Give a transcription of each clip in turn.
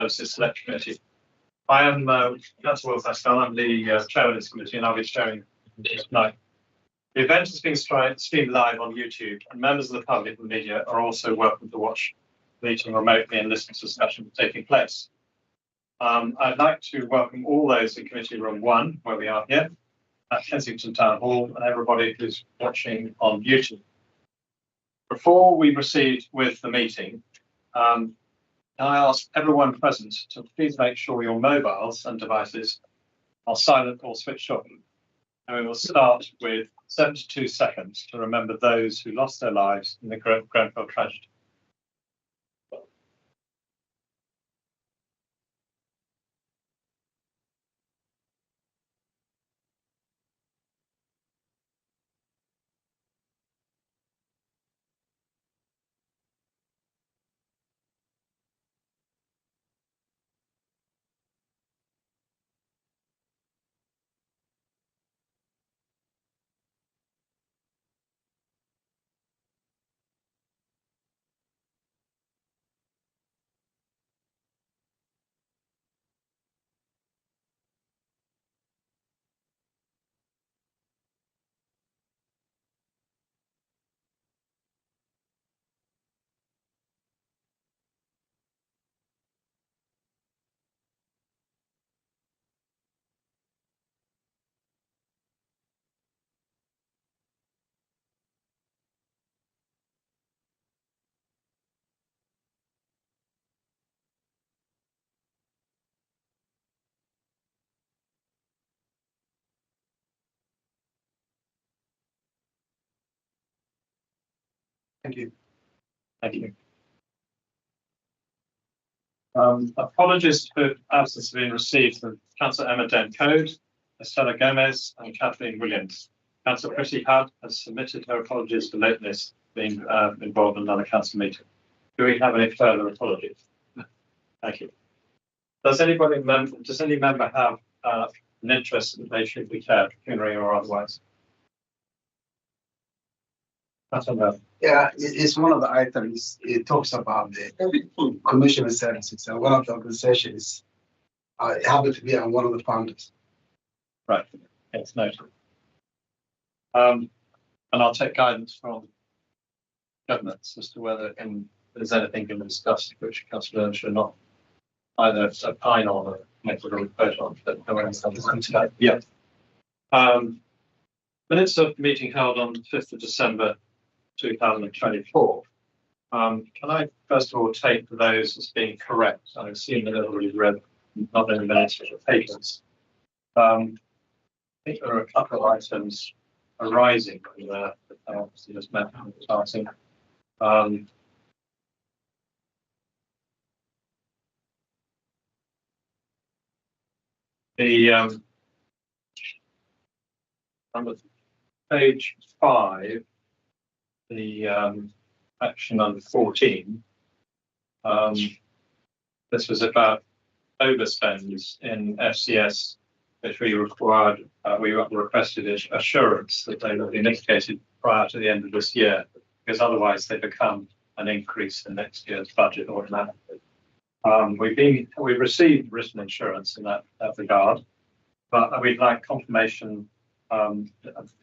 Services Select Committee. I am Councillor Will Pascal. I'm the chair of this committee, and I'll be chairing tonight. The event is being streamed live on YouTube, and members of the public and media are also welcome to watch the meeting remotely and listen to discussion taking place. I'd like to welcome all those in Committee Room 1, where we are here, at Kensington Town Hall, and everybody who's watching on YouTube. Before we proceed with the meeting, can I ask everyone present to please make sure your mobiles and devices are silent or switched off. And we will start with 72 seconds to remember those who lost their lives in the Grenfell tragedy. Thank you. Thank you. Apologies for absence have been received from Councillor Emma Dent-Code, Estella Gomez, and Kathleen Williams. Councillor Pretty Hudd has submitted her apologies for lateness being involved in another council meeting. Do we have any further apologies? Thank you. Does any member have an interest that they should be chaired, pecuniary or otherwise? Yeah, it's one of the items. It talks about the commissioner services, and one of the organizations happened to be one of the founders. Right, it's noted. And I'll take guidance from governments as to whether there's anything in the discussion which councillors should not either opine on or make a vote on. But no one else has today. Yeah. Minutes of meeting held on the 5th of December 2024. Can I first of all take those as being correct? I assume that everybody's read not many minutes of the papers. I think there are a couple of items arising from there that I obviously just met starting. Under page 5, the action under 14. This was about overspends in FCS, which we required. We requested assurance that they would be mitigated prior to the end of this year, because otherwise they become an increase in next year's budget automatically. We've received written assurance in that regard, but we'd like confirmation in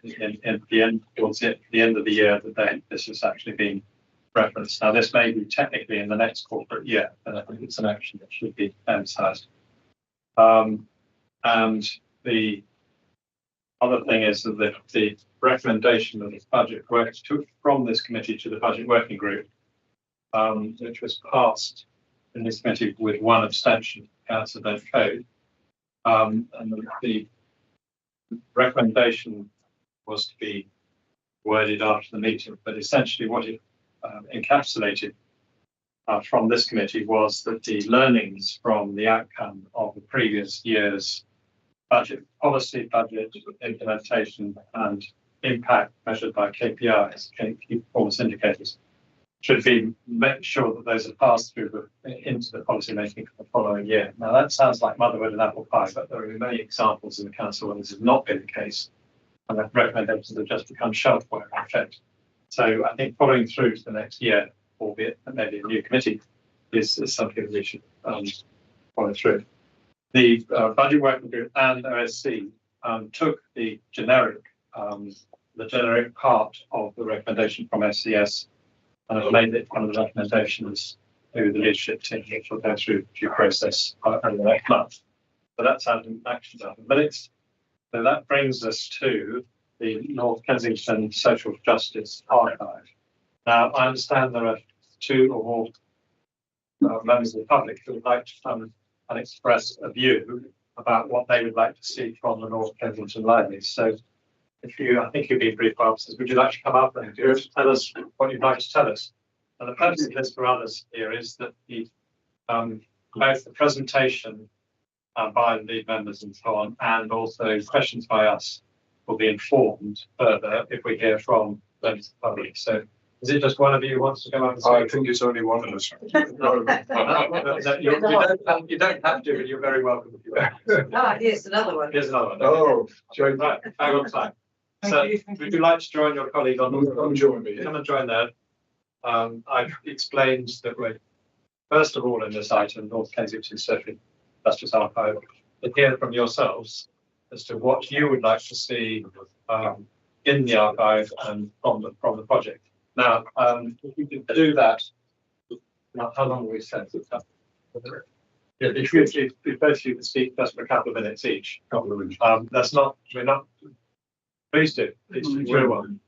the end, towards the end of the year, that this has actually been referenced. Now, this may be technically in the next corporate year, but I think it's an action that should be emphasised. And the other thing is that the recommendation of the budget works from this committee to the budget working group, which was passed in this committee with one abstention, Councillor Dent-Code, and the recommendation was to be worded after the meeting, but essentially what it encapsulated from this committee was that the learnings from the outcome of the previous year's budget policy, budget implementation, and impact measured by KPIs, key performance indicators, should be make sure that those are passed through into the policy making for the following year. Now that sounds like motherhood and apple pie, but there are many examples in the council where this has not been the case, and the recommendations have just become shelfware in effect. So I think following through to the next year, albeit maybe a new committee, is something that we should follow through. The budget working group and OSC took the generic part of the recommendation from SCS and have made it one of the recommendations to the leadership team, which will go through due process over the next month. So that's how the action done. But so that brings us to the North Kensington Social Justice Archive. Now, I understand there are 2 or more members of the public who would like to come and express a view about what they would like to see from the North Kensington Library. So, I think you've been briefed, officers, would you like to come up and tell us what you'd like to tell us? And the purpose of this for others here is that both the presentation by the lead members and so on, and also questions by us will be informed further if we hear from members of the public. So, is it just one of you who wants to come up and speak? I think it's only one of us. You don't have to, but you're very welcome if you want. Here's another one. Here's another one. Oh, Joe, Right, hang on time. So, would you like to join your colleague on the come join me. Come and join there. I've explained that we're, first of all, in this item, North Kensington Social Justice Archive, to hear from yourselves as to what you would like to see in the archive and from the project. Now, if we can do that, now, how long have we said? Yeah, if both of you can speak just for a couple of minutes each. That's not, we're not, please do, it's real one.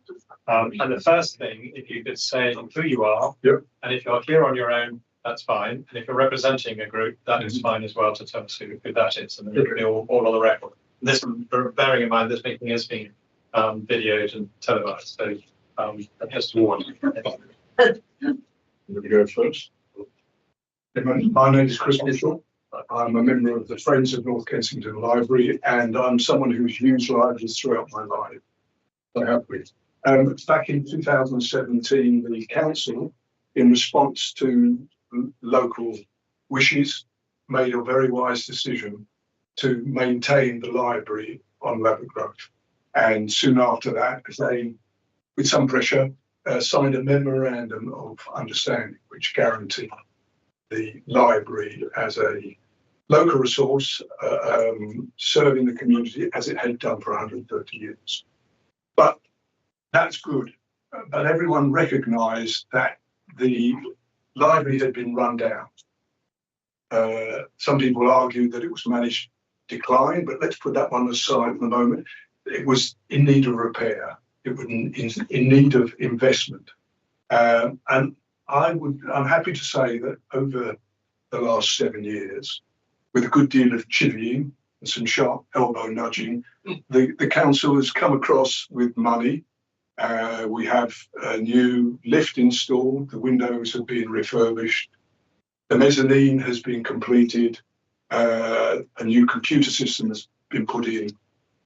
And the first thing, if you could say who you are, Yep. And if you're here on your own, that's fine. And if you're representing a group, that is fine as well to tell us who that is, and then it'll be all on the record. This, bearing in mind, this meeting is being videoed and televised, so just to warn you. We go first. My name is Chris Mitchell. I'm a member of the Friends of North Kensington Library, and I'm someone who's used libraries throughout my life. I have been. Back in 2017, the council, in response to local wishes, made a very wise decision to maintain the library on Ladbroke Road. And soon after that, they, with some pressure, signed a memorandum of understanding which guaranteed the library as a local resource serving the community as it had done for 130 years. But that's good. But everyone recognised that the library had been run down. Some people argued that it was managed decline, but let's put that one aside for the moment. It was in need of repair. It was in need of investment. And I'm happy to say that over the last 7 years, with a good deal of chivying and some sharp elbow nudging, the council has come across with money. We have a new lift installed, the windows have been refurbished, the mezzanine has been completed, a new computer system has been put in,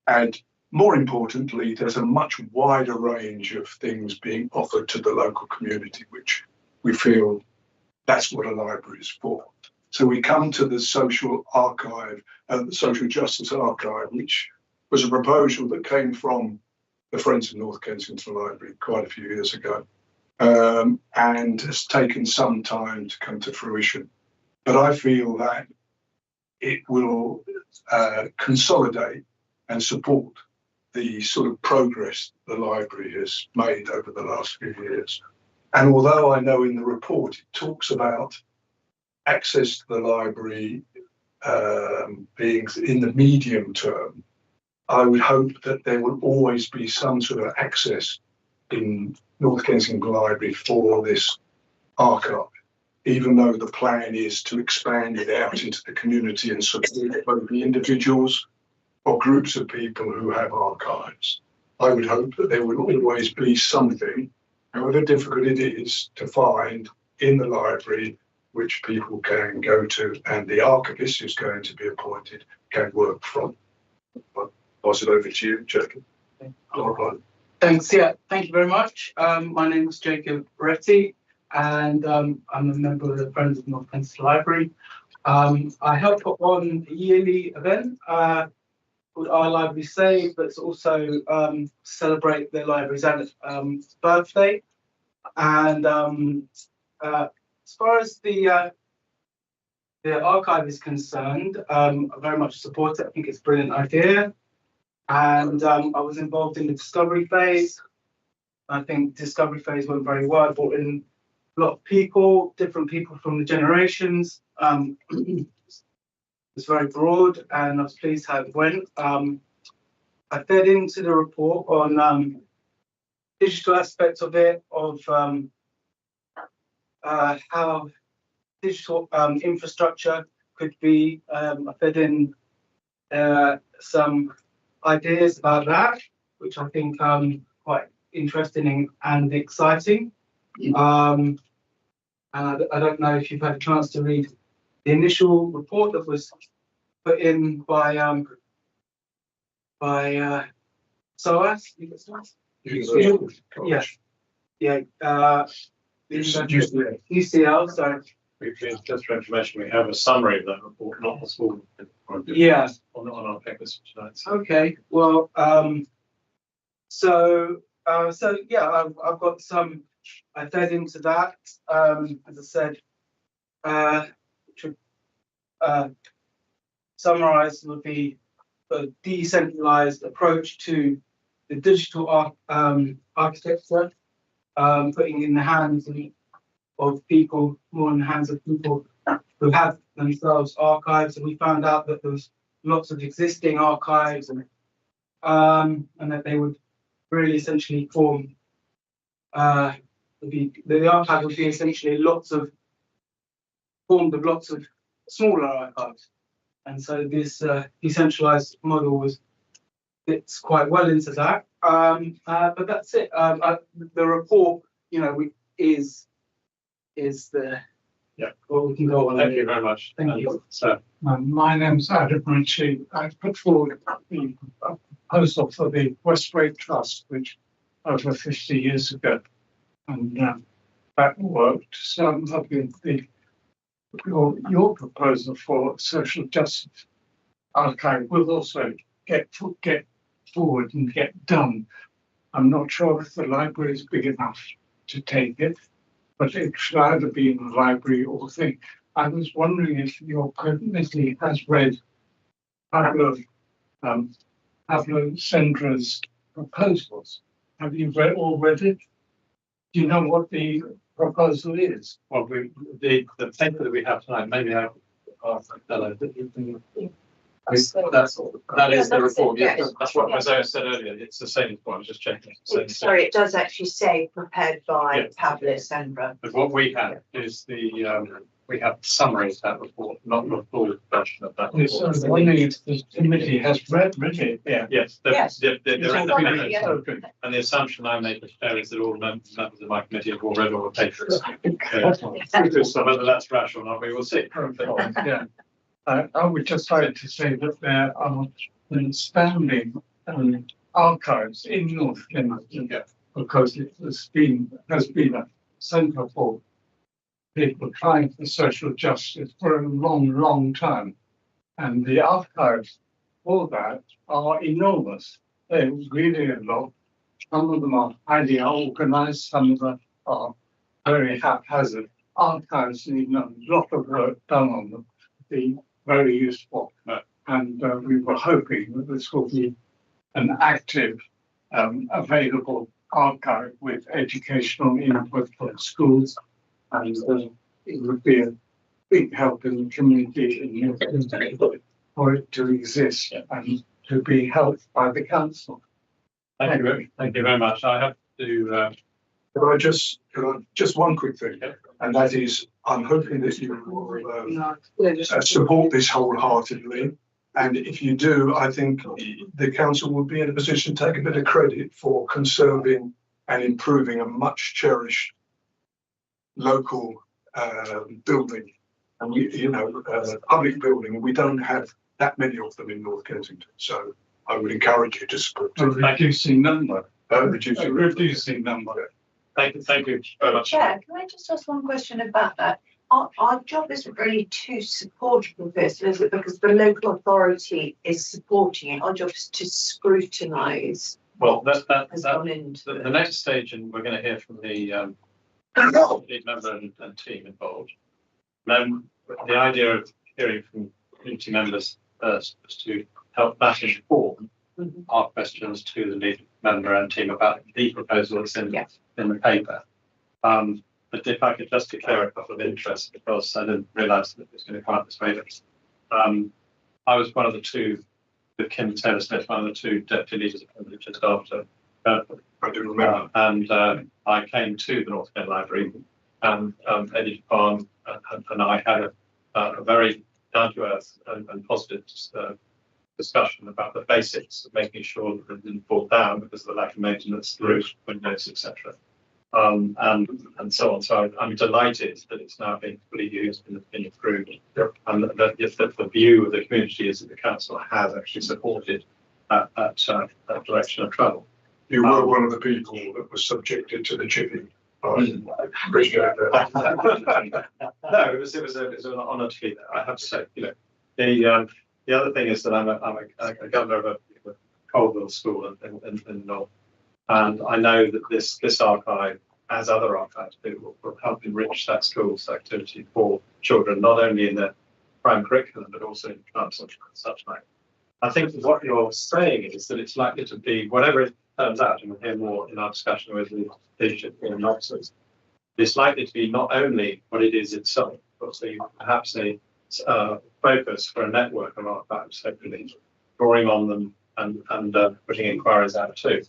and more importantly, there's a much wider range of things being offered to the local community, which we feel that's what a library is for. So we come to the social archive, the Social Justice Archive, which was a proposal that came from the Friends of North Kensington Library quite a few years ago, and has taken some time to come to fruition. But I feel that it will consolidate and support the sort of progress the library has made over the last few years. And although I know in the report it talks about access to the library being in the medium term, I would hope that there will always be some sort of access in North Kensington Library for this archive, even though the plan is to expand it out into the community and support both the individuals or groups of people who have archives. I would hope that there will always be something, however difficult it is, to find in the library which people can go to, and the archivist who's going to be appointed can work from. I'll pass it over to you, Jacob. Thanks. Yeah, thank you very much. My name is Jacob Beretti, and I'm a member of the Friends of North Kensington Library. I help put on a yearly event called Our Library Save, but it's also celebrate the library's birthday. And as far as the the archive is concerned, I very much support it. I think it's a brilliant idea. And I was involved in the discovery phase. I think discovery phase went very well. I brought in a lot of people, different people from the generations. It's very broad, and I was pleased how it went. I fed into the report on digital aspects of it, of how digital infrastructure could be. I fed in some ideas about that, which I think quite interesting and exciting. And I don't know if you've had a chance to read the initial report that was put in by SOAS. UCL. Sorry. Just for information, we have a summary of that report, not the full. Yeah. On our papers tonight. Okay. Well, so yeah, I've got some. I fed into that. As I said, to summarize would be a decentralized approach to the digital architecture, putting in the hands of people, more in the hands of people who have themselves archives. And we found out that there's lots of existing archives, and that they would really essentially form. The archive would be essentially formed of lots of smaller archives, and so this decentralized model fits quite well into that. But that's it. The report, is the Well, we can go on. Thank you very much. Thank you. So, My name's Adam Ritchie. I put forward the proposal for the Westway Trust, which over 50 years ago, and that worked. So I'm hoping your proposal for social justice archive will also get forward and get done. I'm not sure if the library is big enough to take it, but it should either be in the library or thing. I was wondering if your committee has read Pablo Sendra's proposals. Have you read it? Do you know what the proposal is? well, the paper that we have tonight, maybe I'll ask Stella. That is the report. Yes. That's what Isaiah said earlier. It's the same report. I'm just checking. It's the same. Sorry, it does actually say prepared by Yeah. Pablo Sendra. But what we have is we have the summary of that report, not the full version of that Yes, report. so wondering if the committee has read it. Yeah. Yes, Yes. they're It's all independent. good. Yeah. Okay. And the assumption I make, Mr. Chair, is that all members of my committee have all read all the papers. So whether that's rational or not, we will see. Yeah. I would just like to say that there are outstanding archives in North Kensington, Yeah. because it has been a centre for people trying for social justice for a long time. And the archives for that are enormous. They're really a lot. Some of them are highly organised, some of them are very haphazard. Archives need a lot of work done on them to be very useful. Right. And we were hoping that this will be an active, available archive with educational input for schools, and it would be a big help in the community for it to exist and to be helped by the council. Thank you very much. I have to. Could I just one quick thing, and that is, I'm hoping that you will support this wholeheartedly. And if you do, I think the council will be in a position to take a bit of credit for conserving and improving a much cherished local building, and public building. We don't have that many of them in North Kensington, so I would encourage you to support A it. reducing number. Reducing Reducing number. Thank you very much. Chair, can I just ask one question about that? Our job isn't really to support a proposal, is it? Because the local authority is supporting it. Our job is to scrutinise. Well, Has gone into the it. next stage, and we're going to hear from the lead member and team involved. Then the idea of hearing from community members first was to help that inform our questions to the lead member and team about the proposal that's in the paper. But if I could just declare a couple of interests, because I didn't realise that it was going to come out this way. I was one of the two, with Kim Taylor Smith, one of the two deputy leaders of the just after. I do remember. And I came to the North End Library, and Eddie Farn and I had a very down-to-earth and positive discussion about the basics of making sure that it didn't fall down because of the lack of maintenance, the roof, windows, etc. And so on. So I'm delighted that it's now being fully used and been improved. And that the view of the community is that the council has actually supported that direction of travel. You were one of the people that was subjected to the chipping. I appreciate that. No, it was an honour to be there. I have to say, the other thing is that I'm a governor of a Colville school in North, and I know that this archive, as other archives do, will help enrich that school's activity for children, not only in the prime curriculum but also in clubs and such like. I think what you're saying is that it's likely to be, whatever it turns out, and we'll hear more in our discussion with the leadership and officers, it's likely to be not only what it is itself, but perhaps a focus for a network of archives, hopefully drawing on them and putting inquiries out too.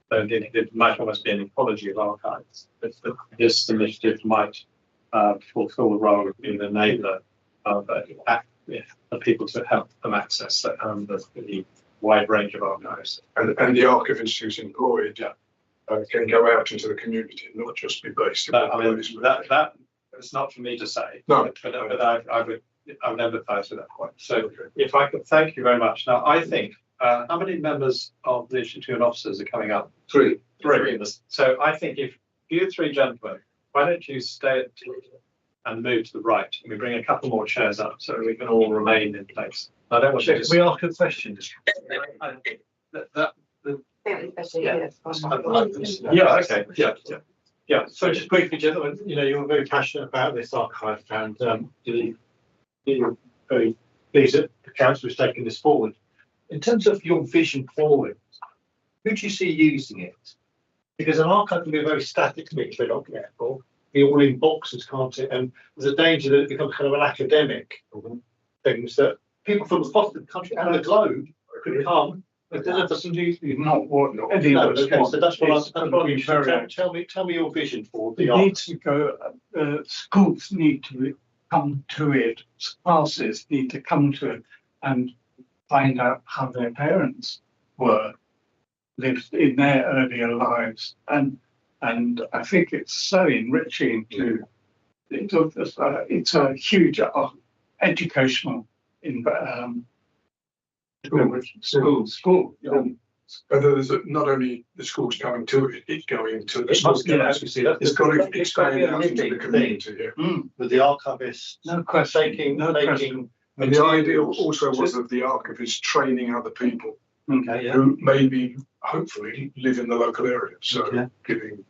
So it might almost be an ecology of archives. But this initiative might fulfil the role of being an enabler of people to help them access the wide range of archives. And the archivist who's employed can go out into the community and not just be based in one place. That it's not for me to say. No. But I would empathise with that point. So if I could thank you very much. Now I think how many members of the Institute and officers are coming up? Three. So I think if you three gentlemen, why don't you stay at and move to the right, and we bring a couple more chairs up so we can all remain in place. I don't want to we ask a question. Yeah. So just briefly, gentlemen, you're very passionate about this archive, and you're very pleased that the council has taken this forward. In terms of your vision for it, who do you see using it? Because an archive can be a very static thing, if we're not careful. Be all in boxes, can't it? And there's a danger that it becomes kind of an academic things that people from across the country and the globe could come. But there's not what any no, of us okay, want. so that's what I'm Very- tell me your vision for the It art. needs to go, schools need to come to it, classes need to come to it and find out how their parents lived in their earlier lives. And I think it's so enriching it's a huge educational school. But there's not only the schools coming to it, it's going to the It schools. must, as we see, that's It's got to it's got to expand be a out into the living community. thing with the archivists No question. taking No question. And the idea also was of the archivist training other people Okay, yeah. who maybe, hopefully, live in the local area. So Yeah. giving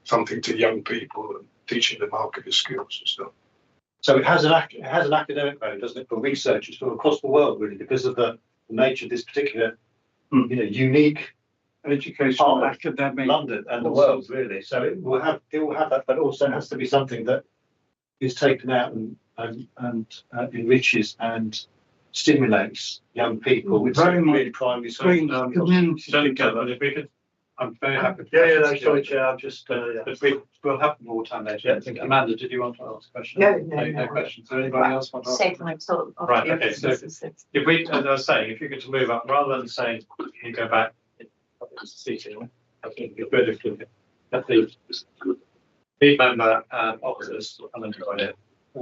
something to young people and teaching them archivist skills and stuff. So it has an academic value, doesn't it, for researchers from across the world, really, because of the nature of this particular, unique Educational, part of academic. London and the world, really. So it will have that, but also it has to be something that is taken out and enriches and stimulates young people. Which Very much. really primary school. Community together. If we could, I'm very happy. Sorry, Chair. I'm just. But we'll have more time later. Yeah, thank you. Amanda, did you want to ask a question? No. questions. Does anybody else want to ask? Safe and sort of. Right, okay, so if we, as I was saying, if you could move up, rather than saying you go back, seating, I think it'd be good if you let the lead member and officers come and join it. I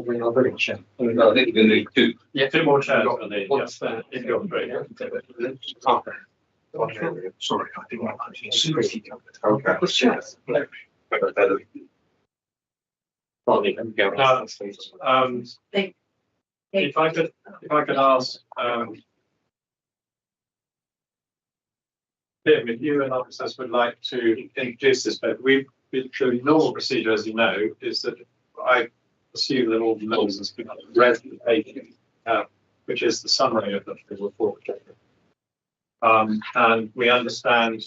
think we need two. Yeah, two more chairs on the, yes, if you're free. Sorry, I think I see. Now, if I could ask, Tim, if you and officers would like to introduce this, but the normal procedure, as you know, is that I assume that all the members have read the paper, which is the summary of the report. And we understand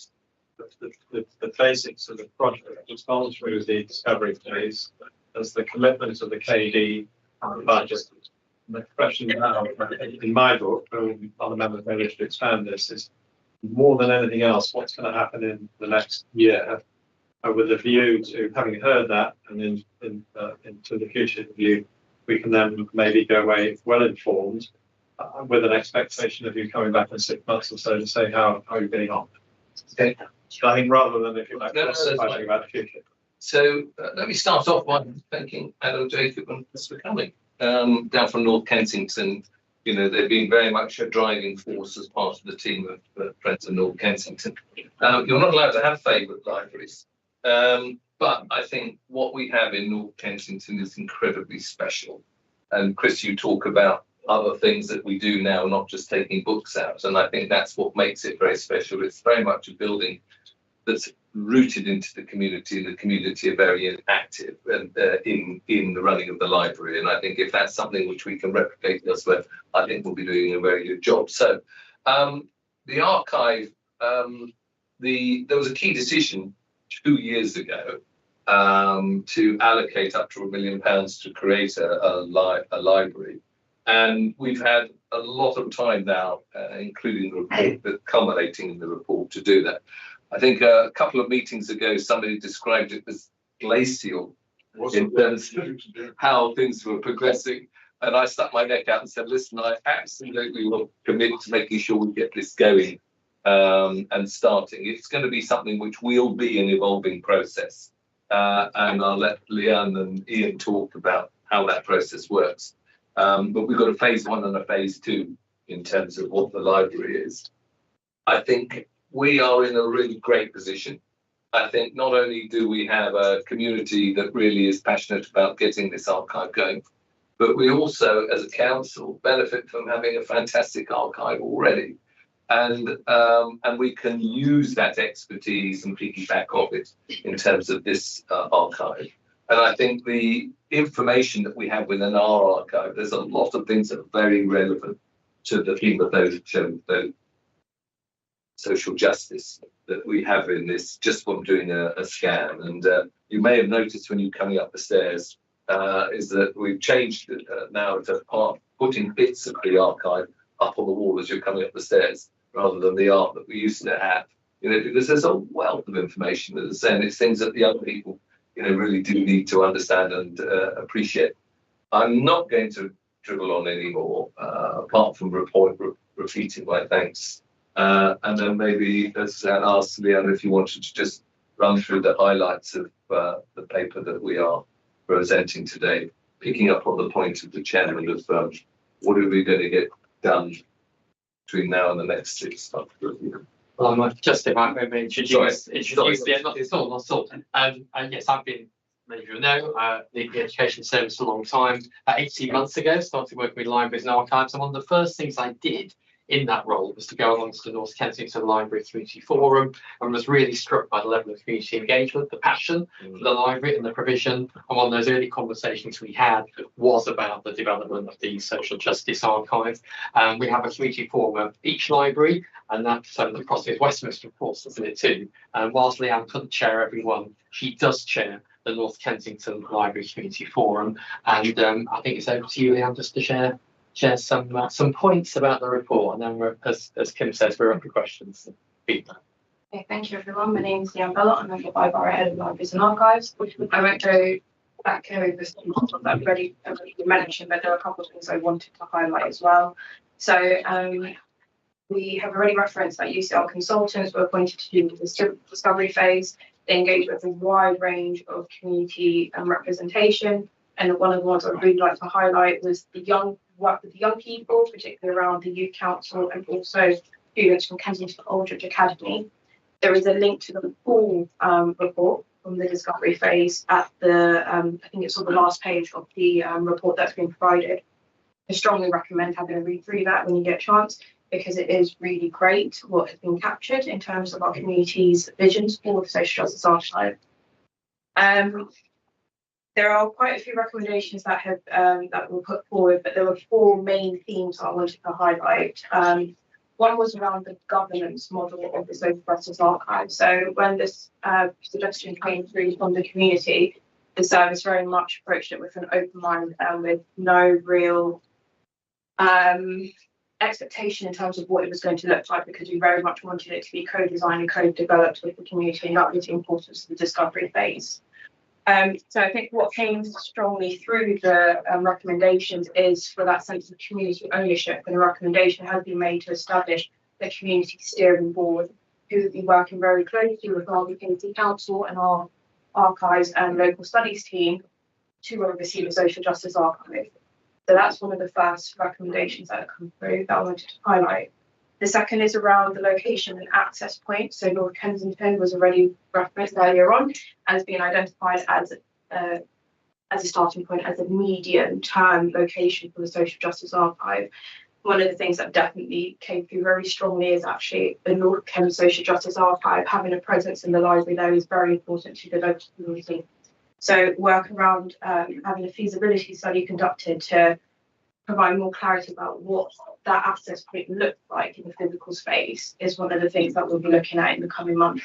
the basics of the project that's gone through the discovery phase as the commitment of the KD and the budget. And the question now, in my book, other members may wish to expand this, is more than anything else, what's going to happen in the next year, with a view to having heard that and into the future view, we can then maybe go away well informed with an expectation of you coming back in 6 months or so to say how you're getting on. Okay. So I think rather than if you're like No, fighting about the future. So let me start off by thanking Adam, Jacob, and Chris for coming down from North Kensington. You know, they've been very much a driving force as part of the team of Friends of North Kensington. You're not allowed to have favourite libraries, but I think what we have in North Kensington is incredibly special. And Chris, you talk about other things that we do now, not just taking books out, and I think that's what makes it very special. It's very much a building that's rooted into the community. The community are very active and in the running of the library, and I think if that's something which we can replicate elsewhere, I think we'll be doing a very good job. So the archive, there was a key decision 2 years ago to allocate up to £1 million to create a library, and we've had a lot of time now, including the report, culminating in the report, to do that. I think a couple of meetings ago, somebody described it as glacial in terms of how things were progressing. And I stuck my neck out and said, listen, I absolutely will commit to making sure we get this going and starting. It's going to be something which will be an evolving process. And I'll let Leanne and Ian talk about how that process works. But we've got a phase 1 and a phase 2 in terms of what the library is. I think we are in a really great position. I think not only do we have a community that really is passionate about getting this archive going, but we also, as a council, benefit from having a fantastic archive already. And we can use that expertise and piggyback off it in terms of this archive. And I think the information that we have within our archive, there's a lot of things that are very relevant to the theme of those social justice that we have in this, just from doing a scan. And you may have noticed when you're coming up the stairs, is that we've changed it now to putting bits of the archive up on the wall as you're coming up the stairs, rather than the art that we used to have, you know, because there's a wealth of information, as I say, and it's things that the young people, you know, really do need to understand and appreciate. I'm not going to dribble on anymore, apart from repeating my thanks. And then maybe let's ask Leanne if you wanted to just run through the highlights of the paper that we are presenting today, picking up on the point of the chairman of what are we going to get done between now and the next 6 months. Well, I might just introduce it's not sort. And yes, I've been, many of you know, the education service a long time. 18 months ago, started working with libraries and archives, and one of the first things I did in that role was to go along to the North Kensington Library Community Forum, and was really struck by the level of community engagement, the passion for the library and the provision. And one of those early conversations we had was about the development of the Social Justice Archive. We have a community forum at each library, and that's the process Westminster, of course, isn't it too? And whilst Leanne couldn't chair everyone, she does chair the North Kensington Library Community Forum. And I think it's over to you, Leanne, just to share some points about the report, and then we're, as Kim says, we're up for questions and feedback. Okay, thank you everyone. My name is Leanne Bellot. I'm the Borough Head of Libraries and Archives. I won't go back over some that I've already mentioned, but there are a couple of things I wanted to highlight as well. So we have already referenced that UCL consultants were appointed to do the discovery phase. They engage with a wide range of community representation. And one of the ones I'd really like to highlight was work with the young people, particularly around the Youth Council, and also students from Kensington Aldridge Academy. There is a link to the full report from the discovery phase at the, I think it's on the last page of the report that's been provided. I strongly recommend having a read through that when you get a chance, because it is really great what has been captured in terms of our community's visions for the Social Justice Archive. There are quite a few recommendations that have that were put forward, but there were four main themes I wanted to highlight. One was around the governance model of the Social Justice Archive. So when this suggestion came through from the community, the service very much approached it with an open mind and with no real expectation in terms of what it was going to look like, because we very much wanted it to be co-designed and co-developed with the community, and that was the importance of the discovery phase. So I think what came strongly through the recommendations is for that sense of community ownership, and a recommendation has been made to establish the community steering board, who will be working very closely with our Community Council and our archives and local studies team to oversee the Social Justice Archive. So that's one of the first recommendations that have come through that I wanted to highlight. The second is around the location and access points. So North Kensington was already referenced earlier on as being identified as a starting point, as a medium-term location for the Social Justice Archive. One of the things that definitely came through very strongly is actually the North Kent Social Justice Archive. Having a presence in the library there is very important to the local community. So work around having a feasibility study conducted to provide more clarity about what that access point looks like in the physical space is one of the things that we'll be looking at in the coming months.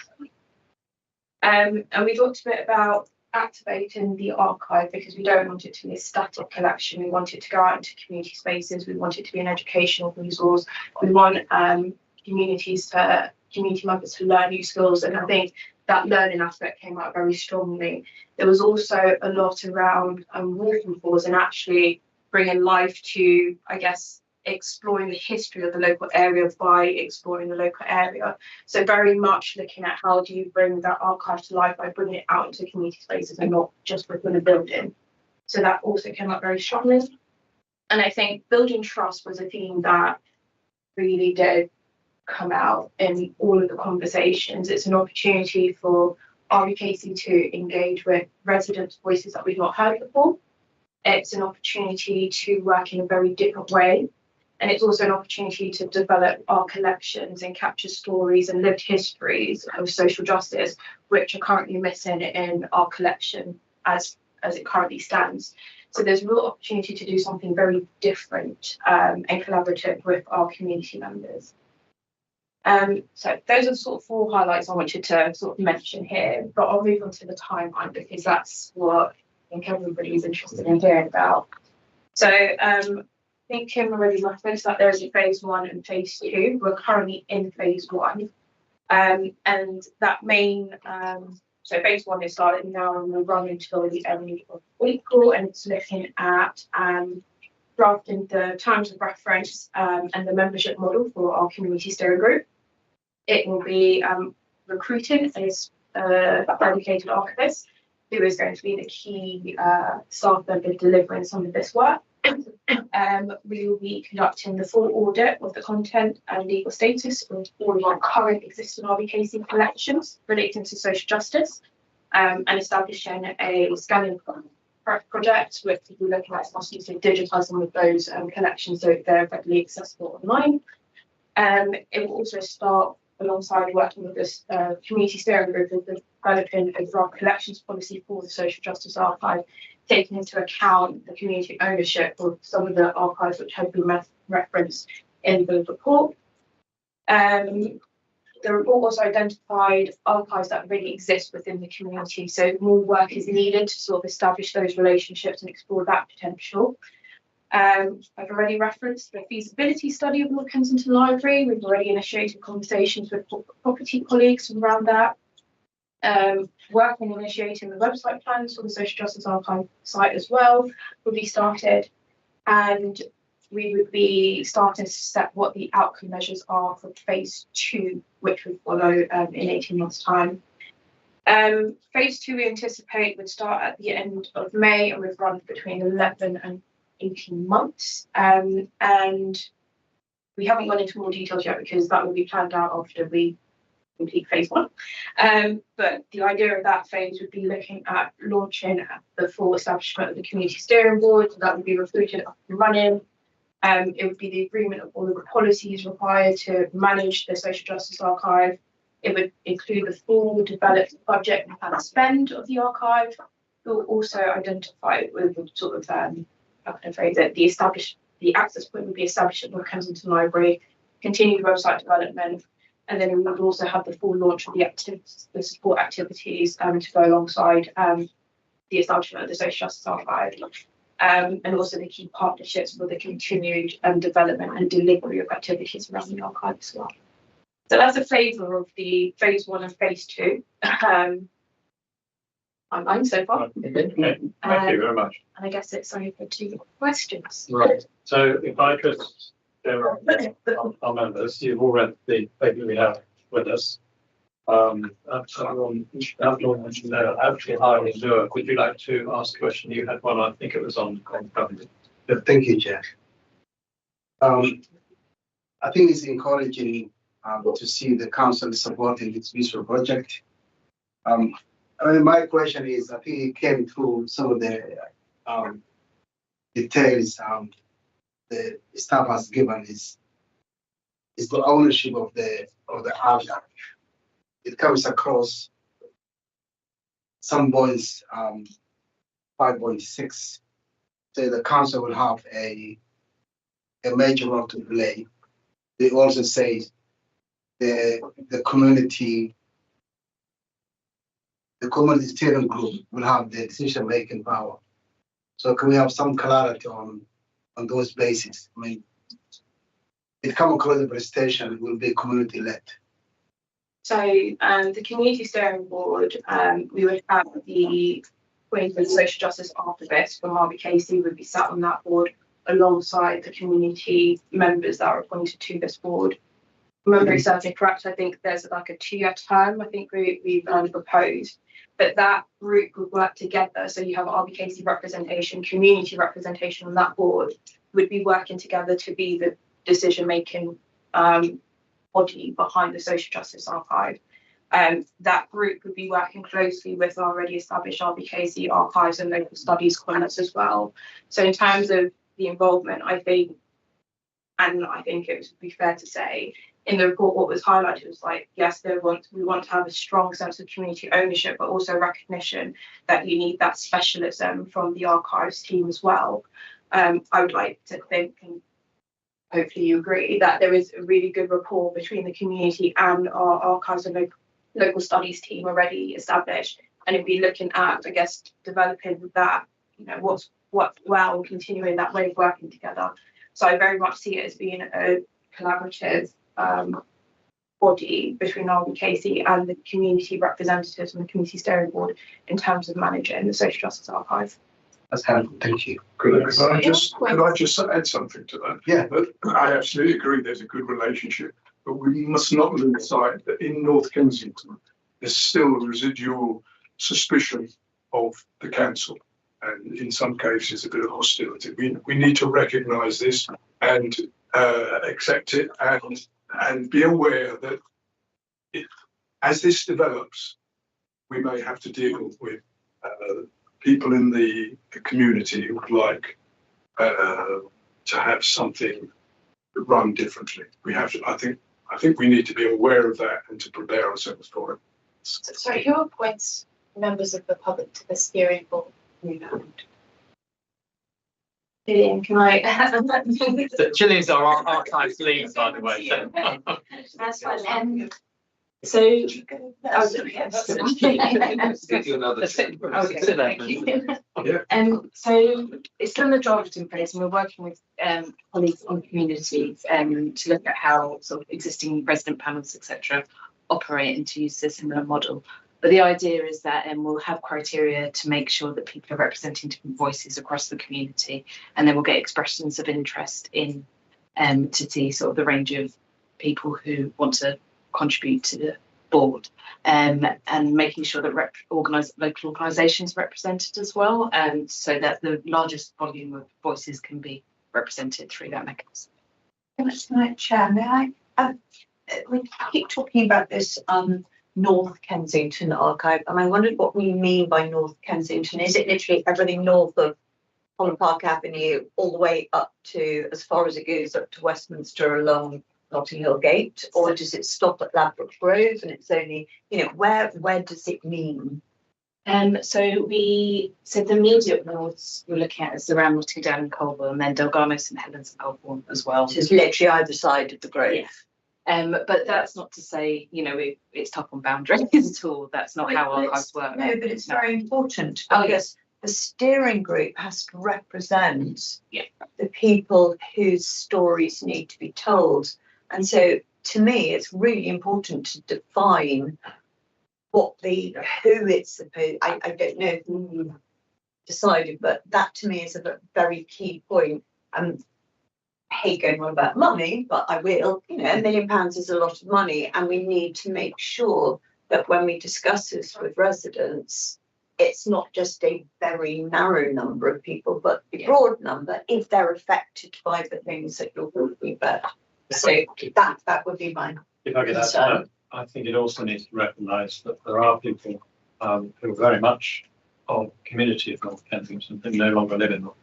And we talked a bit about activating the archive, because we don't want it to be a static collection. We want it to go out into community spaces. We want it to be an educational resource. We want community members to learn new skills, and I think that learning aspect came out very strongly. There was also a lot around walking tours and actually bringing life to, I guess, exploring the history of the local area by exploring the local area. So very much looking at how do you bring that archive to life by bringing it out into community spaces and not just within a building. So that also came up very strongly. And I think building trust was a theme that really did come out in all of the conversations. It's an opportunity for RBKC to engage with residents' voices that we've not heard before. It's an opportunity to work in a very different way. And it's also an opportunity to develop our collections and capture stories and lived histories of social justice, which are currently missing in our collection as it currently stands. So there's a real opportunity to do something very different and collaborative with our community members. So those are the sort of four highlights I wanted to sort of mention here, but I'll move on to the timeline because that's what I think everybody is interested in hearing about. So I think Kim already referenced that there is a phase 1 and phase 2. We're currently in phase 1. And that main, so phase 1 is starting now and will run until the end of April, and it's looking at drafting the terms of reference and the membership model for our community steering group. It will be recruiting a dedicated archivist who is going to be the key staff member delivering some of this work. We will be conducting the full audit of the content and legal status of all of our current existing RBKC collections relating to social justice, and establishing a scanning project with people looking at possibly to digitise some of those collections so they're readily accessible online. It will also start alongside working with this community steering group with developing a draft collections policy for the Social Justice Archive, taking into account the community ownership of some of the archives which have been referenced in the report. The report also identified archives that really exist within the community, so more work is needed to sort of establish those relationships and explore that potential. I've already referenced the feasibility study of North Kensington Library. We've already initiated conversations with property colleagues around that. Working on initiating the website plans for the Social Justice Archive site as well will be started, and we would be starting to set what the outcome measures are for phase 2, which would follow in 18 months' time. Phase 2 we anticipate would start at the end of May and would run between 11 and 18 months. And we haven't gone into more details yet because that will be planned out after we complete phase 1. But the idea of that phase would be looking at launching the full establishment of the community steering board. So that would be recruited up and running. It would be the agreement of all of the policies required to manage the Social Justice Archive. It would include the full developed budget and spend of the archive, we'll also identify with sort of how can I phrase it, the access point would be established at North Kensington Library, continued website development, and then we would also have the full launch of the support activities to go alongside the establishment of the Social Justice Archive, and also the key partnerships for the continued development and delivery of activities around the archive as well. So that's a flavour of the phase 1 and phase 2. I'm so far. Okay, thank you very much. And I guess it's only for 2 questions. Right. So if I could, there are our members, you've all read the paper we have with us. Actually, Irene Dewar, would you like to ask a question? You had one, I think it was on government. Thank you, Chair. I think it's encouraging to see the council supporting this visual project. I mean, my question is, I think it came through some of the details the staff has given is the ownership of the archive. It comes across some points 5.6. So the council will have a major role to play. They also say the community steering group will have the decision-making power. So can we have some clarity on those bases? I mean, it come across the presentation, it will be community-led. So the community steering board, we would have the Queensland Social Justice Archivist from RBKC would be sat on that board alongside the community members that are appointed to this board. Remembering certainly correct, I think there's like a 2-year term, I think we've proposed, but that group would work together. So you have RBKC representation, community representation on that board would be working together to be the decision-making body behind the Social Justice Archive. That group would be working closely with already established RBKC archives and local studies corners as well. So in terms of the involvement, I think it would be fair to say in the report what was highlighted was like, yes, we want to have a strong sense of community ownership, but also recognition that you need that specialism from the archives team as well. I would like to think, and hopefully you agree, that there is a really good rapport between the community and our archives and local studies team already established, and it'd be looking at, I guess, developing that, what's well, continuing that way of working together. So I very much see it as being a collaborative body between RBKC and the community representatives and the community steering board in terms of managing the Social Justice Archive. That's helpful. Thank you. Could I just add something to that? Yeah. I absolutely agree there's a good relationship, but we must not lose sight that in North Kensington, there's still a residual suspicion of the council, and in some cases a bit of hostility. We need to recognise this and accept it and be aware that as this develops, we may have to deal with people in the community who would like to have something run differently. We have to. I think we need to be aware of that and to prepare ourselves for it. Sorry, who appoints members of the public to the steering board? Gillian, can I? So Gillian's our archives lead, by the way. So. That's fine. So, Give you another tip. So it's still a draft in place, and we're working with colleagues on communities to look at how sort of existing resident panels, etc., operate and to use a similar model. But the idea is that we'll have criteria to make sure that people are representing different voices across the community, and then we'll get expressions of interest in to see sort of the range of people who want to contribute to the board, and making sure that local organisations are represented as well, so that the largest volume of voices can be represented through that mechanism. Tonight, Chair, may I? We keep talking about this North Kensington archive, and I wondered what we mean by North Kensington. Is it literally everything north of Holland Park Avenue all the way up to, as far as it goes, up to Westminster along Notting Hill Gate, or does it stop at Ladbroke Grove and it's only, where does it mean? So the immediate wards we're looking at is around Nottingham and Colborne, and then Delgado, St Helens and Colborne as well. Which is literally either side of the grove. Yeah. But that's not to say, it's tough on boundaries at all. That's not how archives work. No, but it's very important because the steering group has to represent the people whose stories need to be told. And so to me, it's really important to define who it's supposed, I don't know who decided, but that to me is a very key point. I hate going on about money, but I will, £1 million is a lot of money, and we need to make sure that when we discuss this with residents, it's not just a very narrow number of people, but a broad number if they're affected by the things that you're talking about. So that would be mine. If I could add to that, I think it also needs to recognise that there are people who are very much of community of North Kensington who no longer live in North.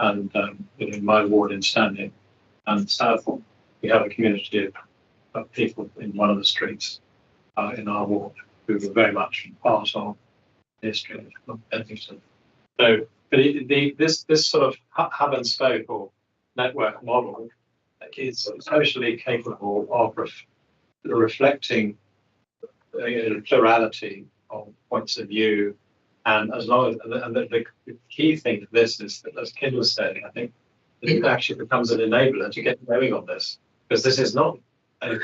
And in my ward in Standing and Southall, we have a community of people in one of the streets in our ward who are very much part of the history of North Kensington. So, but this sort of hub and spoke or network model is totally capable of reflecting a plurality of points of view, and as long as the key thing for this is that, as Kim was saying, I think it actually becomes an enabler to get going on this, because this is not a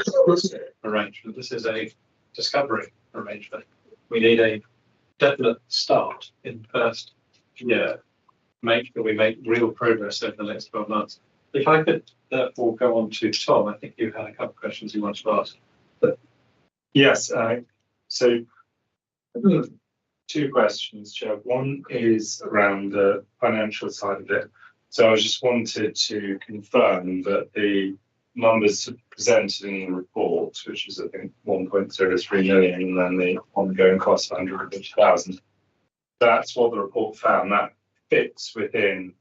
arrangement, this is a discovery arrangement. We need a definite start in the first year, make sure we make real progress over the next 12 months. If I could therefore go on to Tom, I think you had a couple of questions you wanted to ask. Yes, so two questions, Chair. One is around the financial side of it. So I just wanted to confirm that the numbers presented in the report, which is I think 1.03 million, and then the ongoing cost of 150,000, that's what the report found. That fits within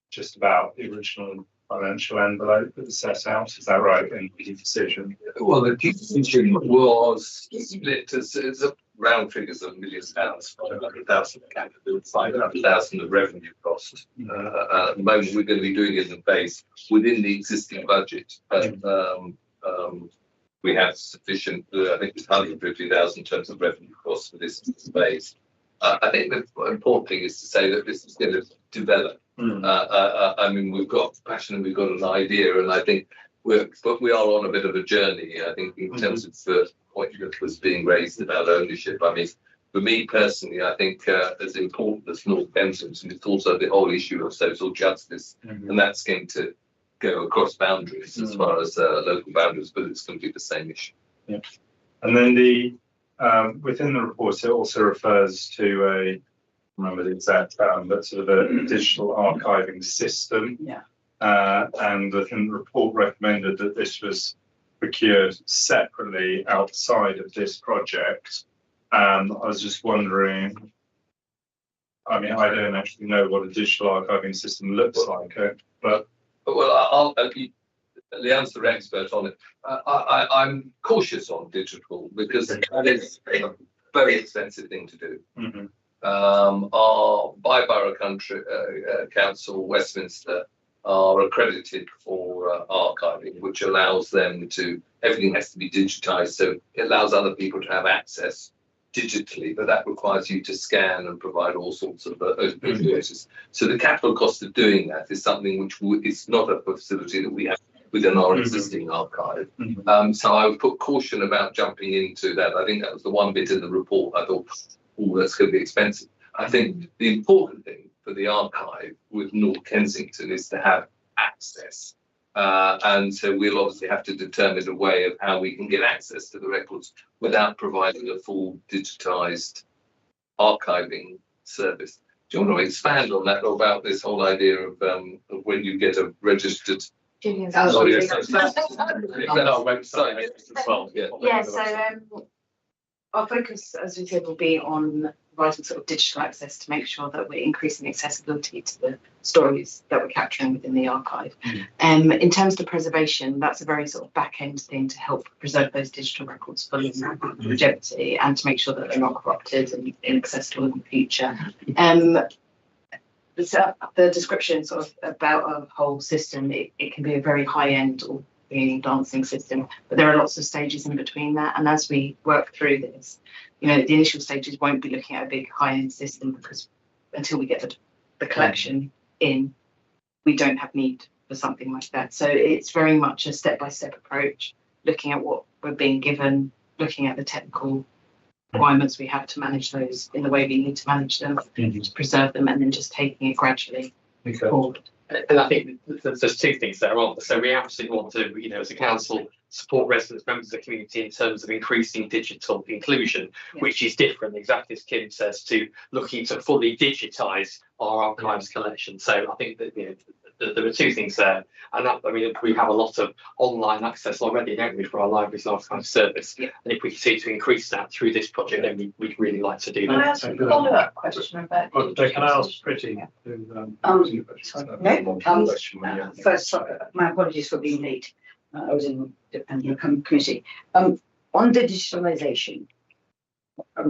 just about the original financial envelope that was set out. Is that right in the decision? Well, the decision was split as a round figures of £1 million, 500,000 of capital, 500,000 of revenue cost. At the moment, we're going to be doing it in the base within the existing budget. We have sufficient, I think it's 150,000 in terms of revenue costs for this base. I think the important thing is to say that this is going to develop. I mean, we've got passion and we've got an idea, and I think we are on a bit of a journey. I think in terms of the point that was being raised about ownership. I mean, for me personally, I think as important as North Kensington, it's also the whole issue of social justice, and that's going to go across boundaries as far as local boundaries, but it's going to be the same issue. Yeah. And then the within the report, it also refers to a, remember the exact term, but sort of a digital archiving system. Yeah. And I think the report recommended that this was procured separately outside of this project. I was just wondering, I mean, I don't actually know what a digital archiving system looks like, but... Well, Leanne's the expert on it. I'm cautious on digital because that is a very expensive thing to do. Our by-borough council, Westminster, are accredited for archiving, which allows them to, everything has to be digitised, so it allows other people to have access digitally, but that requires you to scan and provide all sorts of notices. So the capital cost of doing that is something which is not a facility that we have within our existing archive. So I would put caution about jumping into that. I think that was the one bit in the report I thought, oh, that's going to be expensive. I think the important thing for the archive with North Kensington is to have access. And so we'll obviously have to determine a way of how we can get access to the records without providing a full digitised archiving service. Do you want to expand on that, or about this whole idea of when you get a registered? Julian's Oh, actually- our website as well. Yeah. Yeah, so our focus, as we said, will be on providing sort of digital access to make sure that we're increasing accessibility to the stories that we're capturing within the archive. In terms of the preservation, that's a very sort of back end thing to help preserve those digital records for longevity and to make sure that they're not corrupted and inaccessible in the future. The description sort of about a whole system, it can be a very high end or dancing system, but there are lots of stages in between that. And as we work through this, you know, the initial stages won't be looking at a big high end system because until we get the collection in, we don't have need for something like that. So it's very much a step by step approach, looking at what we're being given, looking at the technical requirements we have to manage those in the way we need to manage them, to preserve them, and then just taking it gradually forward. And I think there's two things there, aren't there? So we absolutely want to, you know, as a council, support residents, members of the community in terms of increasing digital inclusion, which is different, exactly as Kim says, to looking to fully digitise our archives collection. So I think that, you know, there are two things there, and that, I mean, we have a lot of online access already, don't we, for our libraries archive service, and if we continue to increase that through this project, then we'd really like to do Can I that. ask a follow-up question about? Can I ask Pretty? First, my apologies for being late. I was in the committee. On the digitalization,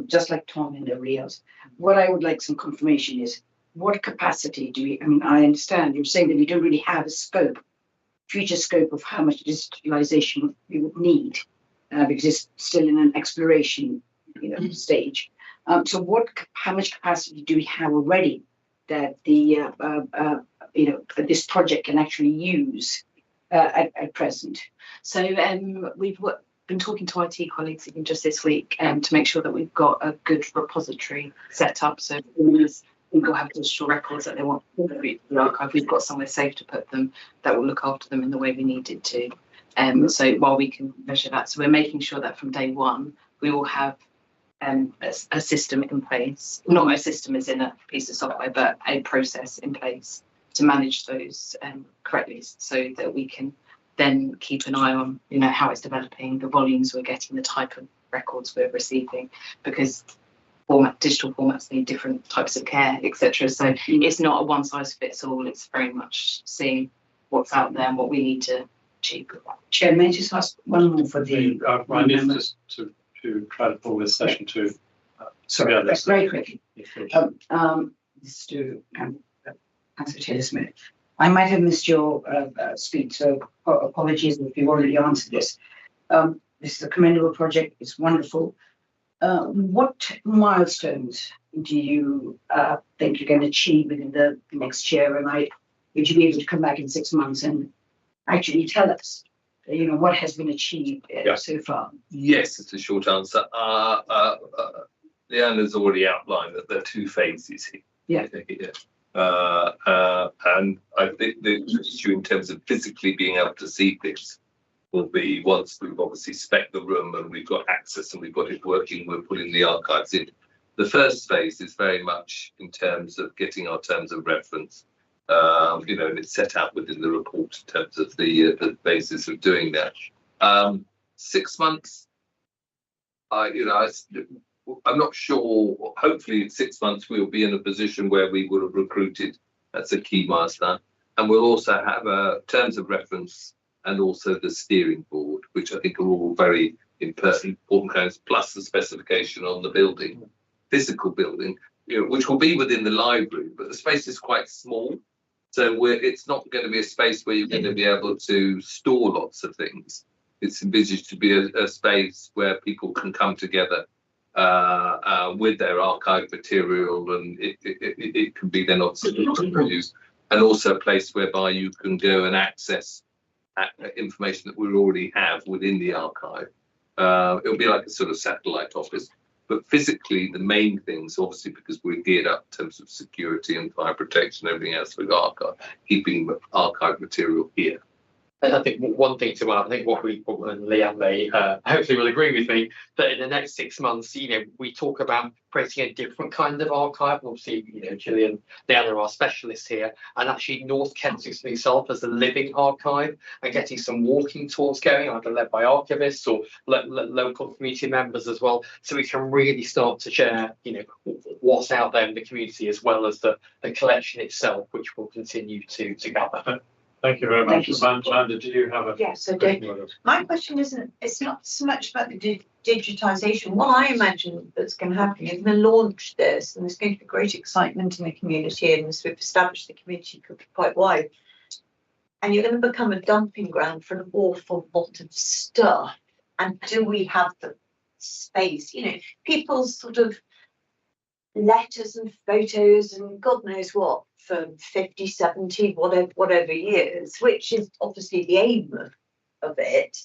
just like Tom and everybody else, what I would like some confirmation is what capacity do we, I mean, I understand you're saying that we don't really have a scope, future scope of how much digitalization we would need, because it's still in an exploration, stage. So how much capacity do we have already that the, this project can actually use at present? So we've been talking to IT colleagues even just this week to make sure that we've got a good repository set up. So people have digital records that they want to put in the archive. We've got somewhere safe to put them that will look after them in the way we need it to. So while we can measure that, so we're making sure that from day one we will have a system in place, not a system as in a piece of software, but a process in place to manage those correctly, so that we can then keep an eye on, how it's developing, the volumes we're getting, the type of records we're receiving, because digital formats need different types of care, etc. So it's not a one size fits all. It's very much seeing what's out there and what we need to achieve. Chair, may I just ask one more for the? I need just to try to pull this session to. Sorry, very quickly. This to Councillor Taylor-Smith. I might have missed your speech, so apologies if you've already answered this. This is a commendable project. It's wonderful. What milestones do you think you're going to achieve within the next year? And would you be able to come back in 6 months and actually tell us, what has been achieved so far? Yes, it's a short answer. Leanna's already outlined that there are 2 phases here. Yeah. And I think the issue in terms of physically being able to see things will be once we've obviously spec'd the room and we've got access and we've got it working, we're putting the archives in. The first phase is very much in terms of getting our terms of reference, and it's set out within the report in terms of the basis of doing that. 6 months, I'm not sure. Hopefully in 6 months we'll be in a position where we would have recruited. That's a key milestone. And we'll also have terms of reference and also the steering board, which I think are all very important codes, plus the specification on the building, physical building, which will be within the library, but the space is quite small. So it's not going to be a space where you're going to be able to store lots of things. It's envisaged to be a space where people can come together with their archive material, and it can be then obviously used, and also a place whereby you can go and access information that we already have within the archive. It'll be like a sort of satellite office, but physically the main things, obviously, because we're geared up in terms of security and fire protection and everything else with archive, keeping archive material here. I think one thing to add, I think what and Leanne may hopefully will agree with me, that in the next 6 months, we talk about creating a different kind of archive. Obviously, Gillian, Leanne are our specialists here, and actually North Kensington itself as a living archive, and getting some walking tours going, either led by archivists or local community members as well, so we can really start to share, what's out there in the community, as well as the collection itself, which will continue to gather. Thank you very much. Thank you. Amanda, do you have a? Yes, I do. My question it's not so much about the digitisation. What I imagine that's going to happen, you're going to launch this, and there's going to be great excitement in the community, and as we've established, the community could be quite wide. And you're going to become a dumping ground for an awful lot of stuff. And do we have the space? People's sort of letters and photos and God knows what for 50, 70, whatever years, which is obviously the aim of it.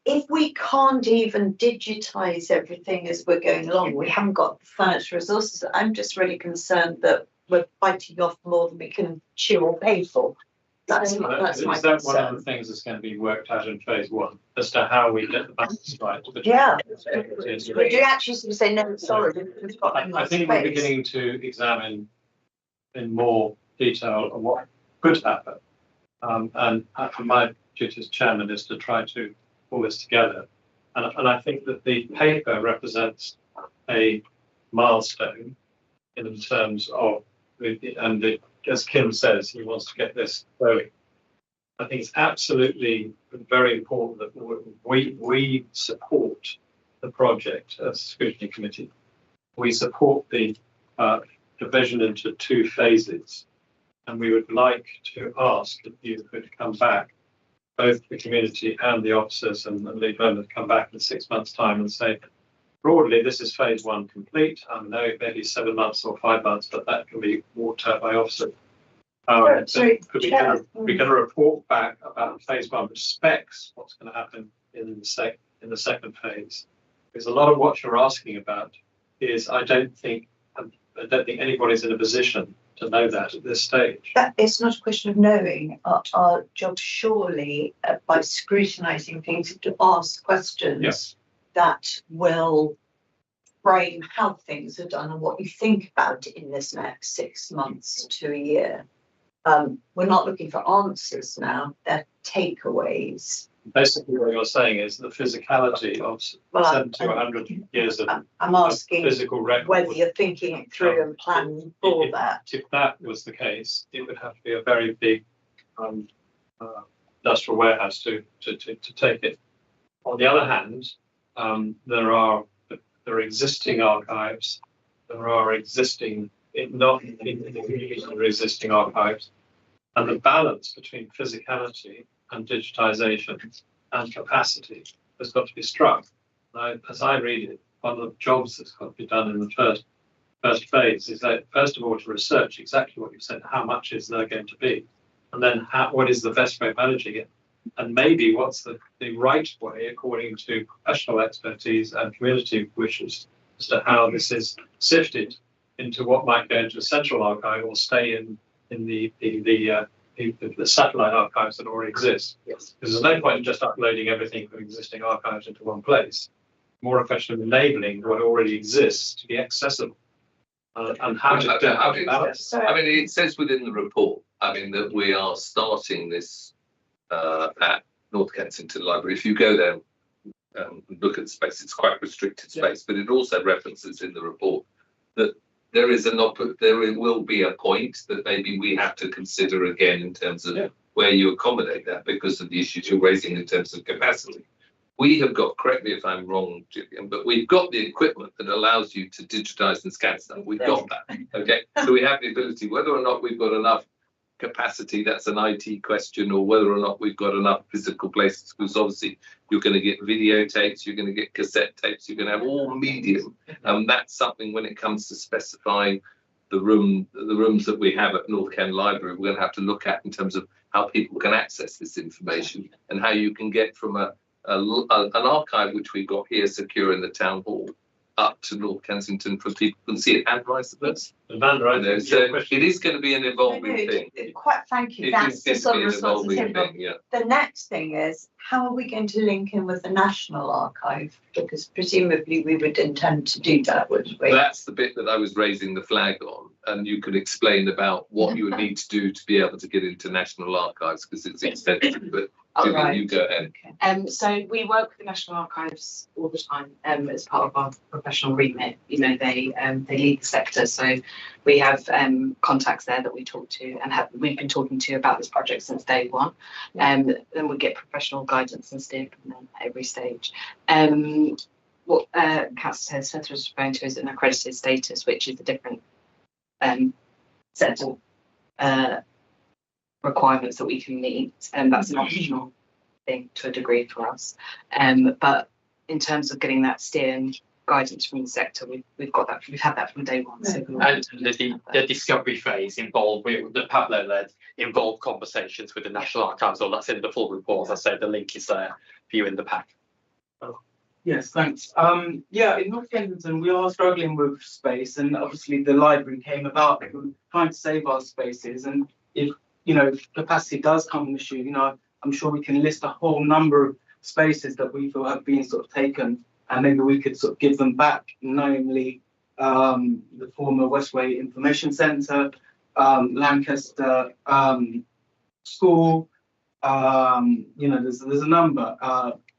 If we can't even digitize everything as we're going along, we haven't got the financial resources. I'm just really concerned that we're biting off more than we can chew or pay for. That's my Is that one of the things that's going to be worked out in phase one, as to how we get the balance right? Yeah. Would you actually sort of say, no, sorry, we've got I think we're beginning to examine in more detail what could happen. And my duty as chairman is to try to pull this together. And I think that the paper represents a milestone in terms of, as Kim says, he wants to get this going. I think it's absolutely very important that we support the project as scrutiny committee. We support the division into 2 phases, and we would like to ask if you could come back, both the community and the officers and the lead members, come back in 6 months' time and say, broadly, this is phase 1 complete. I know it may be 7 months or 5 months, but that can be worked out by officer. We're going to report back about phase 1, which specs what's going to happen in the second phase. Because a lot of what you're asking about is, I don't think anybody's in a position to know that at this stage. It's not a question of knowing. Our job surely, by scrutinising things, is to ask questions that will frame how things are done and what you think about it in this next 6 months to a year. We're not looking for answers now, they're takeaways. Basically, what you're saying is the physicality of 70 or 100 years of I'm asking physical record. whether you're thinking it through and planning for that. If that was the case, it would have to be a very big industrial warehouse to take it. On the other hand, there are existing archives. There are existing existing archives, and the balance between physicality and digitization and capacity has got to be struck. Now, as I read it, one of the jobs that's got to be done in the first phase is that, first of all, to research exactly what you said, how much is there going to be, and then what is the best way of managing it, and maybe what's the right way according to professional expertise and community wishes as to how this is sifted into what might go into a central archive or stay in the satellite archives that already exist. Yes. Because there's no point in just uploading everything from existing archives into one place. More a question of enabling what already exists to be accessible. And how to do that. I mean, it says within the report, that we are starting this at North Kensington Library. If you go there and look at the space, it's quite restricted space, but it also references in the report that there will be a point that maybe we have to consider again in terms of where you accommodate that, because of the issues you're raising in terms of capacity. We have got, correct me if I'm wrong, Gillian, but we've got the equipment that allows you to digitize and scan stuff. We've got that. Okay. So we have the ability, whether or not we've got enough capacity, that's an IT question, or whether or not we've got enough physical places, because obviously you're going to get videotapes, you're going to get cassette tapes, you're going to have all medium, and that's something when it comes to specifying the rooms that we have at North Ken Library, we're going to have to look at in terms of how people can access this information and how you can get from an archive which we've got here secure in the town hall up to North Kensington for people who can see it, and vice versa. Amanda, I You know, think so your question- it is going to be an evolving thing. Quite frankly, It that's is the going sort to of be an response. evolving thing, yeah. The next thing is, how are we going to link in with the National Archive? Because presumably we would intend to do that, wouldn't we? That's the bit that I was raising the flag on, and you could explain about what you would need to do to be able to get into National Archives, because it's expensive, but Julie, Right. you go ahead. So we work with the National Archives all the time as part of our professional remit. You know, they lead the sector, so we have contacts there that we talk to and we've been talking to about this project since day one. Then we get professional guidance and steer from them at every stage. What Councillor Smith was referring to is an accredited status, which is a different set of requirements that we can meet, and that's an optional thing to a degree for us. But in terms of getting that steer and guidance from the sector, we've got that. We've had that from day one. So And the discovery phase involved, that Pablo led, involved conversations with the National Archives. All that's in the full report. As I say, the link is there for you in the pack. Yes, thanks. Yeah, in North Kensington, we are struggling with space, and obviously the library came about. We're trying to save our spaces, and if capacity does come an issue, I'm sure we can list a whole number of spaces that we feel have been sort of taken, and maybe we could sort of give them back, namely the former Westway Information Centre, Lancaster School. There's a number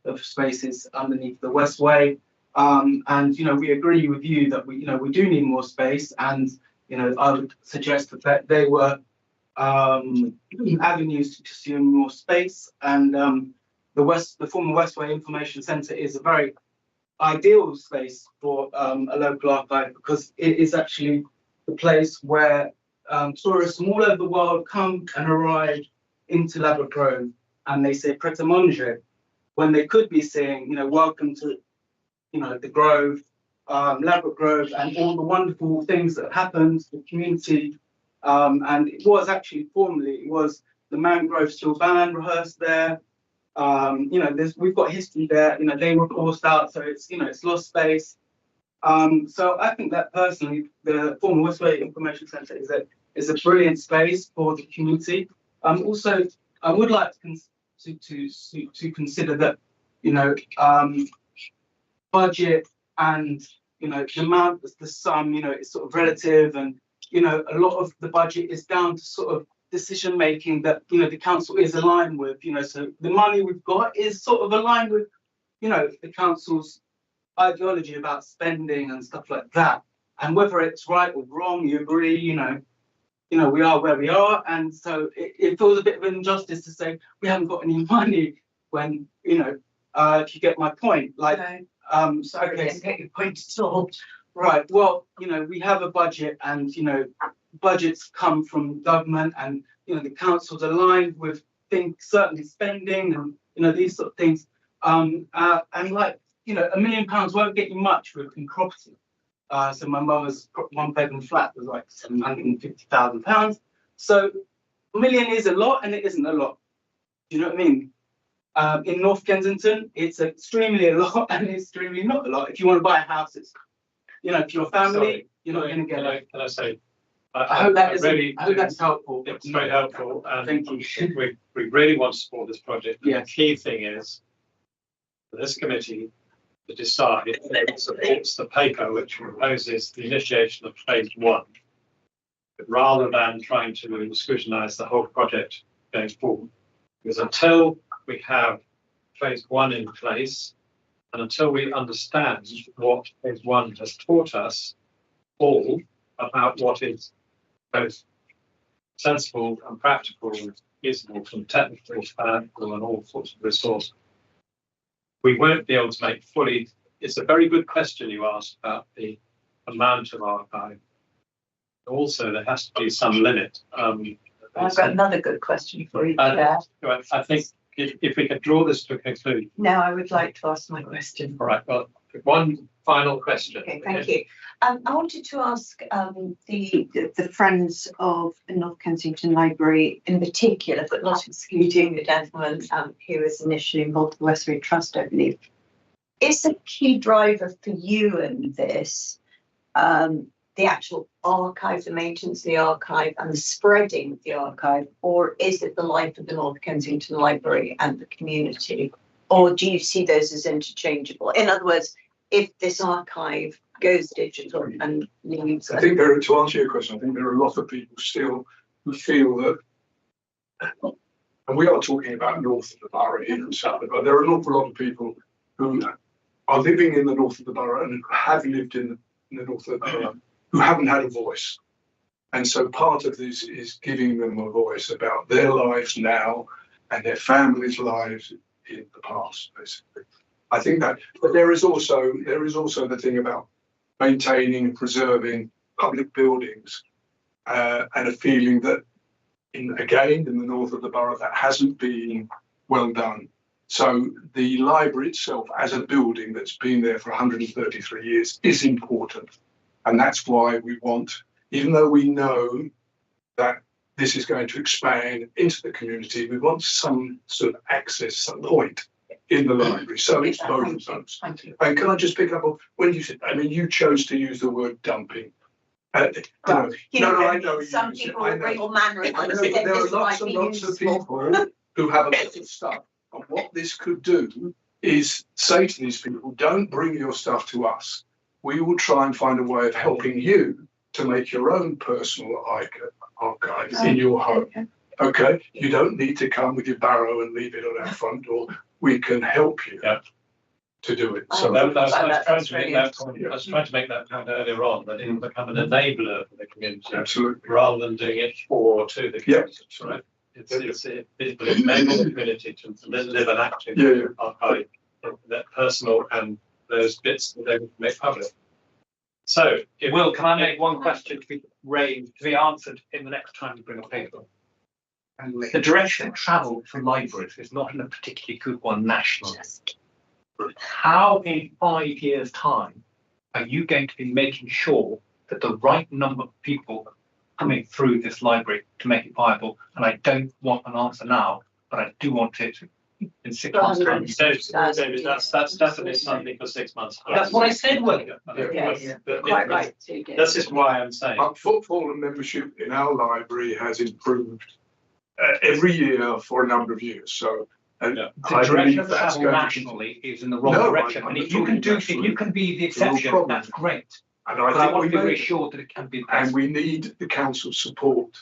of spaces underneath the Westway, and we agree with you that we do need more space, and I would suggest that they were avenues to consume more space, and the former Westway Information Centre is a very ideal space for a local archive, because it is actually the place where tourists from all over the world come and arrive into Ladbroke Grove, and they say "Pret a manger," when they could be saying, "Welcome to, the Grove, Ladbroke Grove, and all the wonderful things that happened to the community." And it was actually formerly, it was the Mangrove Steel Band rehearsed there. We've got history there. They were forced out, so it's lost space. So I think that personally, the former Westway Information Centre is a brilliant space for the community. Also, I would like to consider that budget and the amount, the sum, it's sort of relative, and a lot of the budget is down to sort of decision making that the council is aligned with. So the money we've got is sort of aligned with the council's ideology about spending and stuff like that. And whether it's right or wrong, you agree, we are where we are, and so it feels a bit of an injustice to say we haven't got any money when if you get my point, like so okay, I get your point at all. right. Well, we have a budget, and budgets come from government, and the council's aligned with things, certainly spending, and these sort of things. And like £1 million won't get you much in property. So my mother's 1-bedroom flat was like £750,000. So $1 million is a lot, and it isn't a lot. Do you know what I mean? In North Kensington, it's extremely a lot and extremely not a lot. If you want to buy a house, it's if you're a family, you're not going to get it. Can I say? I hope that is. really I hope that's helpful. It's very helpful, and Thank you. we really want to support this project. Yeah. The key thing is for this committee to decide if it supports the paper which proposes the initiation of phase 1, but rather than trying to scrutinise the whole project going forward. Because until we have phase 1 in place, and until we understand what phase 1 has taught us all about what is both sensible and practical and feasible from technical, financial, and all sorts of resources, we won't be able to make fully. It's a very good question you asked about the amount of archive. Also, there has to be some limit. I've got another good question for you, Chair. I think if we could draw this to a conclusion. Now I would like to ask my question. All right, well, one final question. Okay, thank you. I wanted to ask the Friends of North Kensington Library in particular, but not excluding the gentleman who was initially involved with the Westway Trust, I believe. is the key driver for you in this the actual archive, the maintenance of the archive and the spreading of the archive, or is it the life of the North Kensington Library and the community? Or do you see those as interchangeable? In other words, if this archive goes digital and leaves. I think there, to answer your question, I think there are a lot of people still who feel that, and we are talking about north of the borough here and south, but there are an awful lot of people who are living in the north of the borough and have lived in the north of the borough who haven't had a voice. And so part of this is giving them a voice about their lives now and their families' lives in the past, basically. I think that, but there is also the thing about maintaining and preserving public buildings and a feeling that in the north of the borough that hasn't been well done. So the library itself as a building that's been there for 133 years is important. And that's why we want, even though we know that this is going to expand into the community, we want some sort of access, some point in the library. So it's both of those. Thank you. And can I just pick up on when you said, I mean, you chose to use the word dumping. I know some people with real mannerisms. There are lots and lots of people who have a lot of stuff. And what this could do is say to these people, don't bring your stuff to us. We will try and find a way of helping you to make your own personal archive in your home. Okay, you don't need to come with your barrow and leave it on our front door. We can help you to do it. So I was trying to make that point earlier on, that it will become an enabler for the community, absolutely, rather than doing it for or to the community. Right? It will enable the community to live an active archive, that personal and those bits that they make public. So, Will, can I make one question to be raised, to be answered in the next time you bring a paper? The direction of travel for libraries is not in a particularly good one nationally. How in 5 years' time are you going to be making sure that the right number of people are coming through this library to make it viable? And I don't want an answer now, but I do want it in 6 months' time. David, that's definitely something for 6 months. That's what I said, Will. Quite right. This is why I'm saying. But footfall and membership in our library has improved every year for a number of years. So the direction of travel nationally is in the wrong direction. And if you can be the exception, that's great. And I think we're very sure that it can be. And we need the council's support,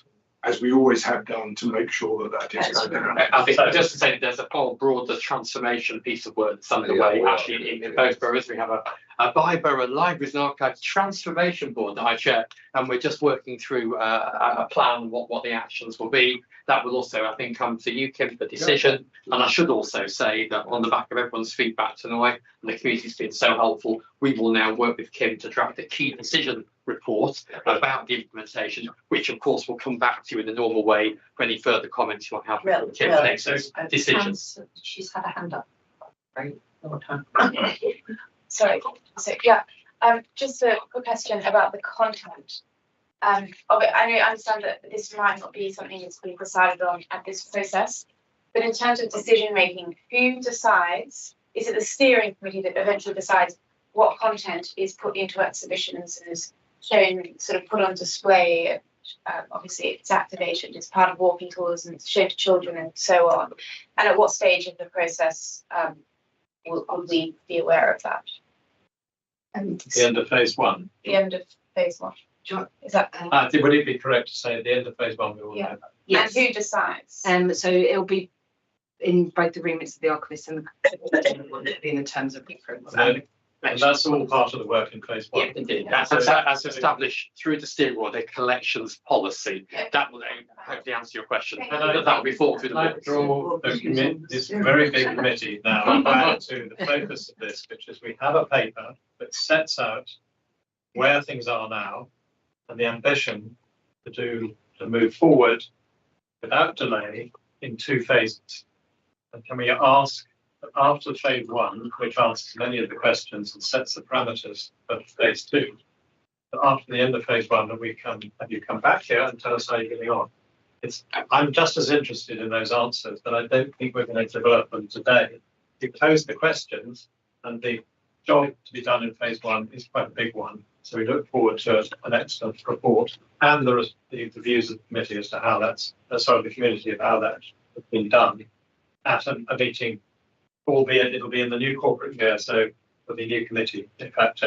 as we always have done, to make sure that is going to happen. I think just to say that there's a whole broader transformation piece of work that's underway. Actually, in both boroughs, we have a bi-borough libraries and archives transformation board that I chair, and we're just working through a plan what the actions will be. That will also, I think, come to you, Kim, for decision. And I should also say that on the back of everyone's feedback tonight, and the community's been so helpful, we will now work with Kim to draft a key decision report about the implementation, which of course will come back to you in the normal way for any further comments you might have from Kim for next decisions. She's had a hand up. Right, all the time. Sorry. So just a quick question about the content. I understand that this might not be something that's been decided on at this process, but in terms of decision making, who decides? Is it the steering committee that eventually decides what content is put into exhibitions and is shown, sort of put on display? Obviously, it's activated, it's part of walking tours and it's shown to children and so on. And at what stage of the process will we be aware of that? And the end of phase one. The end of phase one. Is that? Would it be correct to say at the end of phase one we will know that? Yes. And who decides? So it'll be in both the remits of the archivist and the in the terms of the program. And that's all part of the work in phase one. Indeed. As established through the steering board, a collections policy. That will hopefully answer your question. That will be thought through the board. This very big committee now back to the focus of this, which is we have a paper that sets out where things are now and the ambition to move forward without delay in 2 phases. And can we ask that after phase one, which answers many of the questions and sets the parameters for phase 2, that after the end of phase one, that you come back here and tell us how you're getting on. I'm just as interested in those answers, but I don't think we're going to develop them today. You pose the questions, and the job to be done in phase one is quite a big one. So we look forward to an excellent report and the views of the committee as to how that's, the community of how that has been done at a meeting, albeit it'll be in the new corporate year, so for the new committee, in fact,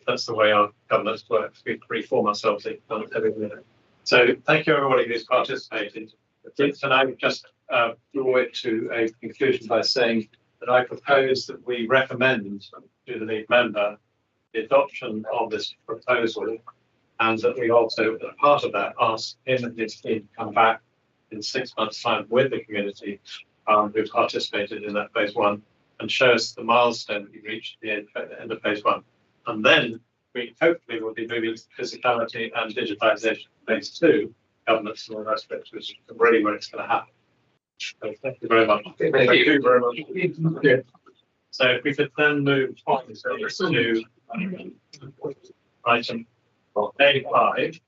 that's the way our governance works. We reform ourselves every minute. So thank you everybody who's participated. And I would just draw it to a conclusion by saying that I propose that we recommend to the lead member the adoption of this proposal, and that we also, as part of that, ask him and his team to come back in 6 months' time with the community who participated in that phase one and show us the milestone that we reached at the end of phase one. And then we hopefully will be moving to physicality and digitization phase two, governance and all that aspects, which is really where it's going to happen. So thank you very much. Thank you very much. Yeah. So if we could then move on to item A5,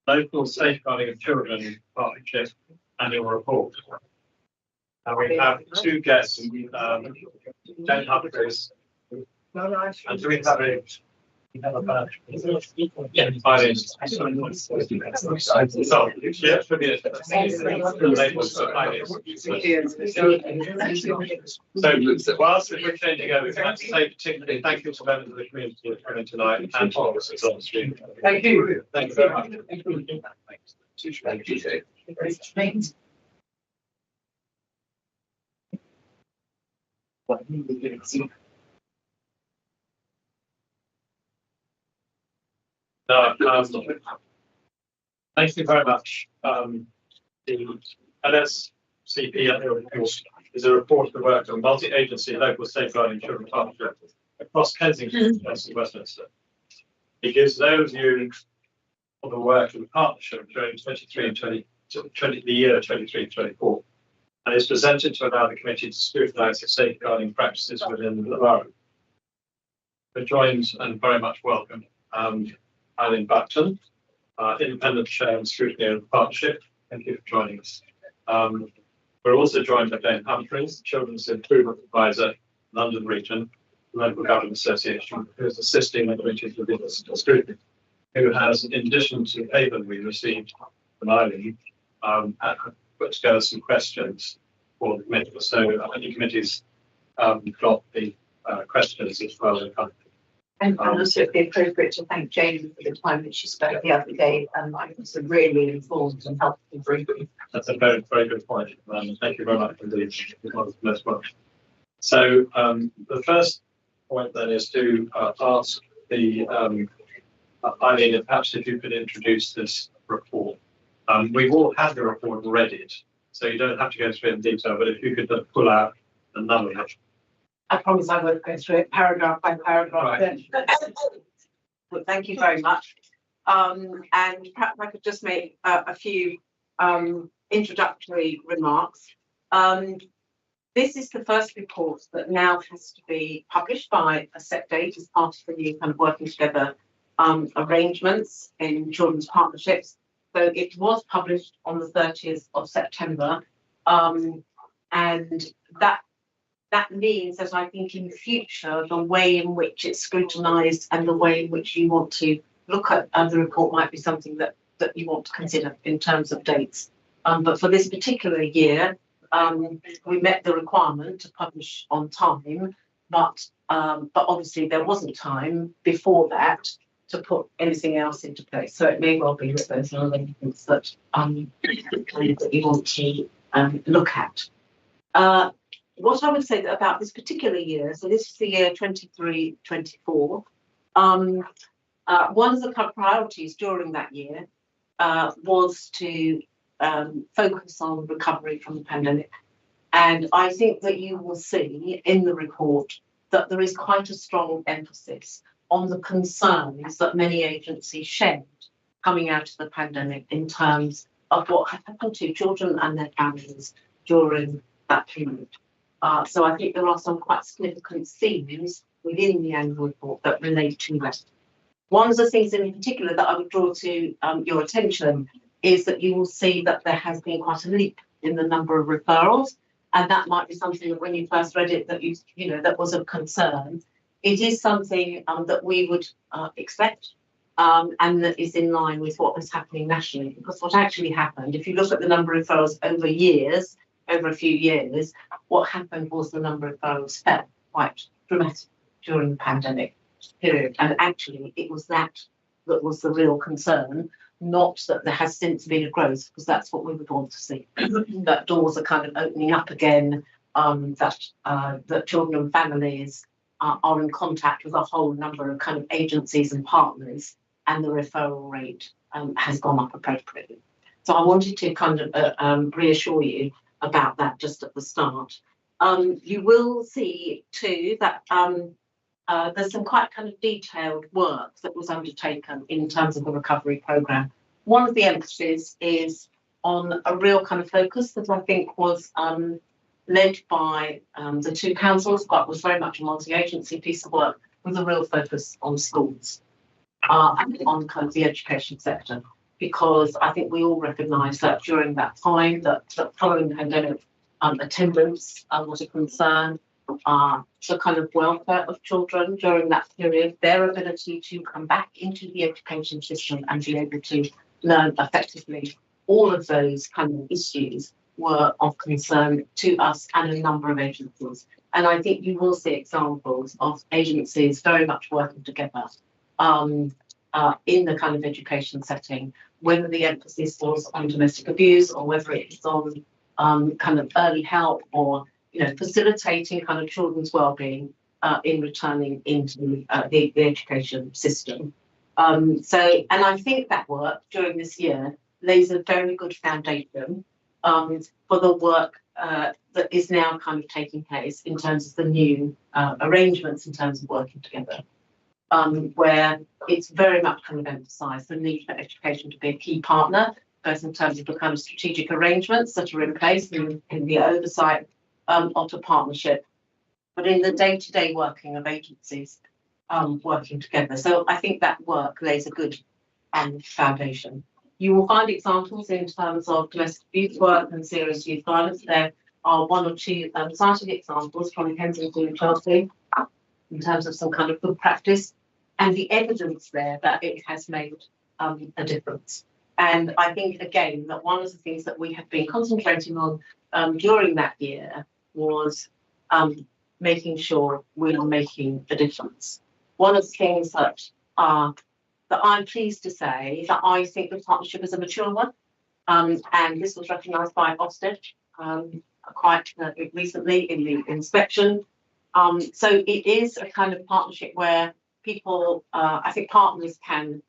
Local Safeguarding of Children Partnership Annual Report. And we have two guests, Jane Humphries. And do we have a badge? Yeah, So whilst we're changing over, I'd like to say particularly thank you to members of the community for coming tonight and to officers on the street. Thank you. Thank you very much. Thank you, Jay. No, thank you very much. The LSCP annual report is a report of the work of a multi-agency local safeguarding children partnership across Kensington and Westminster. It gives an overview of the work of the partnership during the year 23-24, and is presented to allow the committee to scrutinise the safeguarding practices within the borough. We're joined and very much welcome Eileen Bapton, independent chair and scrutiny of the partnership. Thank you for joining us. We're also joined by Jane Humphries, Children's Improvement Advisor, London Region, Local Government Association, who is assisting the committee with this scrutiny, who has, in addition to the paper we received from Eileen, put together some questions for the committee. So I think the committee's got the questions as well. And also it'd be appropriate to thank Jane for the time that she spent the other day, and I was really informed and helpful briefing. That's a very, very good point. Thank you very much indeed. So the first point then is to ask the Eileen, perhaps if you could introduce this report. We've all had the report read, so you don't have to go through it in detail, but if you could pull out the number. I promise I won't go through it paragraph by paragraph. Right. Well, thank you very much. And perhaps I could just make a few introductory remarks. This is the first report that now has to be published by a set date as part of the new kind of working together arrangements in children's partnerships. So it was published on the 30th of September. And that means that I think in the future, the way in which it's scrutinised and the way in which you want to look at the report might be something that you want to consider in terms of dates. But for this particular year, we met the requirement to publish on time, but obviously there wasn't time before that to put anything else into place. So it may well be that there's other things that you want to look at. What I would say about this particular year, so this is the year 23-24, one of the priorities during that year was to focus on recovery from the pandemic. And I think that you will see in the report that there is quite a strong emphasis on the concerns that many agencies shared coming out of the pandemic in terms of what happened to children and their families during that period. So I think there are some quite significant themes within the annual report that relate to that. One of the things in particular that I would draw to your attention is that you will see that there has been quite a leap in the number of referrals And that might be something that when you first read it, that that was of concern. It is something that we would expect and that is in line with what was happening nationally. Because what actually happened, if you look at the number of referrals over a few years, what happened was the number of referrals fell quite dramatically during the pandemic period. And actually, it was that was the real concern, not that there has since been a growth, because that's what we would want to see. That doors are kind of opening up again, that children and families are in contact with a whole number of kind of agencies and partners, and the referral rate has gone up appropriately. So I wanted to kind of reassure you about that just at the start. You will see too that there's some quite kind of detailed work that was undertaken in terms of the recovery programme. One of the emphasis is on a real kind of focus that I think was led by the two councils, but was very much a multi-agency piece of work with a real focus on schools and on kind of the education sector, because I think we all recognise that during that time, that following the pandemic, attendance was a concern. The kind of welfare of children during that period, their ability to come back into the education system and be able to learn effectively, all of those kind of issues were of concern to us and a number of agencies. And I think you will see examples of agencies very much working together in the kind of education setting, whether the emphasis was on domestic abuse or whether it is on kind of early help or facilitating kind of children's well-being in returning into the education system. And I think that work during this year lays a very good foundation for the work that is now kind of taking place in terms of the new arrangements in terms of working together, where it's very much kind of emphasised the need for education to be a key partner, both in terms of the kind of strategic arrangements that are in place in the oversight of the partnership, but in the day-to-day working of agencies working together. So I think that work lays a good foundation. You will find examples in terms of domestic abuse work and serious youth violence. There are one or two cited examples from Kensington and Chelsea in terms of some kind of good practice and the evidence there that it has made a difference. And I think, again, that one of the things that we have been concentrating on during that year was making sure we are making a difference. One of the things that I'm pleased to say that I think the partnership is a mature one, and this was recognised by Ofsted quite recently in the inspection. So it is a kind of partnership where people, I think partners can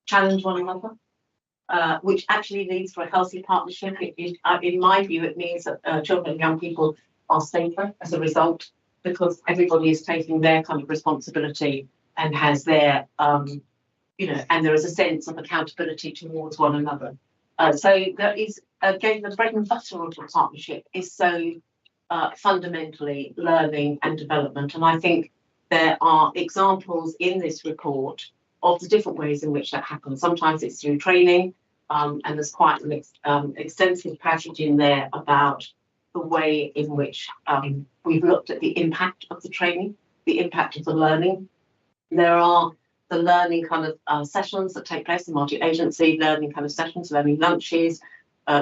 challenge one another, which actually leads to a healthy partnership. In my view, it means that children and young people are safer as a result, because everybody is taking their kind of responsibility and has their, and there is a sense of accountability towards one another. So there is, again, the bread and butter of the partnership is so fundamentally learning and development. And I think there are examples in this report of the different ways in which that happens. Sometimes it's through training, and there's quite an extensive passage in there about the way in which we've looked at the impact of the training, the impact of the learning. There are the learning kind of sessions that take place in multi-agency, learning kind of sessions, learning lunches,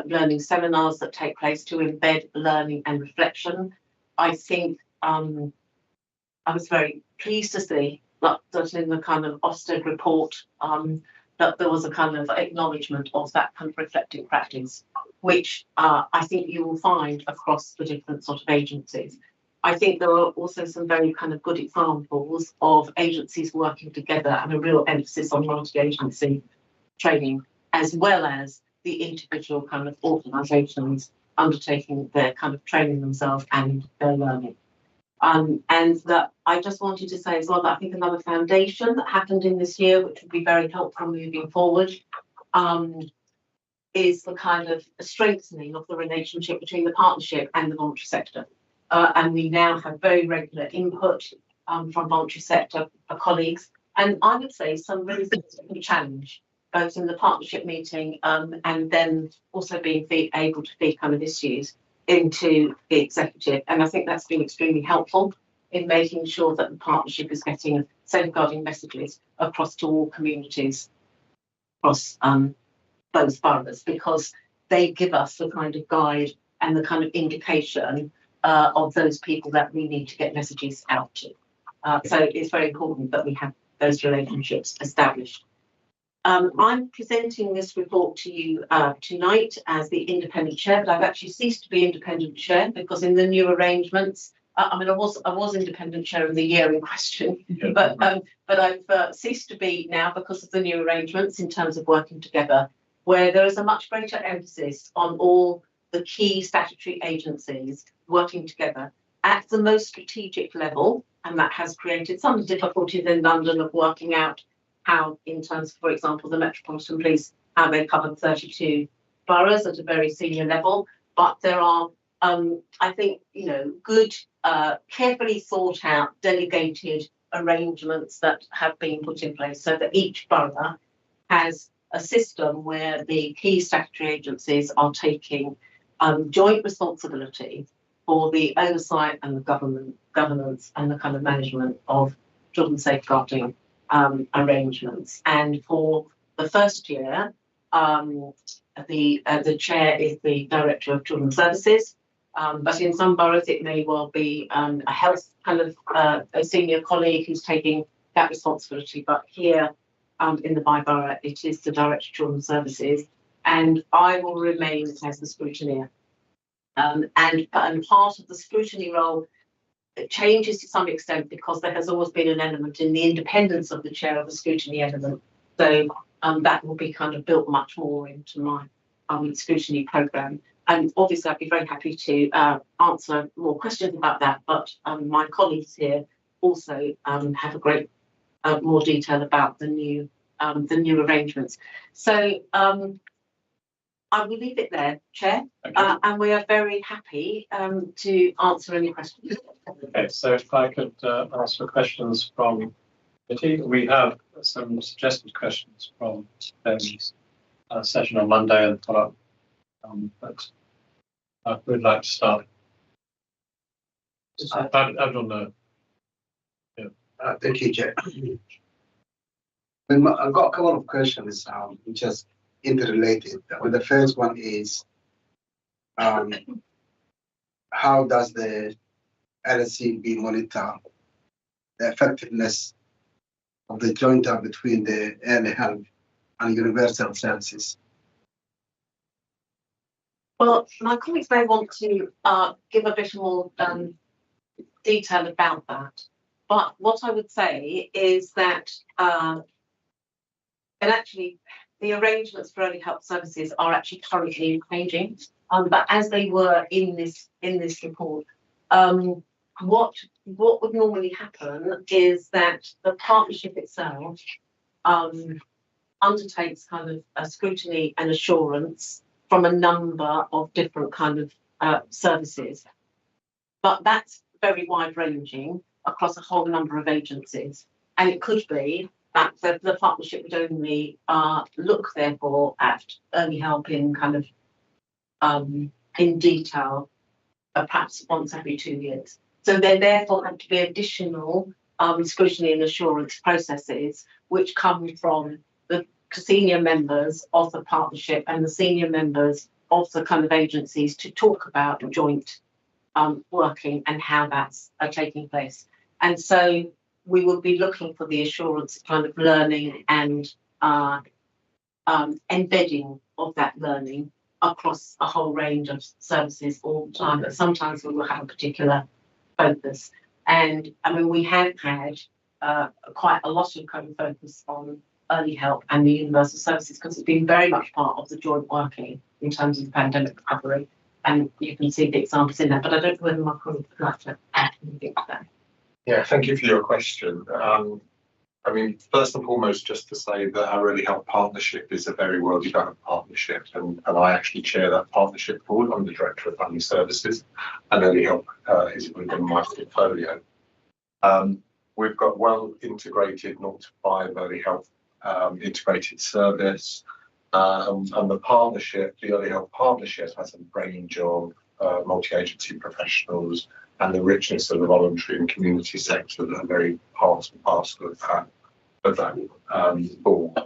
learning seminars that take place to embed learning and reflection. I think I was very pleased to see that in the kind of Ofsted report that there was a kind of acknowledgement of that kind of reflective practice, which I think you will find across the different sort of agencies. I think there are also some very kind of good examples of agencies working together and a real emphasis on multi-agency training, as well as the individual kind of organisations undertaking their kind of training themselves and their learning. And that I just wanted to say as well that I think another foundation that happened in this year, which would be very helpful moving forward, is the kind of strengthening of the relationship between the partnership and the voluntary sector. And we now have very regular input from voluntary sector colleagues, and I would say some really significant challenge, both in the partnership meeting and then also being able to feed kind of issues. into the executive. And I think that's been extremely helpful in making sure that the partnership is getting safeguarding messages across to all communities across both boroughs, because they give us the kind of guide and the kind of indication of those people that we need to get messages out to. So it's very important that we have those relationships established. I'm presenting this report to you tonight as the independent chair, but I've actually ceased to be independent chair because in the new arrangements, I was independent chair of the year in question, but I've ceased to be now because of the new arrangements in terms of working together, where there is a much greater emphasis on all the key statutory agencies working together at the most strategic level, and that has created some difficulties in London of working out how, in terms of, for example, the Metropolitan Police, how they covered 32 boroughs at a very senior level. But there are, I think, good, carefully thought out, delegated arrangements that have been put in place so that each borough has a system where the key statutory agencies are taking joint responsibility for the oversight and the governance and the kind of management of children's safeguarding arrangements. And for the first year, the chair is the Director of Children's Services, but in some boroughs it may well be a health kind of a senior colleague who's taking that responsibility. But here in the borough, it is the Director of Children's Services, and I will remain as the scrutineer. And part of the scrutiny role changes to some extent because there has always been an element in the independence of the chair of the scrutiny element. So that will be kind of built much more into my scrutiny programme. And obviously I'd be very happy to answer more questions about that, but my colleagues here also have a great more detail about the new arrangements. So I will leave it there, Chair, and we are very happy to answer any questions. Okay, so if I could ask for questions from committee. We have some suggested questions from Tony's session on Monday and follow up, but I would like to start. I don't know. Yeah. Thank you, Chair. I've got a couple of questions, which is interrelated. Well, the first one is, how does the LSCB monitor the effectiveness of the joint up between the early health and universal services? Well, my colleagues may want to give a bit more detail about that. But what I would say is that, and actually, the arrangements for early help services are actually currently changing. But as they were in this report, what would normally happen is that the partnership itself undertakes kind of a scrutiny and assurance from a number of different kind of services, but that's very wide ranging across a whole number of agencies, and it could be that the partnership would only look therefore at early help in kind of in detail, perhaps once every 2 years. So there therefore have to be additional scrutiny and assurance processes which come from the senior members of the partnership and the senior members of the kind of agencies to talk about joint working and how that's taking place. And so we will be looking for the assurance kind of learning and embedding of that learning across a whole range of services all the time, but sometimes we will have a particular focus. And I mean, we have had quite a lot of kind of focus on early help and the universal services because it's been very much part of the joint working in terms of the pandemic recovery. And you can see the examples in there, but I don't know whether my colleagues would like to add anything to that. Yeah, thank you for your question. I mean, first and foremost, just to say that our Early Help Partnership is a very well-developed partnership, and I actually chair that partnership board. I'm the Director of Family Services, and Early Help is within my portfolio. We've got well-integrated 0 to 5 early help integrated service, and the Early Help Partnership has a range of multi-agency professionals and the richness of the voluntary and community sector that are very part and parcel of that board.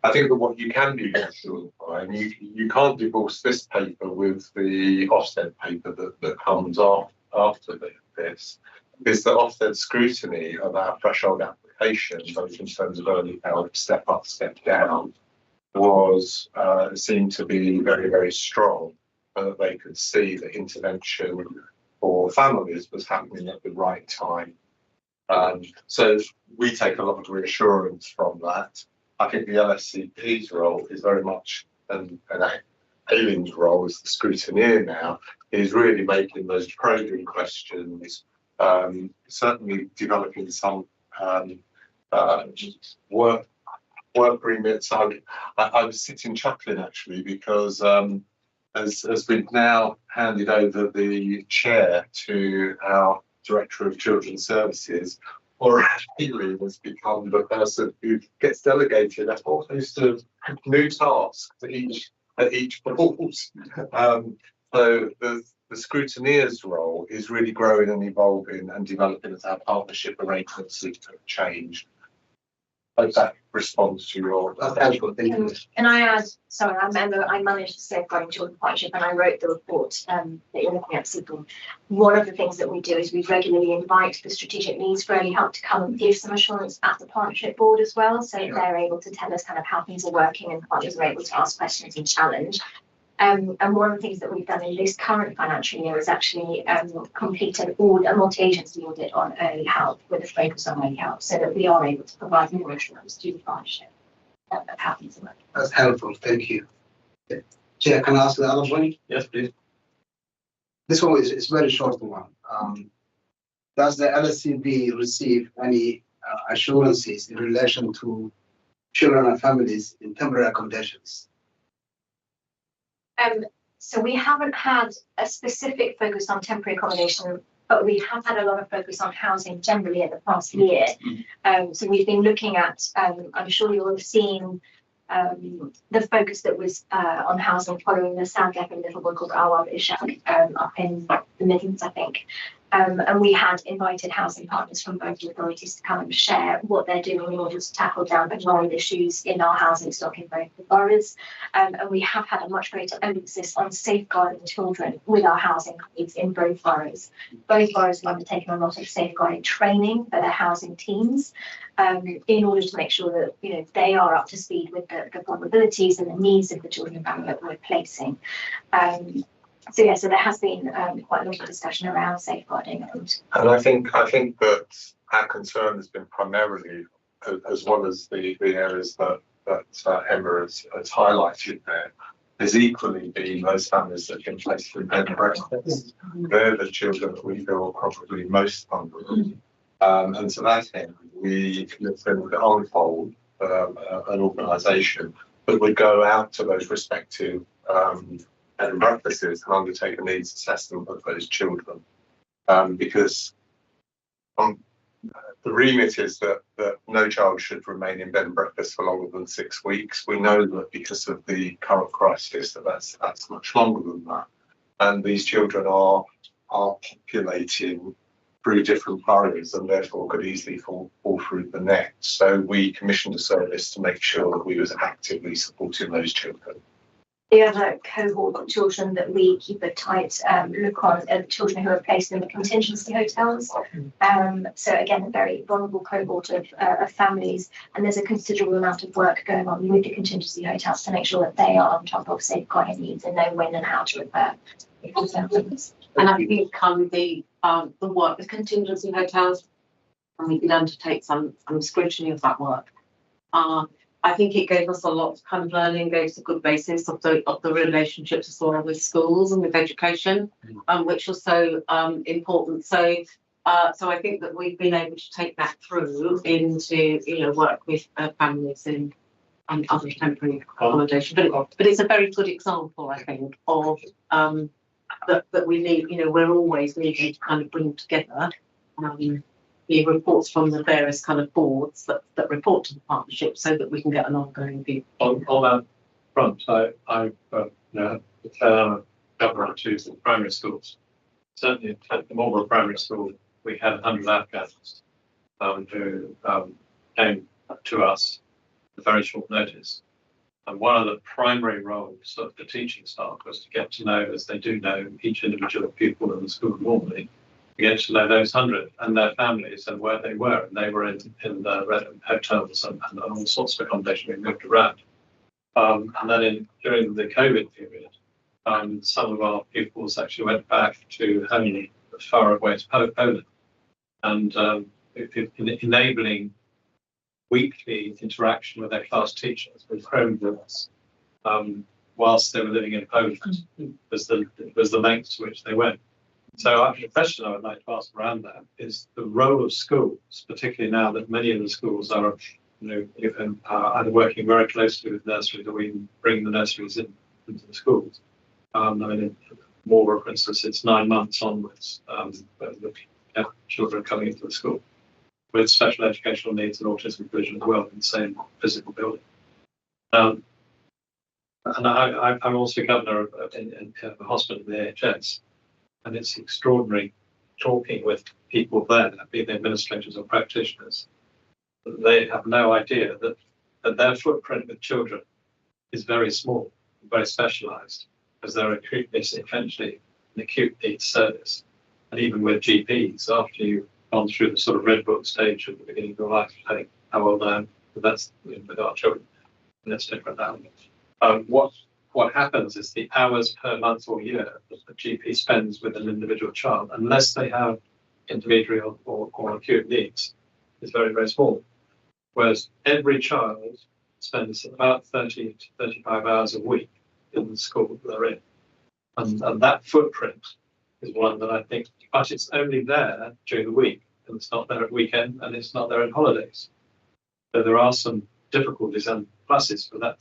I think that what you can be sure by, and you can't divorce this paper with the Ofsted paper that comes after this, is that Ofsted scrutiny of our threshold applications, both in terms of early help, step up, step down, was seemed to be very, very strong. They could see that intervention for families was happening at the right time. So we take a lot of reassurance from that. I think the LSCP's role is very much, and Aileen's role as the scrutineer now, is really making those probing questions, certainly developing some work remits. I was sitting chuckling actually because as we've now handed over the chair to our Director of Children's Services, or Aileen has become the person who gets delegated a whole host of new tasks at each board. So the scrutineer's role is really growing and evolving and developing as our partnership arrangements have changed. Hope that responds to your. And I add, sorry, I managed the Safeguarding Children Partnership and I wrote the report that you're looking at, Sibyl. One of the things that we do is we regularly invite the strategic leads for early help to come and give some assurance at the partnership board as well. So they're able to tell us kind of how things are working and partners are able to ask questions and challenge. And one of the things that we've done in this current financial year is actually complete a multi-agency audit on early help with a focus on early help, so that we are able to provide more assurance to the partnership of how things are working. That's helpful, thank you. Chair, can I ask the other one? Yes, please. This one is very short one. Does the LSCB receive any assurances in relation to children and families in temporary accommodations? So we haven't had a specific focus on temporary accommodation, but we have had a lot of focus on housing generally in the past year. So we've been looking at, I'm sure you'll have seen the focus that was on housing following the sound deaf and little boy called Awab Ishaq up in the Midlands, I think. And we had invited housing partners from both authorities to come and share what they're doing in order to tackle down enrollment issues in our housing stock in both the boroughs. And we have had a much greater emphasis on safeguarding children with our housing colleagues in both boroughs. Both boroughs have undertaken a lot of safeguarding training for their housing teams in order to make sure that they are up to speed with the vulnerabilities and the needs of the children and families that we're placing. So there has been quite a lot of discussion around safeguarding. And I think that our concern has been primarily, as well as the areas that Emma has highlighted there, has equally been those families that have been placed in bed and breakfast. They're the children that we feel are probably most vulnerable. And to that end, we looked at Unfold, an organisation that would go out to those respective bed and breakfasts and undertake a needs assessment of those children, because the remit is that no child should remain in bed and breakfast for longer than 6 weeks. We know that because of the current crisis that's much longer than that, and these children are populating through different boroughs and therefore could easily fall through the net. So we commissioned a service to make sure that we was actively supporting those children. The other cohort of children that we keep a tight look on are the children who are placed in the contingency hotels. So again, a very vulnerable cohort of families, and there's a considerable amount of work going on with the contingency hotels to make sure that they are on top of safeguarding needs and know when and how to refer. And I think the work with contingency hotels, and we did undertake some scrutiny of that work. I think it gave us a lot of kind of learning, gave us a good basis of the relationships as well with schools and with education, which was so important. So I think that we've been able to take that through into work with families and other temporary accommodation. But it's a very good example, I think, of that we need. We're always needing to kind of bring together. The reports from the various kind of boards that report to the partnership, so that we can get an ongoing view. On that front, I governor to the primary schools. Certainly at the Marlborough Primary School, we had 100 Afghans who came to us at very short notice. And one of the primary roles of the teaching staff was to get to know, as they do know, each individual pupil in the school normally, to get to know those 100 and their families and where they were. And they were in the hotels and all sorts of accommodation being moved around. And then during the COVID period, some of our pupils actually went back to home as far away as Poland, and enabling weekly interaction with their class teachers with Chromebooks whilst they were living in Poland was the length to which they went. So the question I would like to ask around that is the role of schools, particularly now that many of the schools are, either working very closely with nurseries or even bringing the nurseries into the schools. I mean, in Marlborough, for instance, it's 9 months onwards with children coming into the school with special educational needs and autism provision as well in the same physical building. And I'm also governor in a hospital in the NHS, and it's extraordinary talking with people there, be they administrators or practitioners. They have no idea that their footprint with children is very small, very specialised, because they're essentially an acute needs service. And even with GPs, after you've gone through the sort of red book stage at the beginning of your life, saying how old I am, but that's with our children, and that's different now. What happens is the hours per month or year that the GP spends with an individual child, unless they have intermediary or acute needs, is very, very small. Whereas every child spends about 30 to 35 hours a week in the school that they're in. And that footprint is one that I think, but it's only there during the week, and it's not there at weekend, and it's not there in holidays. So there are some difficulties and pluses for that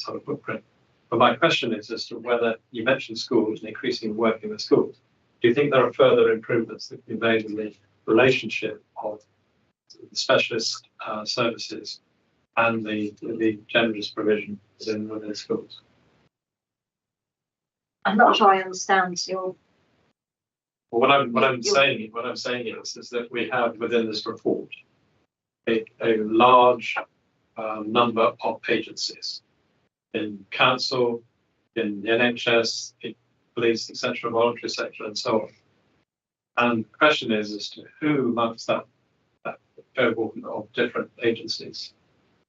sort of footprint. But my question is as to whether you mentioned schools and increasing working with schools. Do you think there are further improvements that can be made in the relationship of the specialist services and the generous provision within schools? I'm not sure I understand your. Well, what I'm saying is that we have within this report a large number of agencies in council, in the NHS, in police, etc., voluntary sector, and so on. And the question is as to who amongst that cohort of different agencies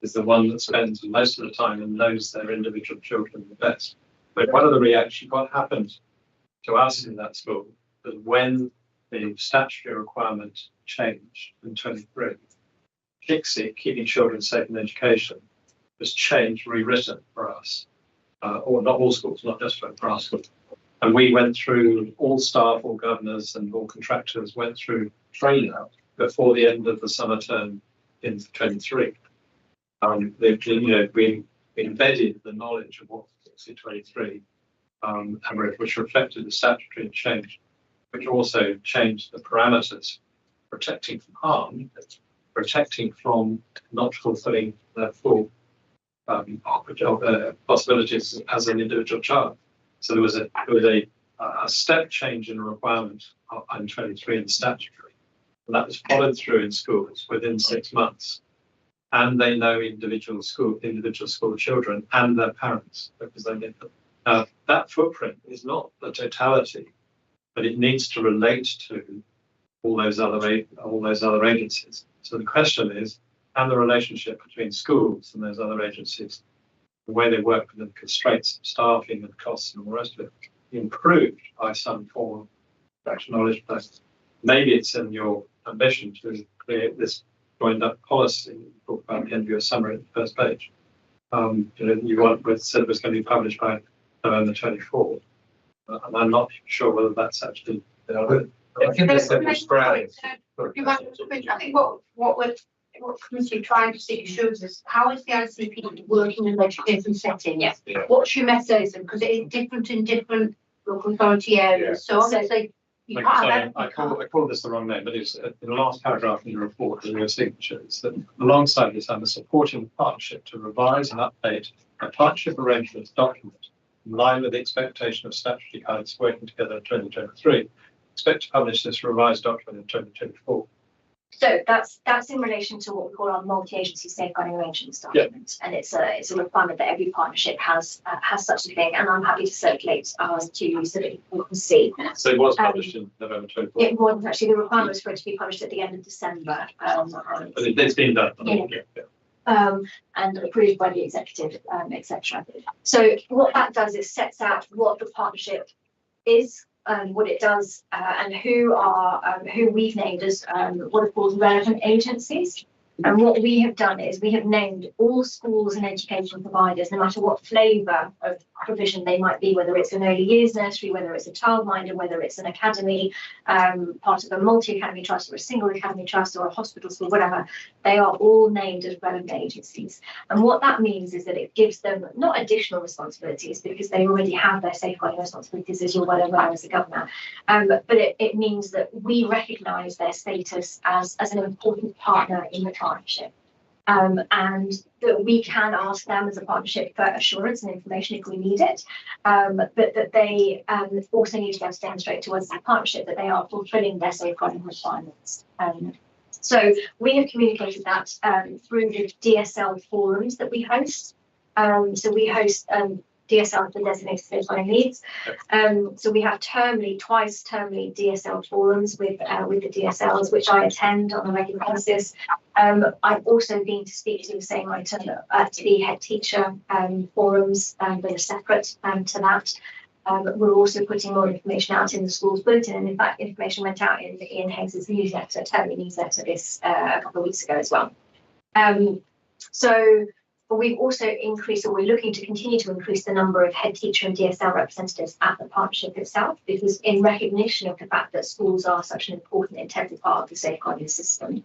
is the one that spends most of the time and knows their individual children the best. But one of the reactions, what happened to us in that school, was when the statutory requirement changed in 23, KICSI, Keeping Children Safe in Education, was changed, rewritten for us, or not all schools, not just for our school. And we went through, all staff, all governors and all contractors went through training before the end of the summer term in 23. We embedded the knowledge of what KICSI 23, which reflected the statutory change, which also changed the parameters, protecting from harm, protecting from not fulfilling their full possibilities as an individual child. So there was a step change in a requirement in 23 in the statutory, and that was followed through in schools within 6 months. And they know individual school children and their parents because they get them. Now that footprint is not the totality, but it needs to relate to all those other agencies. So the question is, can the relationship between schools and those other agencies, the way they work with the constraints of staffing and costs and all the rest of it, be improved by some form of action knowledge base? Maybe it's in your ambition to create this joined up policy you talk about at the end of your summary at the first page. Said it was going to be published by November 24. And I'm not sure whether that's actually. I think what committee trying to see shows us how is the ICP working in an education setting? Yes. Yeah. What's your mechanism? Because it is different in different local authority areas. Yeah. So obviously you can't. I called this the wrong name, but it's in the last paragraph in the report in your signatures that alongside this, I'm supporting the partnership to revise and update a partnership arrangements document in line with the expectation of statutory guides working together in 2023, expect to publish this revised document in 2024. So that's in relation to what we call our multi-agency safeguarding arrangements document, and it's a requirement that every partnership has such a thing, and I'm happy to circulate ours to you so that you can see. So it was published in November 24. It was actually, the requirement was for it to be published at the end of December. It's been done. And approved by the executive, etc. So what that does is sets out what the partnership is, what it does, and who we've named as what are called relevant agencies. And what we have done is we have named all schools and education providers, no matter what flavour of provision they might be, whether it's an early years nursery, whether it's a childminder, whether it's an academy, part of a multi-academy trust or a single academy trust or a hospital school, whatever, they are all named as relevant agencies. And what that means is that it gives them not additional responsibilities, because they already have their safeguarding responsibilities, as you're well aware as a governor, but it means that we recognise their status as an important partner in the partnership, and that we can ask them as a partnership for assurance and information if we need it, but that they also need to be able to demonstrate to us as a partnership that they are fulfilling their safeguarding requirements. So we have communicated that through the DSL forums that we host. So we host DSL for designated safeguarding needs. So we have twice termly DSL forums with the DSLs, which I attend on a regular basis. I've also been to speak to the same item at the head teacher forums that are separate to that. We're also putting more information out in the schools bulletin, and in fact information went out in Ian Hayes' newsletter, termly newsletter, this a couple of weeks ago as well. So we've also increased, or we're looking to continue to increase, the number of head teacher and DSL representatives at the partnership itself, because in recognition of the fact that schools are such an important integral part of the safeguarding system.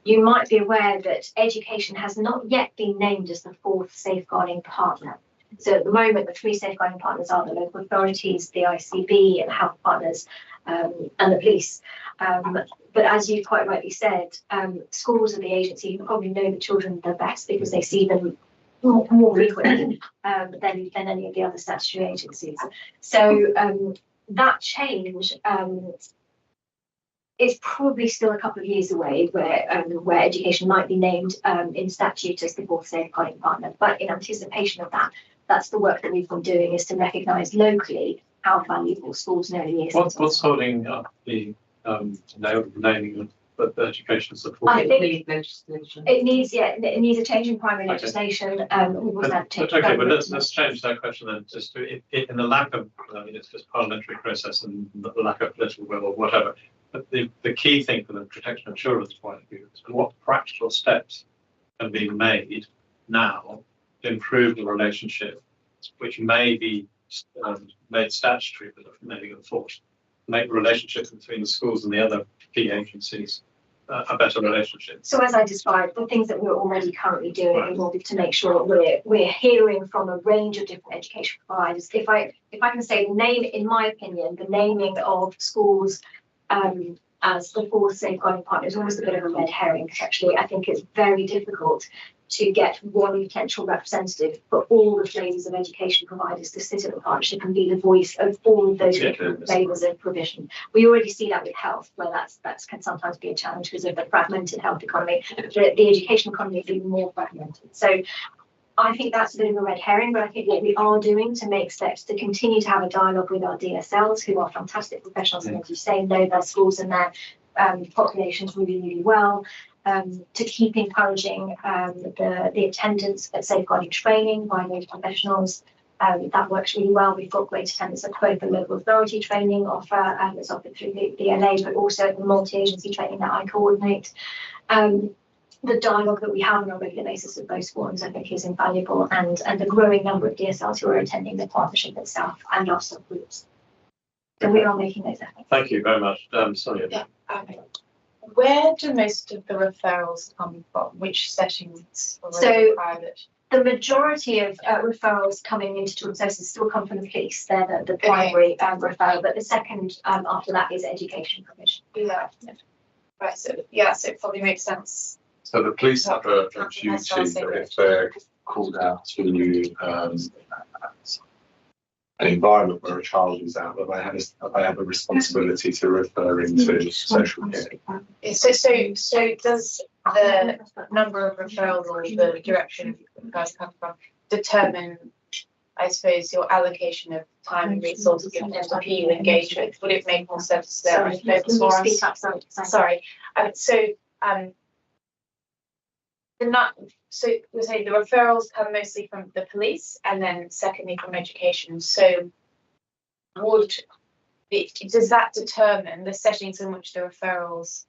You might be aware that education has not yet been named as the fourth safeguarding partner. So at the moment, the three safeguarding partners are the local authorities, the ICB, and the health partners, and the police. But as you quite rightly said, schools are the agency who probably know the children the best, because they see them more frequently than any of the other statutory agencies. So that change is probably still a couple of years away, where education might be named in statute as the fourth safeguarding partner. But in anticipation of that, that's the work that we've been doing, is to recognise locally how valuable schools and early years. What's holding up the naming of the education support? I think it needs a change in primary legislation. We've also had to Okay, but let's change that question then. Just to, in the lack of, I mean, it's just parliamentary process and the lack of political will or whatever. But the key thing from the protection and assurance point of view is what practical steps can be made now to improve the relationship, which may be made statutory, but maybe enforced. Make the relationship between the schools and the other key agencies a better relationship. So as I described, the things that we're already currently doing in order to make sure that we're hearing from a range of different education providers. If I can say the name, in my opinion, the naming of schools as the fourth safeguarding partner is almost a bit of a red herring, because actually I think it's very difficult to get one potential representative for all the flavours of education providers to sit at the partnership and be the voice of all of those different flavours of provision. We already see that with health, where that can sometimes be a challenge because of the fragmented health economy. The education economy is even more fragmented. So I think that's a bit of a red herring, but I think what we are doing to make steps to continue to have a dialogue with our DSLs, who are fantastic professionals, and as you say, know their schools and their populations really, really well. To keep encouraging the attendance at safeguarding training by those professionals. That works really well. We've got great attendance at both the local authority training offer that's offered through the LA, but also the multi-agency training that I coordinate. The dialogue that we have on a regular basis with those forums, I think, is invaluable, and the growing number of DSLs who are attending the partnership itself and our subgroups. So we are making those efforts. Thank you very much, Sonia. Yeah. Where do most of the referrals come from? Which settings? So private? The majority of referrals coming into children's services still come from the police. They're the primary referral, but the second after that is education provision. Yeah. Right. So yeah. So it probably makes sense. So the police have a duty that if they're called out to an environment where a child is out, that I have a responsibility to refer into social care. So does the number of referrals or the direction you guys come from determine, I suppose, your allocation of time and resources in terms of who you engage with? Would it make more sense there? Sorry, focus more on speak up, sorry. So we're saying the referrals come mostly from the police and then secondly from education. So does that determine the settings in which the referrals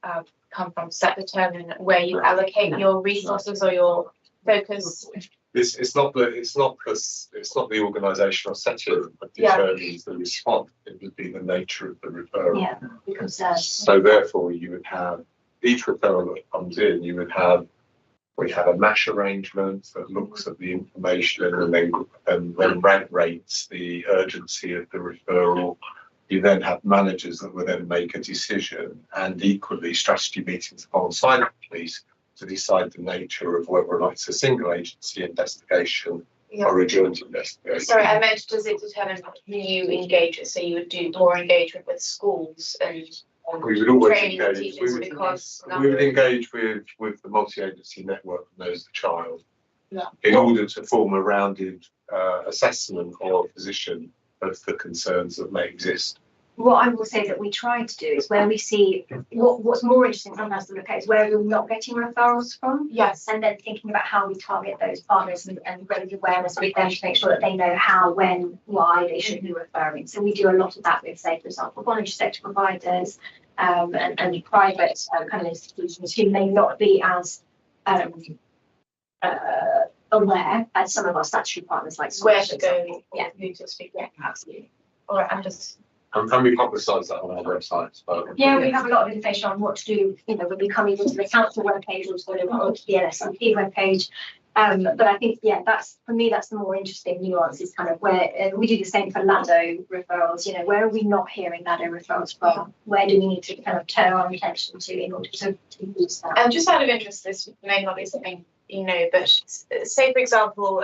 come from? Does that determine where you allocate your resources or your focus? It's not the organisational setting that determines the response. It would be the nature of the referral. Yeah, because so therefore you would have each referral that comes in, we have a MASH arrangement that looks at the information and then rank rates the urgency of the referral. You then have managers that will then make a decision, and equally strategy meetings alongside the police to decide the nature of whether or not it's a single agency investigation or a joint investigation. Sorry, I meant, does it determine who you engage with? So you would do more engagement with schools and we would always training engage. teachers We would engage with the multi-agency network that knows the child in order to form a rounded assessment or position of the concerns that may exist. What I will say that we try to do is where we see what's more interesting sometimes to look at is where we're not getting referrals from. Yes. And then thinking about how we target those partners and raise awareness with them to make sure that they know how, when, why they should be referring. So we do a lot of that with, say, for example, voluntary sector providers and private kind of institutions who may not be as aware as some of our statutory partners like where to go, who to speak with. Absolutely. All right, I'm just. And we publicise that on our websites. Yeah, we have a lot of information on what to do, when we come into the council webpage or onto the LSNP webpage. But I think, that's, for me, that's the more interesting nuance is kind of where we do the same for LADO referrals, where are we not hearing LADO referrals from? Where do we need to kind of turn our attention to in order to use that? And just out of interest, this may not be something but say, for example,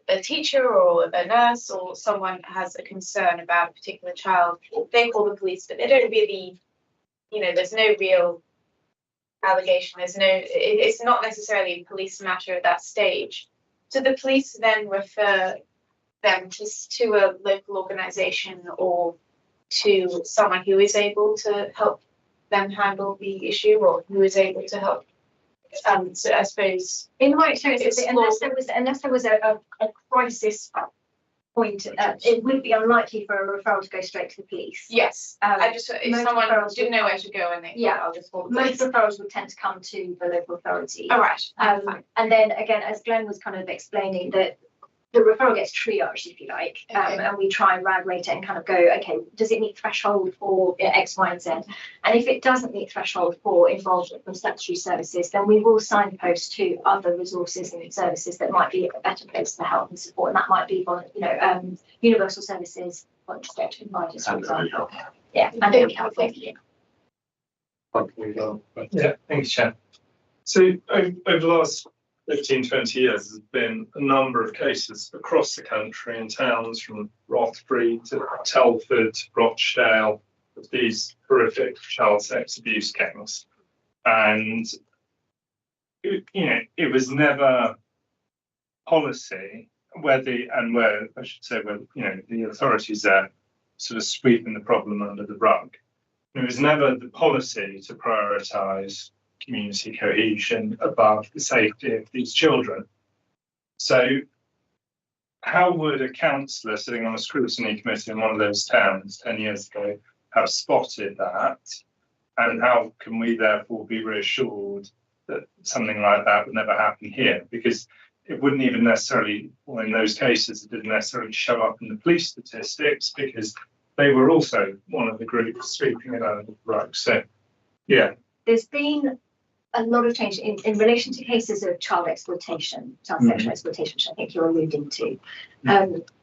a teacher or a nurse or someone has a concern about a particular child, they call the police, but they don't really, there's no real allegation. It's not necessarily a police matter at that stage. Do the police then refer them to a local organisation or to someone who is able to help them handle the issue or who is able to help? So I suppose in my experience, unless there was a crisis point, it would be unlikely for a referral to go straight to the police. Yes, I just if someone didn't know where to go and I'll just call the police. Most referrals would tend to come to the local authority. All right. And then again, as Glenn was kind of explaining, that the referral gets triaged, if you like, and we try and rate it and kind of go, okay, does it meet threshold for X, Y, and Z? And if it doesn't meet threshold for involvement from statutory services, then we will signpost to other resources and services that might be a better place for help and support. And that might be, universal services, voluntary sector providers, for example. Yeah, and then help. Thank you. Yeah, thanks, Chair. So over the last 15, 20 years, there's been a number of cases across the country in towns from Rothbury to Telford to Rochdale of these horrific child sex abuse gangs. And, it was never policy where the authorities there sort of sweeping the problem under the rug. It was never the policy to prioritise community cohesion above the safety of these children. So how would a councillor sitting on a scrutiny committee in one of those towns 10 years ago have spotted that? And how can we therefore be reassured that something like that would never happen here? Because it wouldn't even necessarily, or in those cases, it didn't necessarily show up in the police statistics because they were also one of the groups sweeping it under the rug. So, yeah. There's been a lot of change in relation to cases of child exploitation, child sexual exploitation, which I think you're alluding to.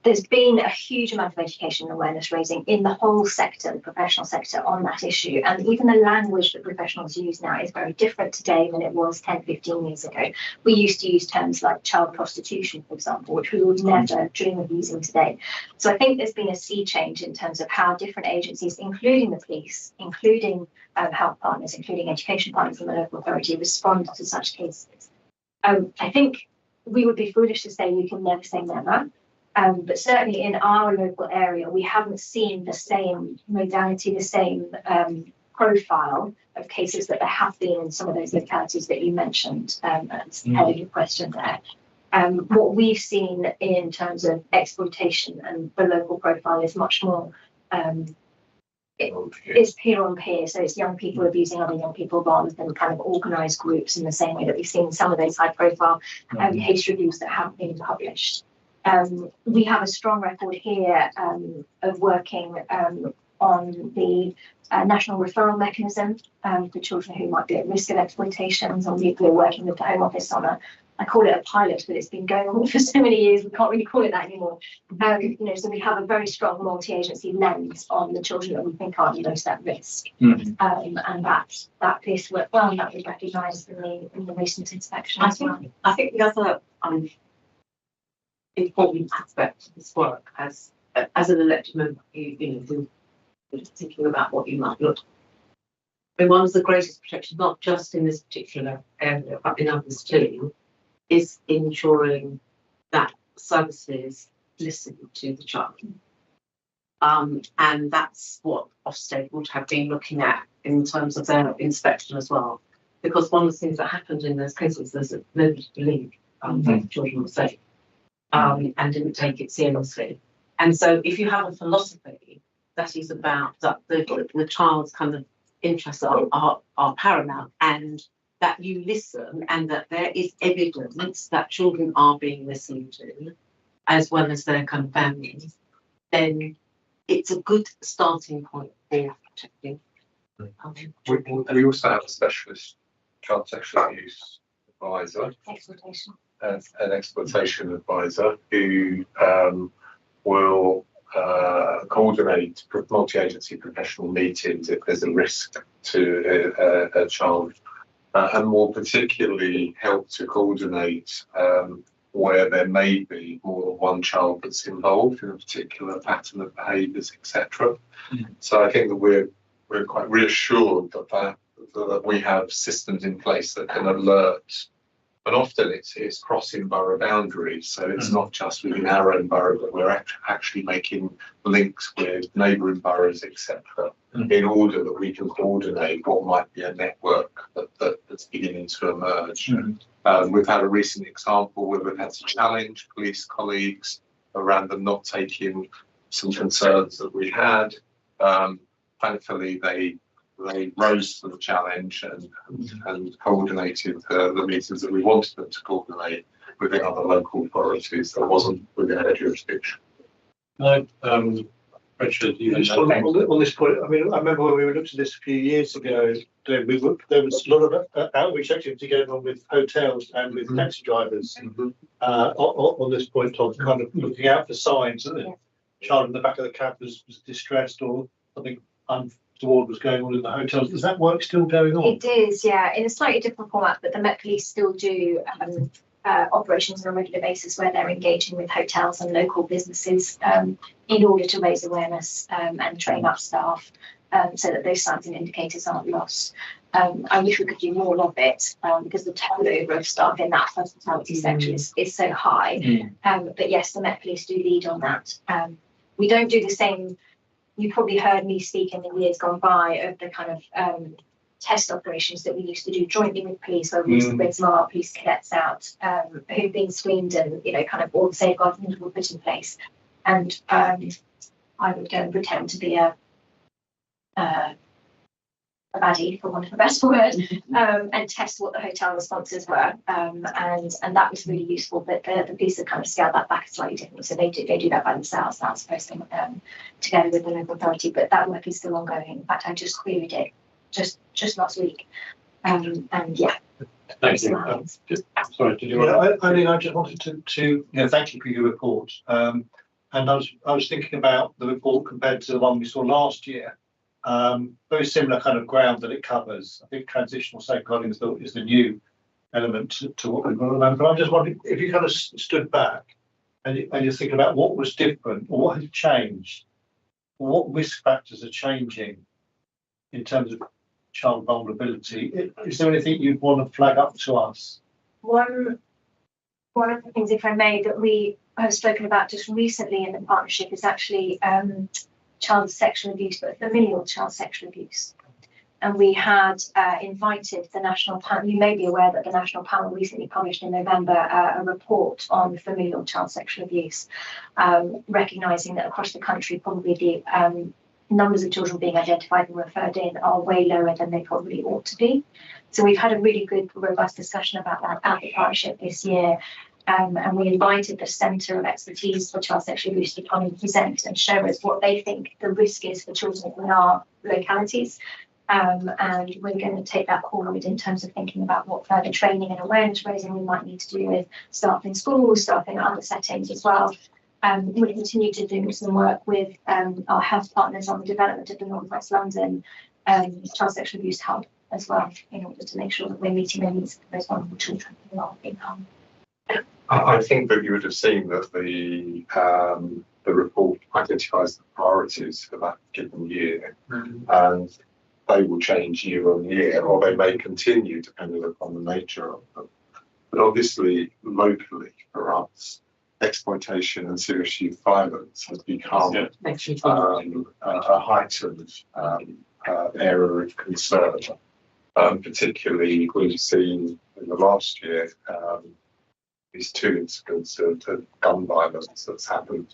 There's been a huge amount of education and awareness raising in the whole sector, the professional sector, on that issue. And even the language that professionals use now is very different today than it was 10, 15 years ago. We used to use terms like child prostitution, for example, which we would never dream of using today. So I think there's been a sea change in terms of how different agencies, including the police, including health partners, including education partners in the local authority, respond to such cases. I think we would be foolish to say you can never say never. But certainly in our local area, we haven't seen the same modality, the same profile of cases that there have been in some of those localities that you mentioned as part of your question there. What we've seen in terms of exploitation and the local profile is much more, it's peer on peer. So it's young people abusing other young people rather than kind of organised groups in the same way that we've seen some of those high profile case reviews that have been published. We have a strong record here of working on the national referral mechanism for children who might be at risk of exploitation. So we're working with the Home Office on I call it a pilot, but it's been going on for so many years, we can't really call it that anymore. So we have a very strong multi-agency lens on the children that we think are most at risk. And that piece worked well, and that was recognised in the recent inspection as well. I think the other important aspect of this work as an elected member, who thinking about what you might look. I mean, one of the greatest protections, not just in this particular area, but in others too, is ensuring that services listen to the child. And that's what Ofsted would have been looking at in terms of their inspection as well. Because one of the things that happened in those cases is that nobody believed that the children were safe and didn't take it seriously. And so if you have a philosophy that is about that the child's kind of interests are paramount, and that you listen and that there is evidence that children are being listened to, as well as their kind of families, then it's a good starting point for protecting. We also have a specialist child sexual abuse advisor, Exploitation. An exploitation advisor who will coordinate multi-agency professional meetings if there's a risk to a child, and more particularly help to coordinate where there may be more than one child that's involved in a particular pattern of behaviours, etc. So I think that we're quite reassured that we have systems in place that can alert. And often it's crossing borough boundaries, so it's not just within our own borough, but we're actually making links with neighbouring boroughs, etc., in order that we can coordinate what might be a network that's beginning to emerge. We've had a recent example where we've had to challenge police colleagues around them not taking some concerns that we had. Thankfully, they rose to the challenge and coordinated the meetings that we wanted them to coordinate within other local authorities that wasn't within our jurisdiction. Richard, on this point, I mean, I remember when we were looking at this a few years ago, there was a lot of outreach activity going on with hotels and with taxi drivers on this point of kind of looking out for signs that the child in the back of the cab was distressed or something untoward was going on in the hotels. Is that work still going on? It is, yeah, in a slightly different format, but the Met Police still do operations on a regular basis where they're engaging with hotels and local businesses in order to raise awareness and train up staff so that those signs and indicators aren't lost. I wish we could do more of it because the turnover of staff in that hospitality sector is so high. But yes, the Met Police do lead on that. We don't do the same. You probably heard me speak in the years gone by of the kind of test operations that we used to do jointly with police, where we used to bring some of our police cadets out who've been screened and, kind of all the safeguards were put in place. And I would go and pretend to be a baddie, for want of a better word, and test what the hotel responses were. And that was really useful, but the police have kind of scaled that back slightly differently. So they do that by themselves. That's posting together with the local authority, but that work is still ongoing. In fact, I just queried it just last week. And yeah, Thank you. Sorry, did you Yeah, want I just wanted to thank you for your report. And I was thinking about the report compared to the one we saw last year. Very similar kind of ground that it covers. I think transitional safeguarding is the new element to what we've got to learn. But I'm just wondering if you kind of stood back and you're thinking about what was different or what has changed, or what risk factors are changing in terms of child vulnerability. Is there anything you'd want to flag up to us? One of the things, if I may, that we have spoken about just recently in the partnership is actually child sexual abuse, but familial child sexual abuse. And we had invited the national panel. You may be aware that the national panel recently published in November a report on familial child sexual abuse, recognising that across the country, probably the numbers of children being identified and referred in are way lower than they probably ought to be. So we've had a really good, robust discussion about that at the partnership this year. And we invited the Centre of Expertise for Child Sexual Abuse to come and present and show us what they think the risk is for children in our localities. And we're going to take that forward in terms of thinking about what further training and awareness raising we might need to do with staff in schools, staff in other settings as well. We'll continue to do some work with our health partners on the development of the North West London Child Sexual Abuse Hub as well, in order to make sure that we're meeting the needs of those vulnerable children who are being harmed. I think that you would have seen that the report identifies the priorities for that given year, and they will change year on year, or they may continue depending upon the nature of them. But obviously, locally for us, exploitation and serious youth violence has become a heightened area of concern. Particularly, we've seen in the last year these 2 incidents of gun violence that's happened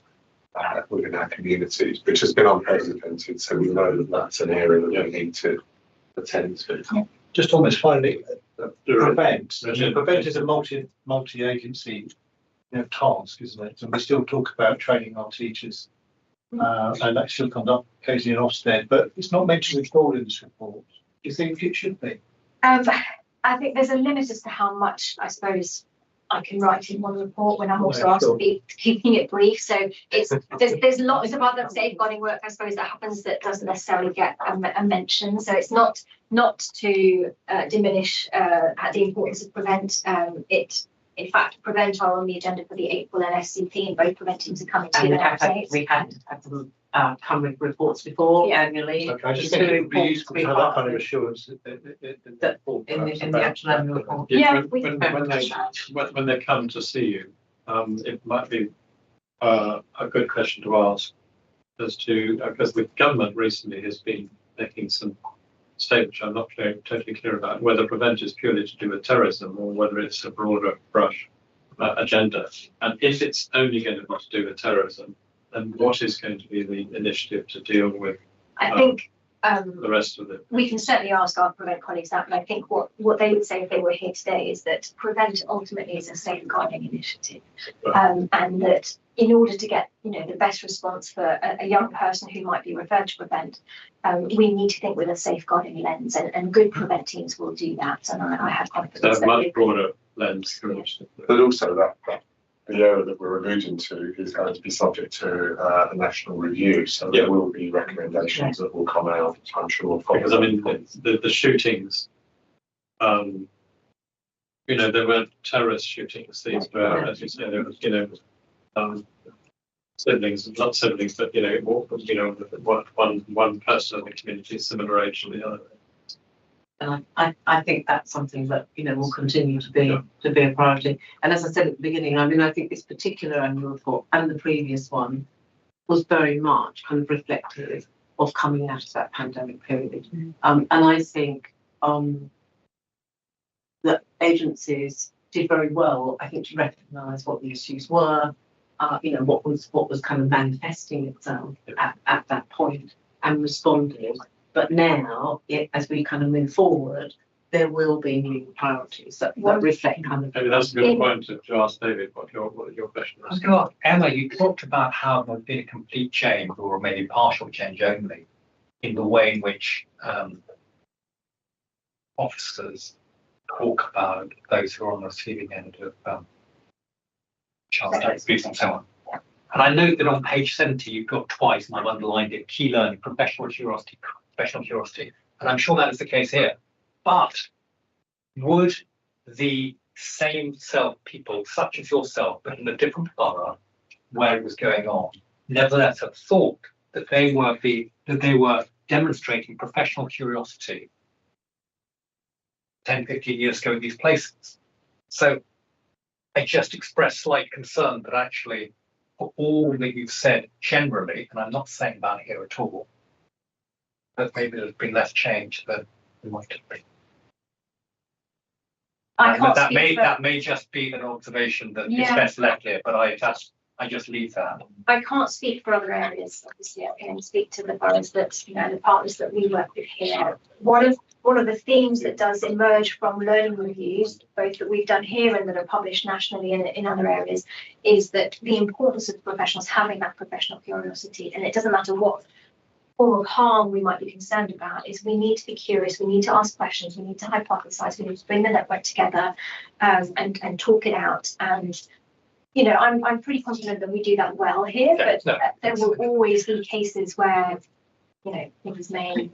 within our communities, which has been unprecedented. So we know that that's an area that we need to attend to. Just almost finally, prevent. Prevent is a multi-agency task, isn't it? And we still talk about training our teachers, and that still comes up occasionally in Ofsted, but it's not mentioned at all in this report. Do you think it should be? I think there's a limit as to how much, I suppose, I can write in one report when I'm also asked to be keeping it brief. So there's lots of other safeguarding work, I suppose, that happens that doesn't necessarily get a mention. So it's not to diminish the importance of Prevent. In fact, Prevent are on the agenda for the April NSCP, and both Prevent teams are coming to We had them come with reports before annually. Okay, I just think it would be useful to have that kind of assurance in the actual annual report. when they come to see you, it might be a good question to ask as to, because the government recently has been making some statements, I'm not totally clear about whether Prevent is purely to do with terrorism or whether it's a broader brush agenda. And if it's only going to be to do with terrorism, then what is going to be the initiative to deal with I think the rest of it? We can certainly ask our Prevent colleagues that, but I think what they would say if they were here today is that Prevent ultimately is a safeguarding initiative, and that in order to get the best response for a young person who might be referred to Prevent, we need to think with a safeguarding lens, and good Prevent teams will do that. And I have confidence. So a much broader lens. But also that the area that we're alluding to is going to be subject to a national review, so there will be recommendations that will come out, I'm sure. Because I mean, the shootings, there weren't terrorist shootings. These were, as you say, there was, siblings, not siblings, but one person in the community similar age to the other. And I think that's something that will continue to be a priority. And as I said at the beginning, I mean, I think this particular annual report and the previous one was very much kind of reflective of coming out of that pandemic period. And I think that agencies did very well, I think, to recognise what the issues were, what was kind of manifesting itself at that point, and responded. But now, as we kind of move forward, there will be new priorities that reflect kind of. Maybe that's a good point to ask David what your question was. Emma, you talked about how there'd been a complete change, or maybe partial change only, in the way in which officers talk about those who are on the receiving end of child abuse and so on. And I note that on page 70, you've got twice, and I've underlined it, key learning, professional curiosity. And I'm sure that is the case here. But would the same people, such as yourself, but in a different borough where it was going on, nevertheless have thought that they were demonstrating professional curiosity 10, 15 years ago in these places? So I just express slight concern that actually, for all that you've said generally, and I'm not saying that here at all, that maybe there's been less change than there might have been. That may just be an observation that is best left here, but I just leave that. I can't speak for other areas, obviously. I can only speak to the boroughs that, the partners that we work with here. One of the themes that does emerge from learning reviews, both that we've done here and that are published nationally and in other areas, is that the importance of professionals having that professional curiosity, and it doesn't matter what form of harm we might be concerned about, is we need to be curious, we need to ask questions, we need to hypothesize, we need to bring the network together and talk it out. And I'm pretty confident that we do that well here, but there will always be cases where things may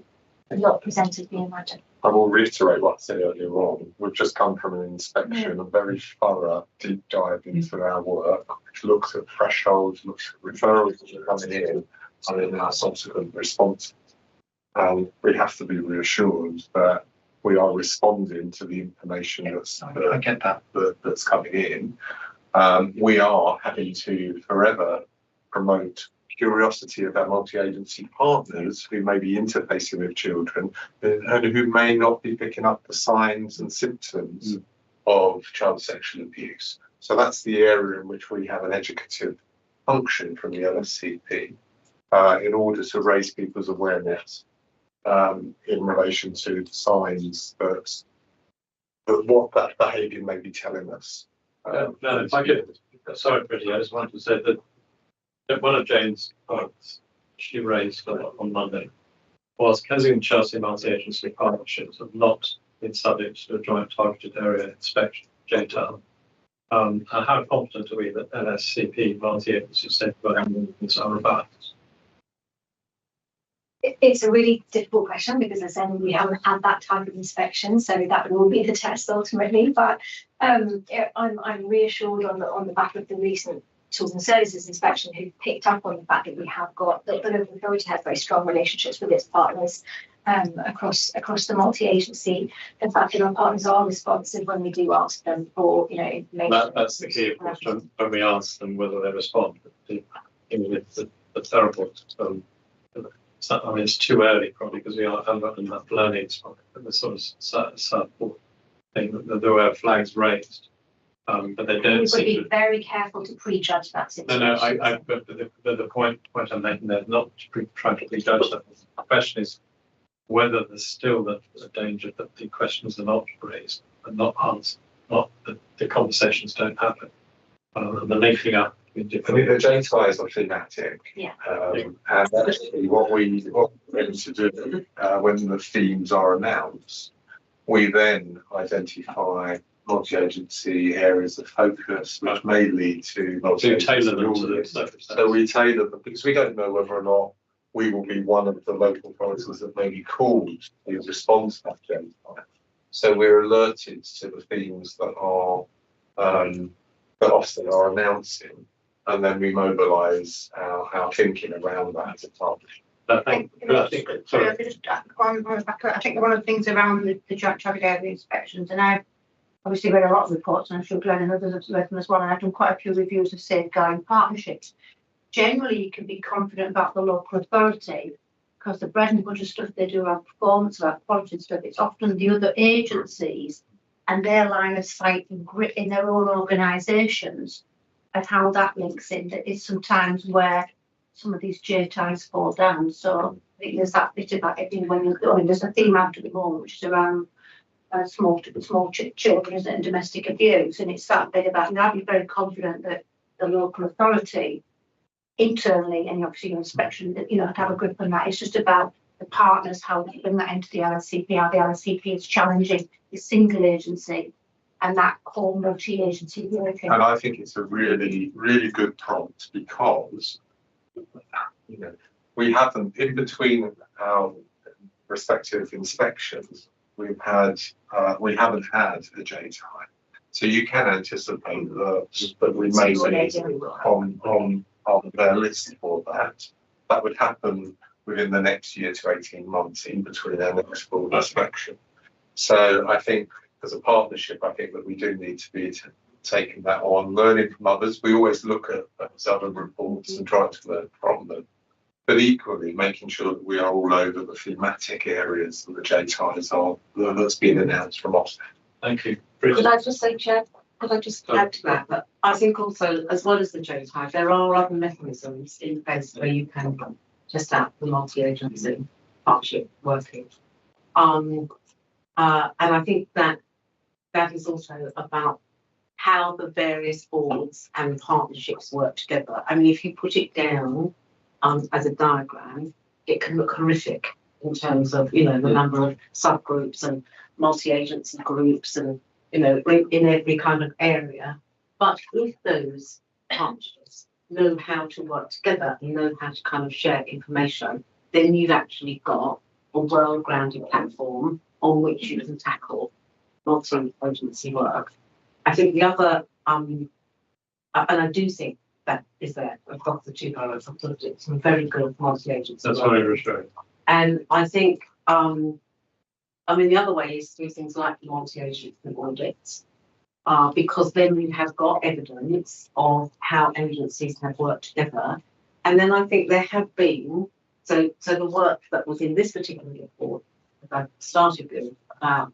not present as being imagined. I will reiterate what I said earlier on. We've just come from an inspection, a very thorough deep dive into our work, which looks at thresholds, looks at referrals that are coming in, and then our subsequent response. And we have to be reassured that we are responding to the information that's coming in. We are having to forever promote curiosity of our multi-agency partners who may be interfacing with children and who may not be picking up the signs and symptoms of child sexual abuse. So that's the area in which we have an educative function from the LSCP in order to raise people's awareness in relation to the signs that what that behaviour may be telling us. If I could, sorry, Freddie, I just wanted to say that one of Jane's points she raised on Monday was Kensington Chelsea multi-agency partnerships have not been subject to a joint targeted area inspection, JTAL. And how confident are we that LSCP multi-agency safeguarding movements are about? It's a really difficult question because, as I said, we haven't had that type of inspection, so that will be the test ultimately. But I'm reassured on the back of the recent Tools and Services inspection, who picked up on the fact that we have got the local authority has very strong relationships with its partners across the multi-agency. The fact that our partners are responsive when we do ask them for information. That's the key, of course, when we ask them whether they respond. It's the terrible. It's too early probably because we haven't got enough learning. The sort of thing that there were flags raised, but they don't. We would be very careful to prejudge that situation. But the point I'm making there is not trying to prejudge that. The question is whether there's still the danger that the questions are not raised and not answered, not that the conversations don't happen, and the linking up. I mean, the JTIs are thematic, and actually what we're going to do when the themes are announced, we then identify multi-agency areas of focus, which may lead to tailor them to the So we tailor them because we don't know whether or not we will be one of the local authorities that may be called to respond to that JTI. So we're alerted to the themes that are that Ofsted are announcing. And then we mobilise our thinking around that as a target. I think one of the things around the joint target area inspections, and I've obviously read a lot of reports, and I'm sure Glenn and others have read them as well, and I've done quite a few reviews of safeguarding partnerships. Generally, you can be confident about the local authority because the bread and butter stuff they do around performance, around quality stuff, it's often the other agencies and their line of sight and grit in their own organisations of how that links in. That is sometimes where some of these JTIs fall down. So I think there's that bit about it when you're going. There's a theme out at the moment which is around small children and domestic abuse, and it's that bit about. And I'd be very confident that the local authority internally and obviously your inspection, that to have a grip on that. It's just about the partners, how we bring that into the LSCP, how the LSCP is challenging the single agency and that whole multi-agency working. And I think it's a really, really good prompt because, you know, we haven't, in between our respective inspections, we haven't had a J time. So you can anticipate that we may be on their list for that. That would happen within the next year to 18 months in between our next full inspection. So I think as a partnership, I think that we do need to be taking that on, learning from others. We always look at other reports and try to learn from them. But equally, making sure that we are all over the thematic areas that the JTIs are that's been announced from Ofsted. Thank you. Could I just say, Chair, could I just add to that? But I think also, as well as the JTI, there are other mechanisms in place where you can test out the multi-agency partnership working. And I think that is also about how the various boards and partnerships work together. I mean, if you put it down as a diagram, it can look horrific in terms of, you know, the number of subgroups and multi-agency groups and, you know, in every kind of area. But if those partnerships know how to work together and know how to kind of share information, then you've actually got a well-grounded platform on which you can tackle multi-agency work. I think the other, and I do think that is there across the two directors. I've looked at some very good multi-agency That's work. what I was showing. And I think, I mean, the other way is through things like multi-agency audits, because then you have got evidence of how agencies have worked together. And then I think there have been, so the work that was in this particular report that I started with about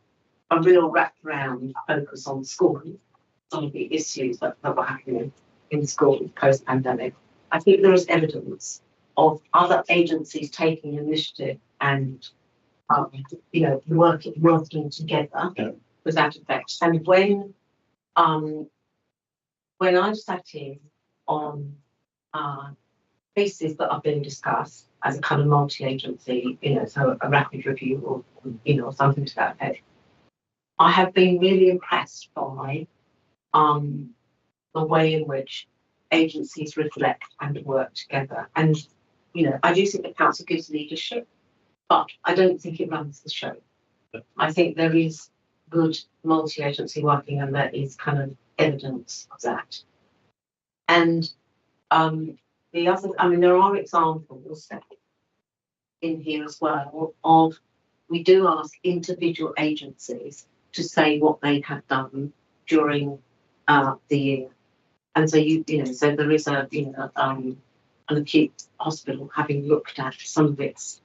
a real wraparound focus on schooling, some of the issues that were happening in school post-pandemic. I think there is evidence of other agencies taking initiative and you know, working together with that effect. And when I've sat in on cases that are being discussed as a kind of multi-agency, you know, so a rapid review or, you know, something to that effect, I have been really impressed by the way in which agencies reflect and work together. And, you know, I do think the council gives leadership, but I don't think it runs the show. I think there is good multi-agency working and there is kind of evidence of that. And the other, I mean, there are examples in here as well of, we do ask individual agencies to say what they have done during the year. And so you know, so there is a, you know, an acute hospital having looked at some of its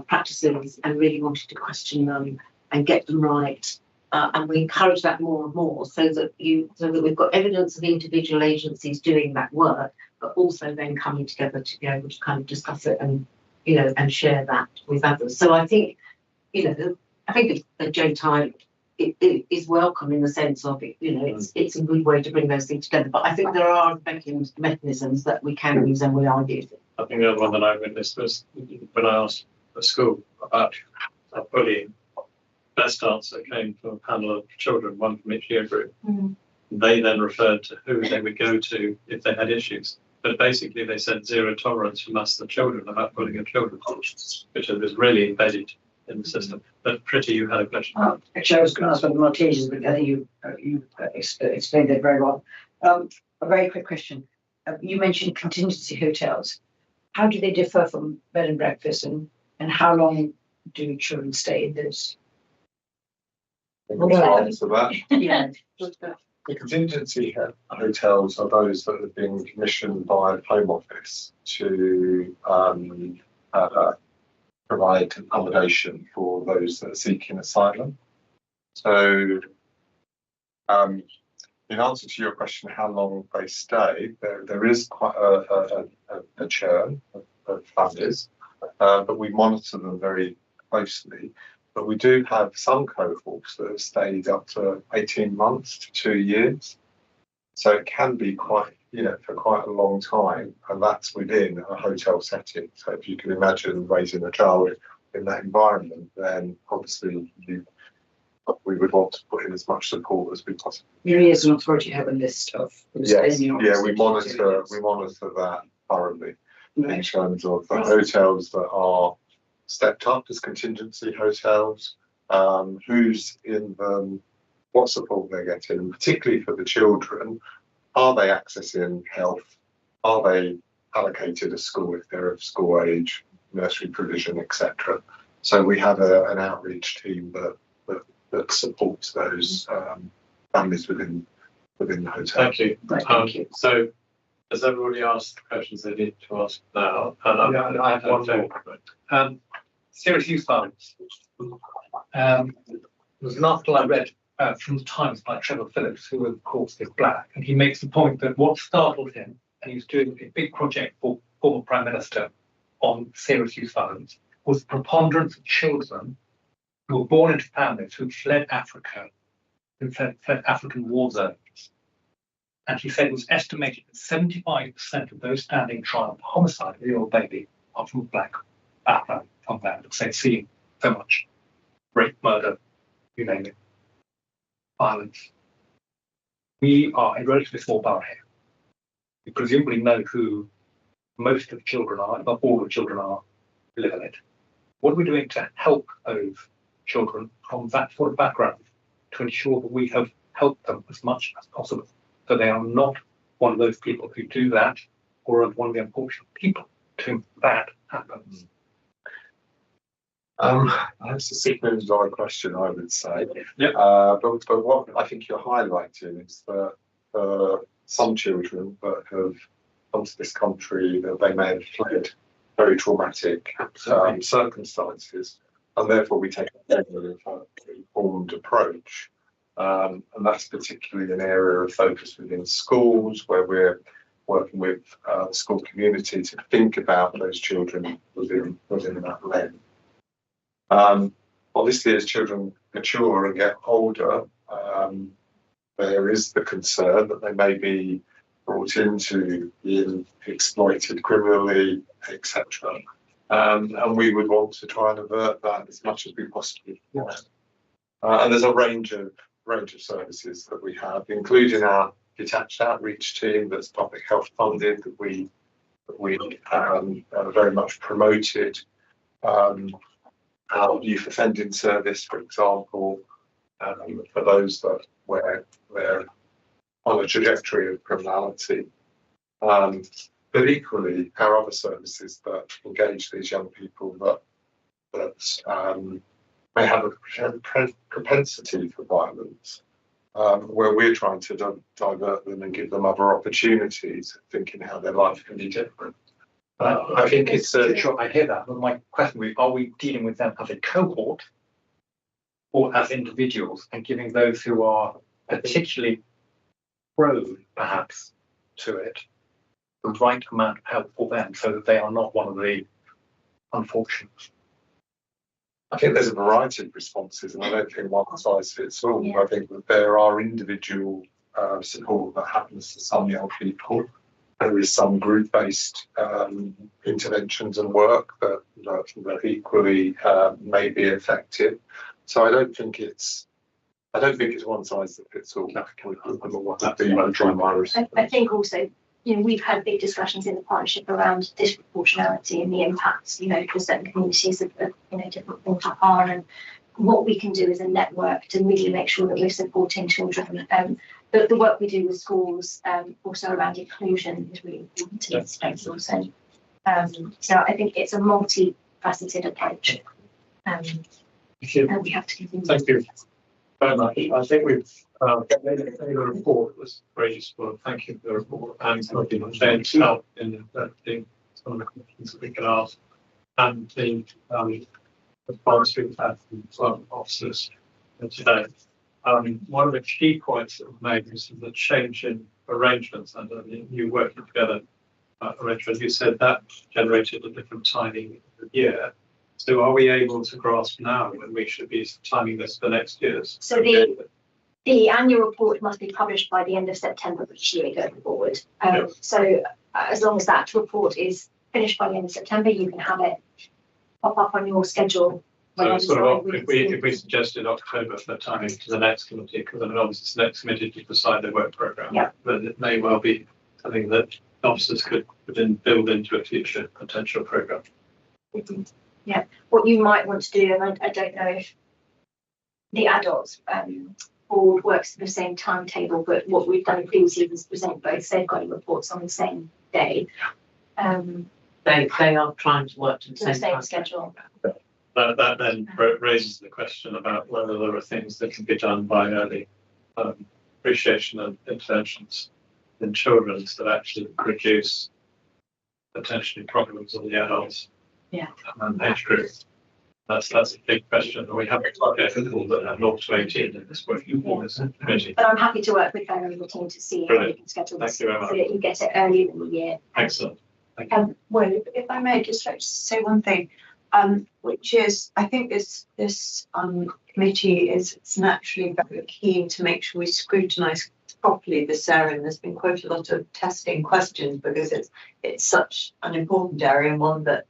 practices and really wanted to question them and get them right. And we encourage that more and more so that we've got evidence of individual agencies doing that work, but also then coming together to be able to kind of discuss it and, you know, and share that with others. So I think, you know, I think the JTI it is welcome in the sense of it, you know, it's a good way to bring those things together. But I think there are mechanisms that we can use and we are using. I think the other one that I witnessed was when I asked the school about bullying. Best answer came from a panel of children, one from each year group. Mm. They then referred to who they would go to if they had issues. But basically they said zero tolerance from us, the children, about bullying of children, which is really embedded in the system. But Pretty, you had a question. Actually, I was going to ask about the multi-agencies, but I think you explained that very well. A very quick question. You mentioned contingency hotels. How do they differ from bed and breakfast, and how long do children stay in those? Answer that. Yeah. The contingency hotels are those that have been commissioned by the Home Office to provide accommodation for those that are seeking asylum. So, in answer to your question, how long they stay, there is quite a churn of families, but we monitor them very closely. But we do have some cohorts that have stayed up to 18 months to 2 years. So it can be quite, you know, for quite a long time, and that's within a hotel setting. So if you can imagine raising a child in that environment, then obviously we would want to put in as much support as we possibly. You as an authority have a list of. Yes, yeah, we monitor that thoroughly in terms of the hotels that are stepped up as contingency hotels, who's in them, what support they're getting, and particularly for the children, are they accessing health? Are they allocated a school if they're of school age, nursery provision, etc. So we have an outreach team that supports those families within the hotel. Thank you. Thank you. So, has everybody asked the questions they need to ask now? And I have one more. Serious youth violence. There was an article I read from the Times by Trevor Phillips, who of course is black, and he makes the point that what startled him, and he was doing a big project for former Prime Minister on serious youth violence, was the preponderance of children who were born into families who fled Africa, who fled African war zones. And he said it was estimated that 75% of those standing trial for homicide of a year-old baby are from black background, from that, because they've seen so much rape, murder, you name it, violence. We are a relatively small borough here. We presumably know who most of the children are, if not all the children are, who live in it. What are we doing to help those children from that sort of background to ensure that we have helped them as much as possible, so they are not one of those people who do that, or one of the unfortunate people to whom that happens? That's a $6 million question, I would say. Yep. But what I think you're highlighting is that some children that have come to this country, that they may have fled very traumatic circumstances, and therefore we take a very informed approach. And that's particularly an area of focus within schools, where we're working with the school community to think about those children within that lens. Obviously, as children mature and get older, there is the concern that they may be brought into being exploited criminally, etc. And we would want to try and avert that as much as we possibly can. And there's a range of services that we have, including our detached outreach team that's public health funded, that we very much promoted. Our youth offending service, for example, for those that where they're on a trajectory of criminality. But equally, our other services that engage these young people that may have a propensity for violence, where we're trying to divert them and give them other opportunities, thinking how their life can be different. I think it's sure I hear that, but my question would be, are we dealing with them as a cohort or as individuals, and giving those who are particularly prone perhaps to it the right amount of help for them, so that they are not one of the unfortunates? I think there's a variety of responses, and I don't think one size fits all. Yeah. I think that there are individual support that happens to some young people. There is some group-based interventions and work that equally may be effective. So I don't think it's one size that fits all. I think also, we've had big discussions in the partnership around disproportionality and the impacts, for certain communities of different things are, and what we can do as a network to really make sure that we're supporting children. The work we do with schools, also around inclusion, is really important in this space also. So I think it's a multifaceted approach. And we have to continue. Thank you very much. I think we've the report was very useful. Thank you for the report, and James help in addressing some of the questions that we can ask, and the forestry had from some officers today. One of the key points that were made is the change in arrangements under the new working together arrangement. You said that generated a different timing of the year. So are we able to grasp now when we should be timing this for next year's? So the annual report must be published by the end of September each year going forward. So as long as that report is finished by the end of September, you can have it pop up on your schedule. So sort of, if we suggested October for timing to the next committee, because then obviously it's the next committee to decide their work programme. Yeah. But it may well be something that officers could then build into a future potential programme. Yeah, what you might want to do, and I don't know if the adults board works to the same timetable, but what we've done previously is present both safeguarding reports on the same day. They are trying to work to the same schedule. That then raises the question about whether there are things that can be done by early appreciation and interventions in children that actually reduce potentially problems of the adults. Yeah. And age group. That's a big question. We haven't got people that are 0 to 18 in this working for this committee. But I'm happy to work with them and the team to see how we can schedule this so that you get it earlier in the year. Excellent. Well, if I may just like to say one thing, which is I think this committee is naturally very keen to make sure we scrutinise properly this area, and there's been quite a lot of testing questions because it's such an important area and one that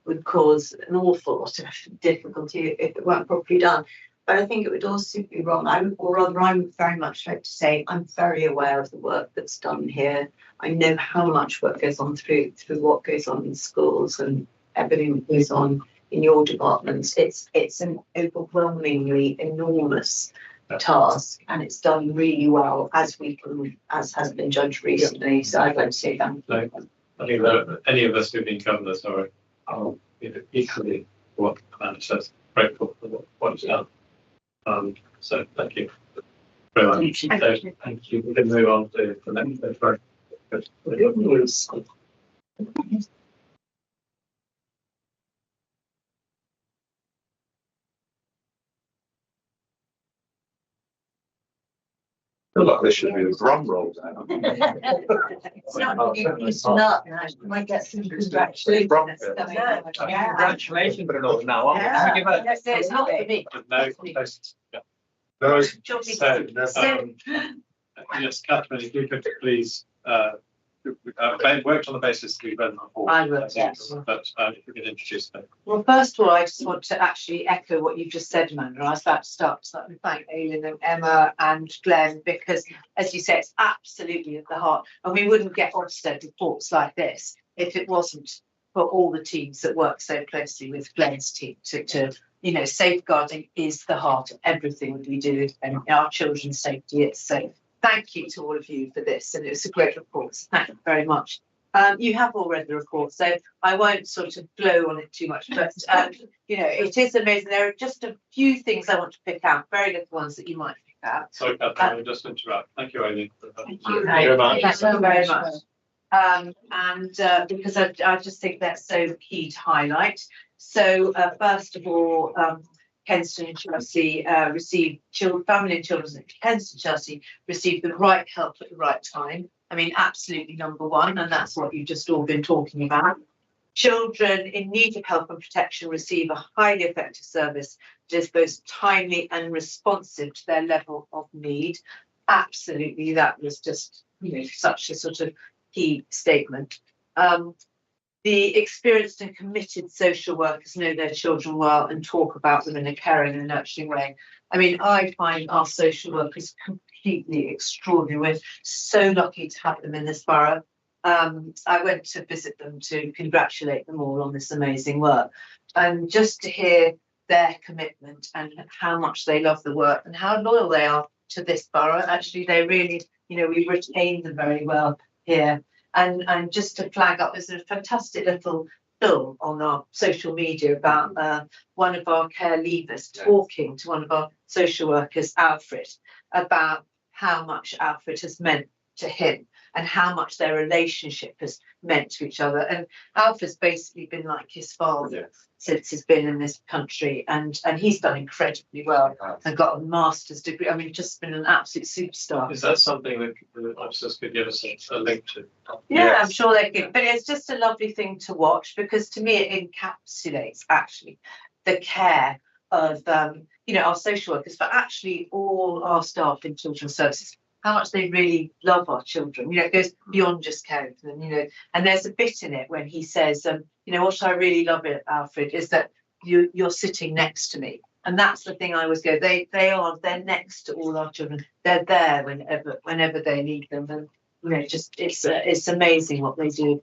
would cause an awful lot of difficulty if it weren't properly done. But I think it would also be wrong. I would very much like to say I'm very aware of the work that's done here. I know how much work goes on through what goes on in schools and everything that goes on in your departments. It's an overwhelmingly enormous task, and it's done really well as has been judged recently. So I'd like to say thank you. I think that any of us who've been governors are equally what Amanda says, grateful for what is done. So thank you very much. Thank you. We can move on to the next bit. I feel like there should be a drum roll now. It's not now. You might get some congratulations. Congratulations, but not now. It's not for me. No. Yes, Catherine, if you could please worked on the basis that we've read the report. I will, yes. But if you could introduce them. Well, first of all, I just want to actually echo what you've just said, Amanda. I was about to start to thank Aileen and Emma and Glenn because, as you say, it's absolutely at the heart. And we wouldn't get Ofsted reports like this if it wasn't for all the teams that work so closely with Glenn's team to safeguarding is the heart of everything that we do and our children's safety. So thank you to all of you for this, and it was a great report. So thank you very much. You have all read the report, so I won't sort of blow on it too much, but it is amazing. There are just a few things I want to pick out, very little ones that you might pick out. Sorry, Catherine, I'll just interrupt. Thank you, Aileen. Thank you very much. Thank you very much. Because I just think that's so key to highlight. So first of all, Kensington and Chelsea family and children at Kensington and Chelsea received the right help at the right time. I mean, absolutely number one, and that's what you've just all been talking about. Children in need of help and protection receive a highly effective service that is both timely and responsive to their level of need. Absolutely, that was just such a sort of key statement. The experienced and committed social workers know their children well and talk about them in a caring and nurturing way. I mean, I find our social workers completely extraordinary. We're so lucky to have them in this borough. I went to visit them to congratulate them all on this amazing work. And just to hear their commitment and how much they love the work and how loyal they are to this borough. Actually, they really, we retained them very well here. And just to flag up, there's a fantastic little film on our social media about one of our care leavers talking to one of our social workers, Alfred, about how much Alfred has meant to him and how much their relationship has meant to each other. And Alfred's basically been like his father since he's been in this country, and he's done incredibly well and got a master's degree. I mean, just been an absolute superstar. Is that something that the officers could give us a link to? Yeah, yes. I'm sure they could. But it's just a lovely thing to watch because to me it encapsulates actually the care of our social workers, but actually all our staff in children's services. How much they really love our children. It goes beyond just caring for them, and there's a bit in it when he says, you know, what I really love it, Alfred, is that you're sitting next to me. And that's the thing I always go, they're next to all our children. They're there whenever they need them. And, you know, just it's amazing what they do.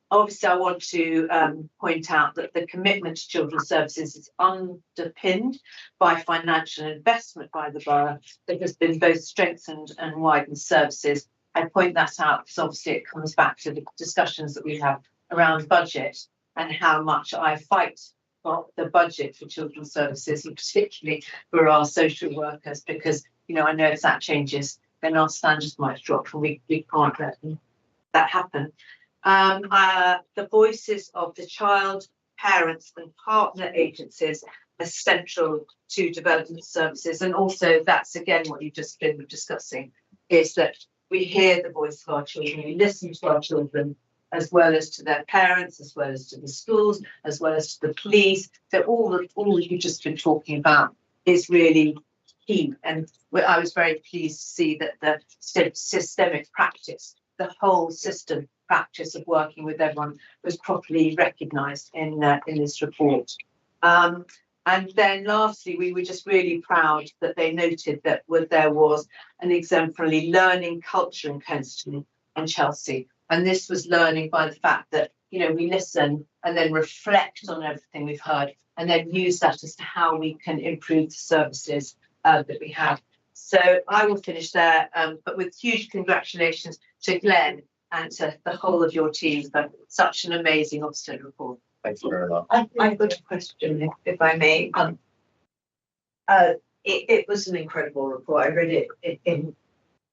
Obviously, I want to point out that the commitment to children's services is underpinned by financial investment by the borough that has been both strengthened and widened services. I point that out because obviously it comes back to the discussions that we have around budget and how much I fight for the budget for children's services, and particularly for our social workers, because, you know, I know if that changes, then our standards might drop and we can't let that happen. The voices of the child, parents and partner agencies are central to development services. And also that's again what you've just been discussing, is that we hear the voice of our children, we listen to our children, as well as to their parents, as well as to the schools, as well as to the police. So all you've just been talking about is really key. And I was very pleased to see that the systemic practice, the whole system practice of working with everyone, was properly recognised in this report. And then lastly, we were just really proud that they noted that there was an exemplary learning culture in Kensington and Chelsea. And this was learning by the fact that, you know, we listen and then reflect on everything we've heard and then use that as to how we can improve the services that we have. So I will finish there, but with huge congratulations to Glenn and to the whole of your team for such an amazing Ofsted report. Thank you very much. I've got a question, if I may. It was an incredible report. I read it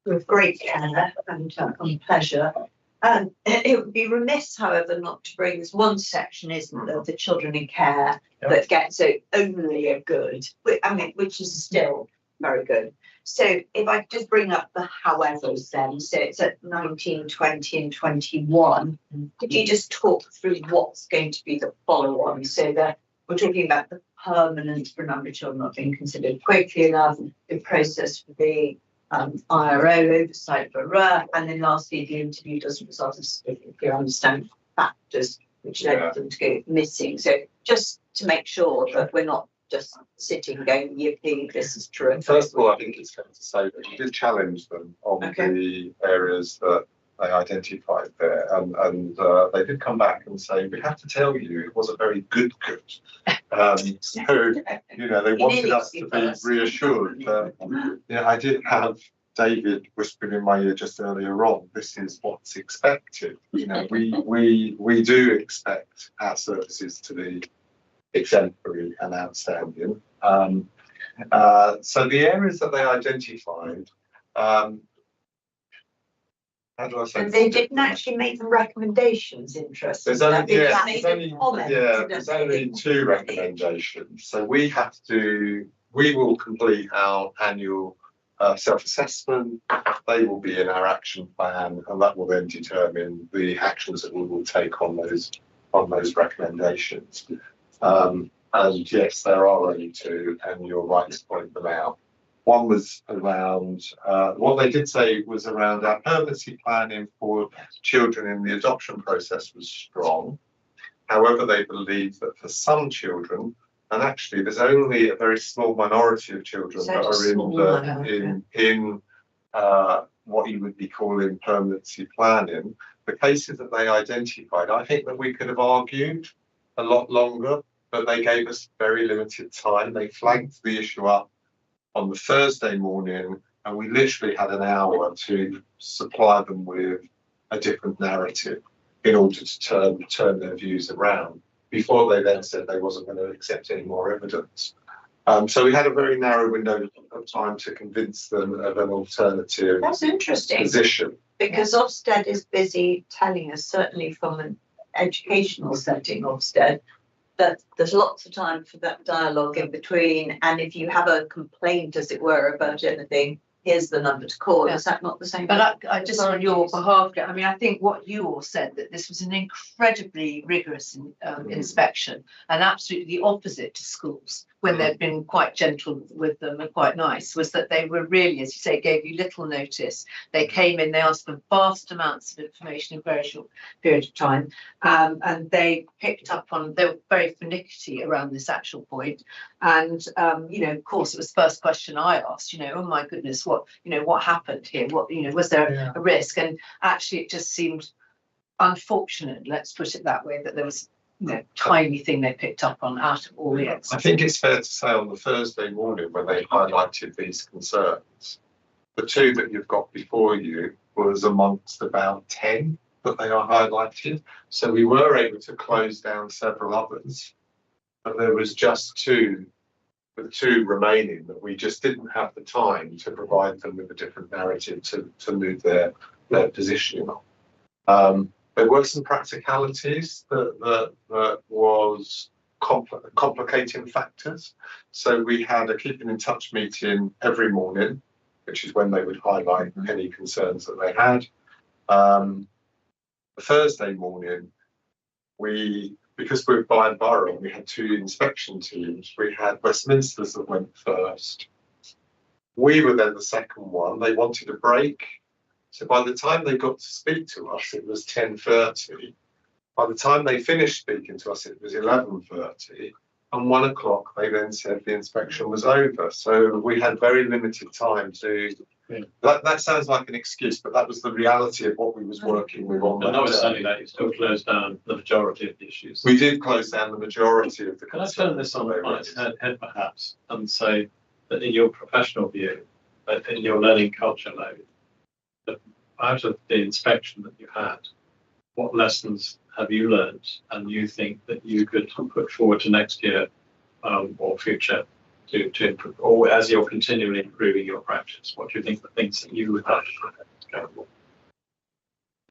with great care and pleasure. It would be remiss, however, not to bring this one section, isn't there, the children in care that gets so only a good, I mean, which is still very good. So if I just bring up the howevers then, so it's at 19, 20 and 21. Could you just talk through what's going to be the follow-on? So that we're talking about the permanent for a number of children not being considered quickly enough, the process for the IRO oversight for RER, and then lastly, the interview doesn't result in clear understand factors which led them to go missing. So just to make sure that we're not just sitting going, yippee, this is true. First of all, I think it's fair to say that we did challenge them on the areas that they identified there, and they did come back and say, we have to tell you it was a very good. So, you know, they wanted us to be reassured. You know, I did have David whispering in my ear just earlier on, this is what's expected. You know, we do expect our services to be exemplary and outstanding. So the areas that they identified, how do I say? And they didn't actually make the recommendations. Interesting. There's only 2 recommendations. So we will complete our annual self-assessment. They will be in our action plan, and that will then determine the actions that we will take on those recommendations. And yes, there are only 2, and you're right to point them out. One was around, what they did say was around our permanency planning for children in the adoption process was strong. However, they believe that for some children, and actually there's only a very small minority of children that are in what you would be calling permanency planning, the cases that they identified, I think that we could have argued a lot longer, but they gave us very limited time. They flagged the issue up on the Thursday morning, and we literally had an hour to supply them with a different narrative in order to turn their views around before they then said they wasn't going to accept any more evidence. So we had a very narrow window of time to convince them of an alternative That's interesting. position. Because Ofsted is busy telling us, certainly from an educational setting, Ofsted, that there's lots of time for that dialogue in between. And if you have a complaint, as it were, about anything, here's the number to call. Is that not the same? But I just on your behalf, I mean, I think what you all said, that this was an incredibly rigorous inspection and absolutely the opposite to schools, when they'd been quite gentle with them and quite nice, was that they were really, as you say, gave you little notice. They came in, they asked for vast amounts of information in a very short period of time, and they picked up on, they were very finicky around this actual point. And, of course, it was the first question I asked, oh my goodness, what happened here? What, was there a risk? And actually it just seemed unfortunate, let's put it that way, that there was tiny thing they picked up on out of all the others. I think it's fair to say on the Thursday morning when they highlighted these concerns, the two that you've got before you was amongst about 10 that they are highlighted. So we were able to close down several others, but there was just two remaining that we just didn't have the time to provide them with a different narrative to move their positioning on. There were some practicalities that was complicating factors. So we had a keeping in touch meeting every morning, which is when they would highlight any concerns that they had. The Thursday morning, because we're by borough, we had 2 inspection teams. We had Westminster's that went first. We were then the second one. They wanted a break. So by the time they got to speak to us, it was 10:30. By the time they finished speaking to us, it was 11:30. And 1 o'clock, they then said the inspection was over. So we had very limited time to. That sounds like an excuse, but that was the reality of what we was working with on that. Notwithstanding that, you still closed down the majority of the issues. We did close down the majority of the. Can I turn this on its head perhaps and say that in your professional view, in your learning culture mode, out of the inspection that you had, what lessons have you learned and you think that you could put forward to next year or future to improve, or as you're continually improving your practice? What do you think the things that you would have to go for?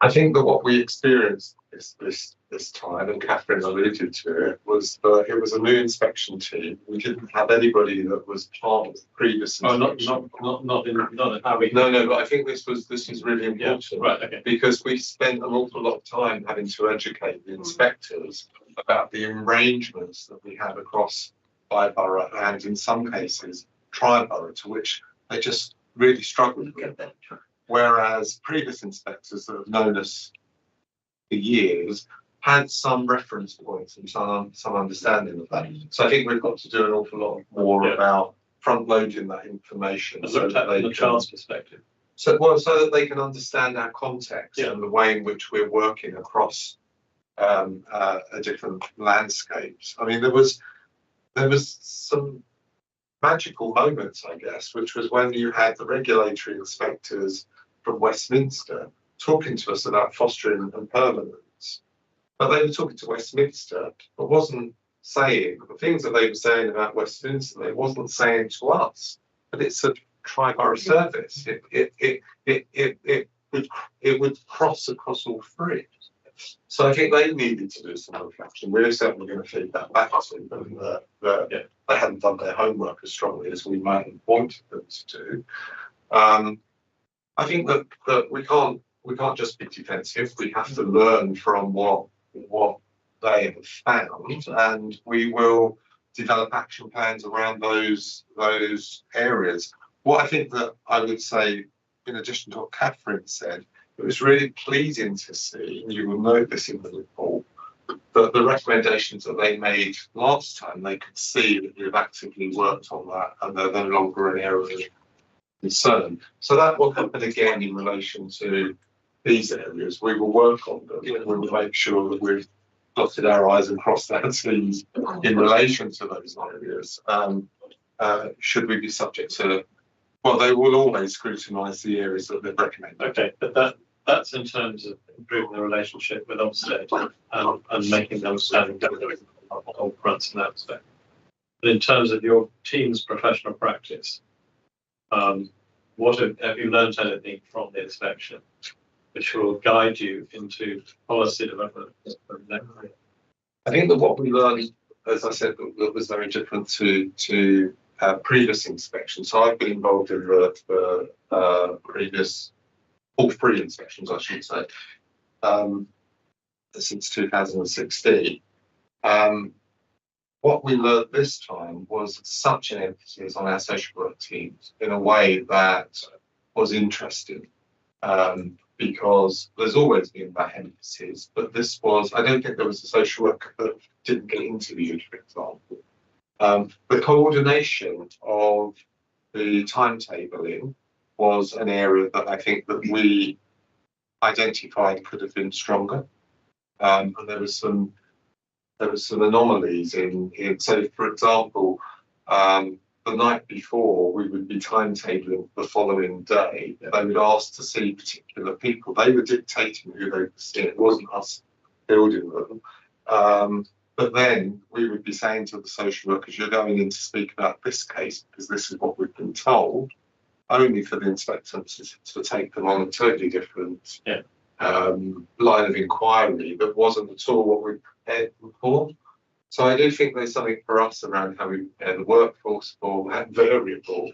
I think that what we experienced this time, and Catherine alluded to it, was that it was a new inspection team. We didn't have anybody that was part of the previous inspection. Not how we. No, but I think this was really important. Yeah, right, okay. Because we spent an awful lot of time having to educate the inspectors about the arrangements that we had across Borough and in some cases Tri-Borough, to which they just really struggled with. Whereas previous inspectors that have known us for years had some reference points and some understanding of that. So I think we've got to do an awful lot more about front loading that information. So that from the child's perspective. So that they can understand our context and the way in which we're working across a different landscapes. I mean, there was some magical moments, I guess, which was when you had the regulatory inspectors from Westminster talking to us about fostering and permanence. But they were talking to Westminster, but wasn't saying the things that they were saying about Westminster, they wasn't saying to us. But it's a tri-borough service. It would cross across all 3. So I think they needed to do some reflection. We're certainly going to feed that back to them that they hadn't done their homework as strongly as we might have wanted them to do. I think that we can't just be defensive. We have to learn from what they have found, and we will develop action plans around those areas. What I think that I would say, in addition to what Catherine said, it was really pleasing to see, and you will note this in the report, that the recommendations that they made last time, they could see that we've actively worked on that and they're no longer an area of concern. So that will happen again in relation to these areas. We will work on them. We will make sure that we've dotted our I's and crossed our T's in relation to those areas. Should we be subject to, well, they will always scrutinise the areas that they've recommended. Okay, but that's in terms of improving the relationship with Ofsted and making them stand on all fronts in that respect. But in terms of your team's professional practice, what have you learned anything from the inspection which will guide you into policy development? I think that what we learned, as I said, that was very different to previous inspections. So I've been involved in the previous, all 3 inspections, I should say, since 2016. what we learned this time was such an emphasis on our social work teams in a way that was interesting. Because there's always been that emphasis, but this was, I don't think there was a social worker that didn't get interviewed, for example. The coordination of the timetabling was an area that I think that we identified could have been stronger. And there was some anomalies in so for example, the night before we would be timetabling the following day. They would ask to see particular people. They were dictating who they would see. It wasn't us building them. But then we would be saying to the social workers, you're going in to speak about this case because this is what we've been told, only for the inspector to take them on a totally different line of inquiry that wasn't at all what we prepared them for. So I do think there's something for us around how we prepare the workforce for that variable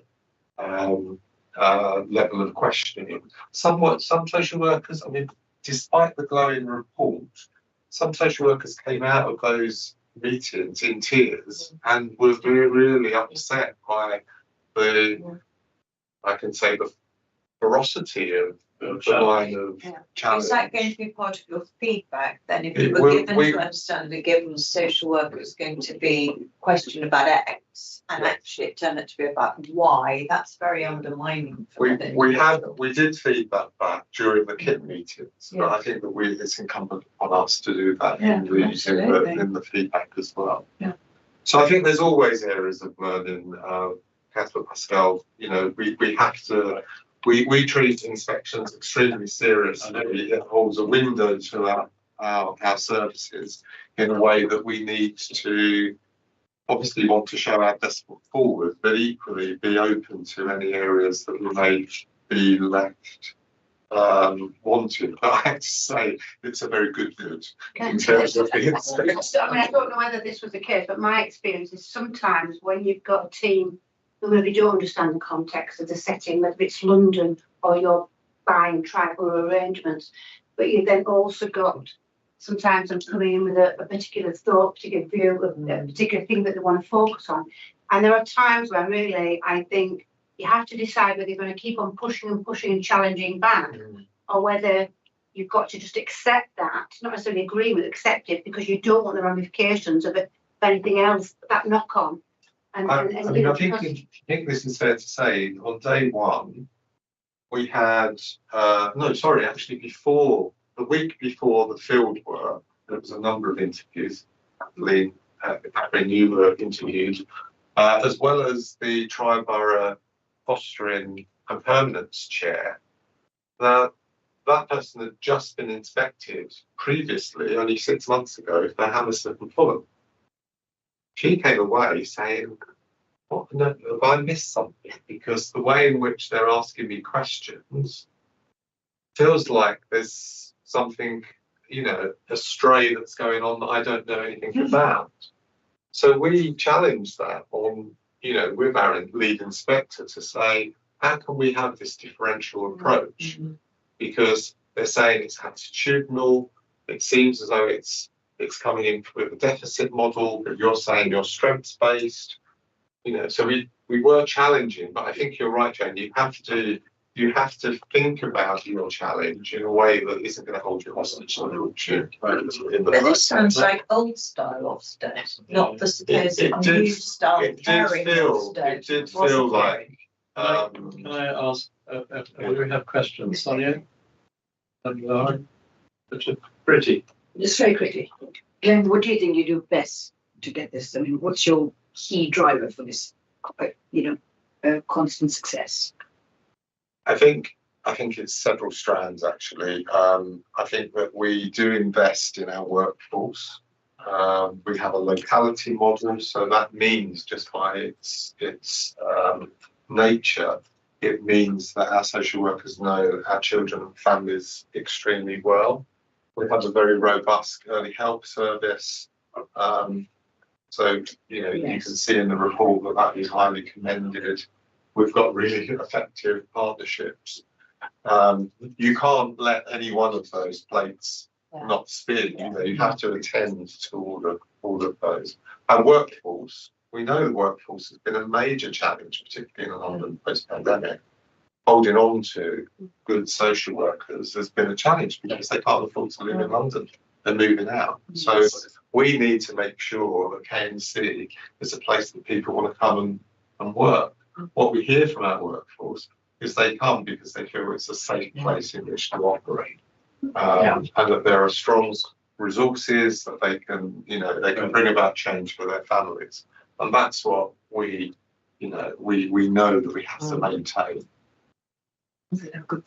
level of questioning. Some social workers, I mean, despite the glowing report, some social workers came out of those meetings in tears and were really upset by the, I can say, the ferocity of the line of challenge. Is that going to be part of your feedback then? If you were given to understand a given social worker is going to be questioned about X and actually it turned out to be about Y, that's very undermining. We did feedback back during the KIT meetings, but I think that it's incumbent on us to do that in the feedback as well. Yeah. So I think there's always areas of learning. Catherine Pascal, you know, we have to. We treat inspections extremely seriously. It holds a window to our services in a way that we need to obviously want to show our best foot forward, but equally be open to any areas that we may be left wanting. But I have to say, it's a very good in terms of the inspection. I mean, I don't know whether this was the case, but my experience is sometimes when you've got a team who maybe don't understand the context of the setting, whether it's London or you're buying tribal arrangements, but you've then also got sometimes them coming in with a particular thought, particular view of a particular thing that they want to focus on. And there are times where really I think you have to decide whether you're going to keep on pushing and challenging back, or whether you've got to just accept that, not necessarily agree with, accept it, because you don't want the ramifications of anything else, that knock on. I think this is fair to say. On day one, we had before the week before the field work, there was a number of interviews. Catherine, you were interviewed, as well as the Triborough Fostering and Permanence Chair. Now, that person had just been inspected previously, only 6 months ago, for Hammersmith and Fulham. She came away saying, "What have I missed something?" Because the way in which they're asking me questions feels like there's something, you know, astray that's going on that I don't know anything about. So we challenged that on, you know, with our lead inspector to say, how can we have this differential approach? Because they're saying it's attitudinal. It seems as though it's coming in with a deficit model, but you're saying you're strengths based, you know. So we were challenging, but I think you're right, Jane. You have to think about your challenge in a way that isn't going to hold you hostage. But this sounds like old style Ofsted, not the supposed new style. It did feel like. Can I ask? Do we have questions, Sonia? Richard, pretty. Just very quickly, Glenn, what do you think you do best to get this? I mean, what's your key driver for this, constant success? I think it's several strands, actually. I think that we do invest in our workforce. We have a locality model, so that means just by its nature, it means that our social workers know our children and families extremely well. We have a very robust early help service. So, you know, you can see in the report that is highly commended. We've got really effective partnerships. You can't let any one of those plates not spin. You know, you have to attend to all of those. Our workforce, we know the workforce has been a major challenge, particularly in London post-pandemic. Holding on to good social workers has been a challenge because they can't afford to live in London. They're moving out. So we need to make sure that KNC is a place that people want to come and work. What we hear from our workforce is they come because they feel it's a safe place in which to operate, and that there are strong resources that they can, they can bring about change for their families, and that's what we know that we have to maintain.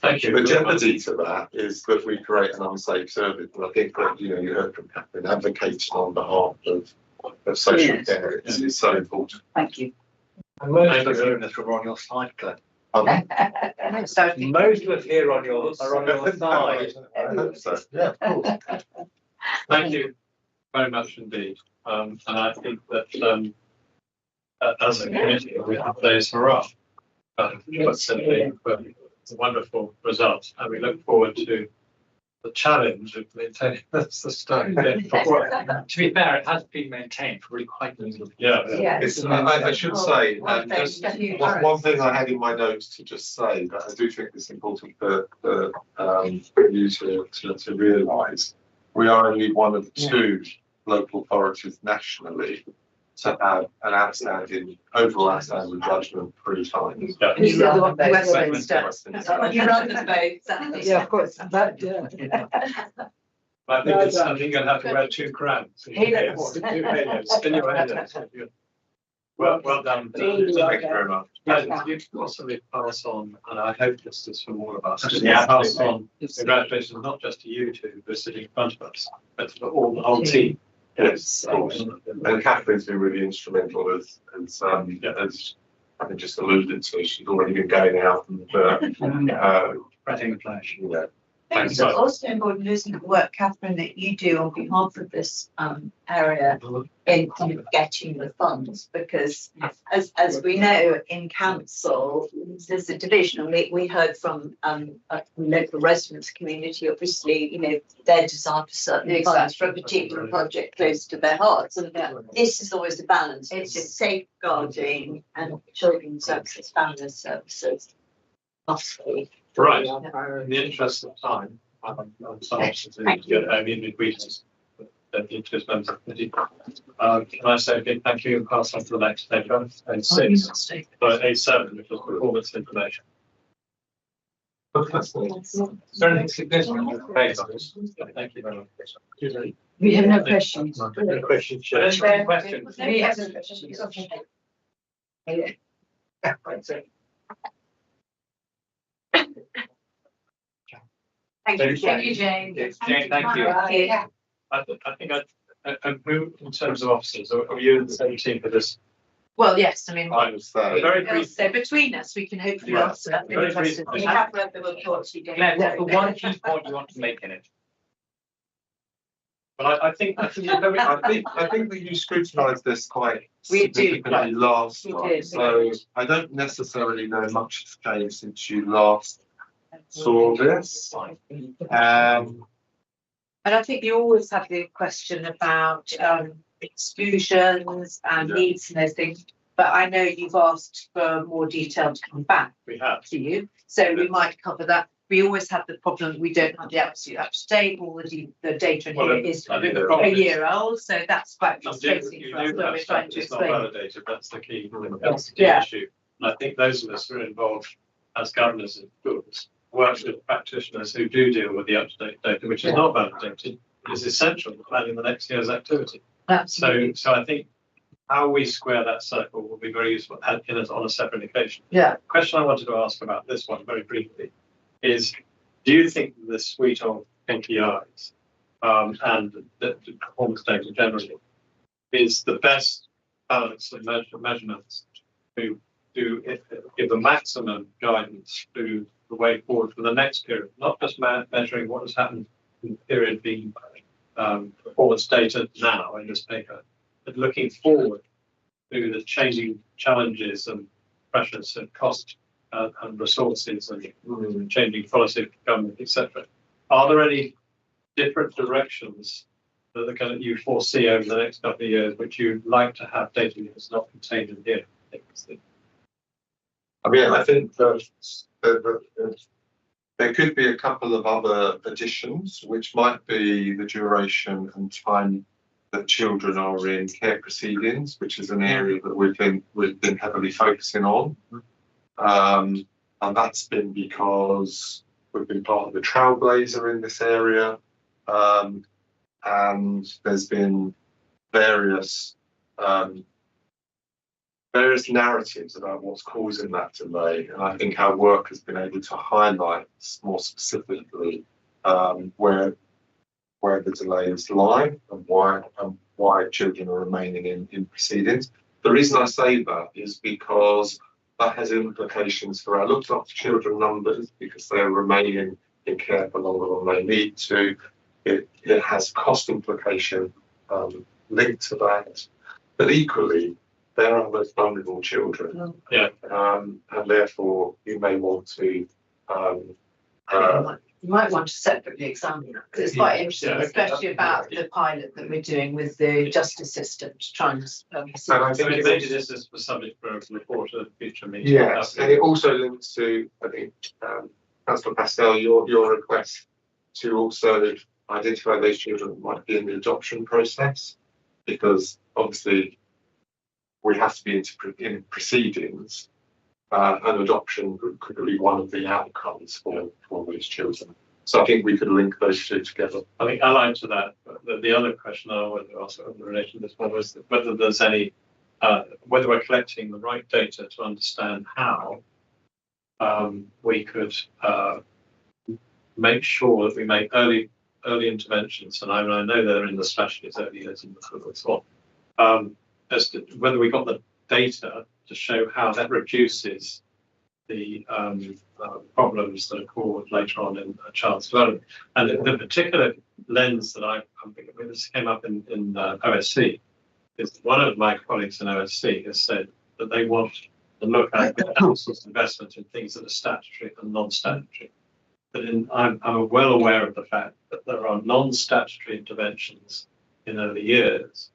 Thank you. The jeopardy to that is that we create an unsafe service, and I think that you heard from Catherine advocating on behalf of social care is so important. Thank you. And most of us are on your side, Glenn. Most of us here are on your side. I hope so. Yeah, of course. Thank you very much indeed. And I think that as a committee, we have those for us. But simply, it's a wonderful result, and we look forward to the challenge of maintaining the stone. To be fair, it has been maintained for really quite a little. I should say, just one thing I had in my notes to just say, but I do think it's important for you to realise, we are only one of two local authorities nationally to have an overall outstanding judgment 3 times. Who's the other one? Westminster. You run them both. Yeah, of course. I think you're going to have to wear 2 crowns. 2 halos in your head. Well done. Thank you very much. You can possibly pass on, and I hope this is from all of us. Pass on congratulations not just to you two who are sitting in front of us, but to the whole team. Yes, of course. And Catherine's been really instrumental as I think just alluded to. She's already been going out and spreading the flash. It's also important, isn't it, work, Catherine, that you do on behalf of this area in kind of getting the funds, because as we know in council, there's a division, and we heard from local residents community, obviously, their desire for certain funds for a particular project close to their hearts, and this is always a balance. It's just safeguarding and children's services, family services. Right. In the interest of time, I'm sorry to get immediate greetings. The interest members of the committee. Can I say a big thank you and pass on to the next paper, A6, A7, which was performance information. Is there anything significant on the page? Thank you very much. We have no questions. No questions. Questions. We have no questions. Okay. Thank you, Jane. Jane, thank you. I think I move in terms of officers. Are you in the same team for this? Well, yes, I mean, I would say very brief. so between us, we can hopefully answer that. Very brief. We have read the reports you gave. Glenn, what's the one key point you want to make in it? But I think that you scrutinised this quite We do, significantly last we time. did. So I don't necessarily know much has changed since you last saw this. And I think you always have the question about exclusions and needs and those things. But I know you've asked for more detail to come back to you. So we might cover that. We always have the problem, we don't have the absolute up-to-date, all the data in here is a year old. So that's quite frustrating for us when we're trying to explain. It's not validated, that's the key issue. And I think those of us who are involved as governors of schools work with practitioners who do deal with the up-to-date data, which is not validated, is essential for planning the next year's activity. Absolutely. So I think how we square that circle will be very useful on a separate occasion. Yeah. The question I wanted to ask about this one very briefly is, do you think the suite of KPIs and the performance data generally is the best balance of measurements to give the maximum guidance to the way forward for the next period, not just measuring what has happened in the period being performance data now in this paper, but looking forward to the changing challenges and pressures and cost and resources and changing policy of government, etc. Are there any different directions that the kind of you foresee over the next couple of years, which you'd like to have data that's not contained in here? I mean, I think that there could be a couple of other additions, which might be the duration and time that children are in care proceedings, which is an area that we've been heavily focusing on. And that's been because we've been part of the trailblazer in this area. And there's been various narratives about what's causing that delay. And I think our work has been able to highlight more specifically where the delays lie and why children are remaining in proceedings. The reason I say that is because that has implications for our looked after children numbers, because they're remaining in care for longer than they need to. It has cost implication linked to that, but equally they're our most vulnerable children. Yeah. And therefore you may want to you might want to separately examine that, because it's quite interesting, Yeah, okay. especially about the pilot that we're doing with the justice system to try and see. And I think Maybe this is the subject for a report at a future meeting. yes, and it also links to, I think, Councillor Pastel, your request to also identify those children that might be in the adoption process, because obviously we have to be in proceedings, and adoption could be one of the outcomes for these children. So I think we could link those two together. I think allied to that, the other question I wanted to ask in relation to this one was whether there's any, whether we're collecting the right data to understand how we could make sure that we make early interventions, and I know they're in the strategies early years and so on, as to whether we got the data to show how that reduces the problems that are caused later on in a child's development. And the particular lens that I'm thinking of, this came up in OSC, is one of my colleagues in OSC has said that they want to look at outsourced investment in things that are statutory and non-statutory. But I'm well aware of the fact that there are non-statutory interventions in early years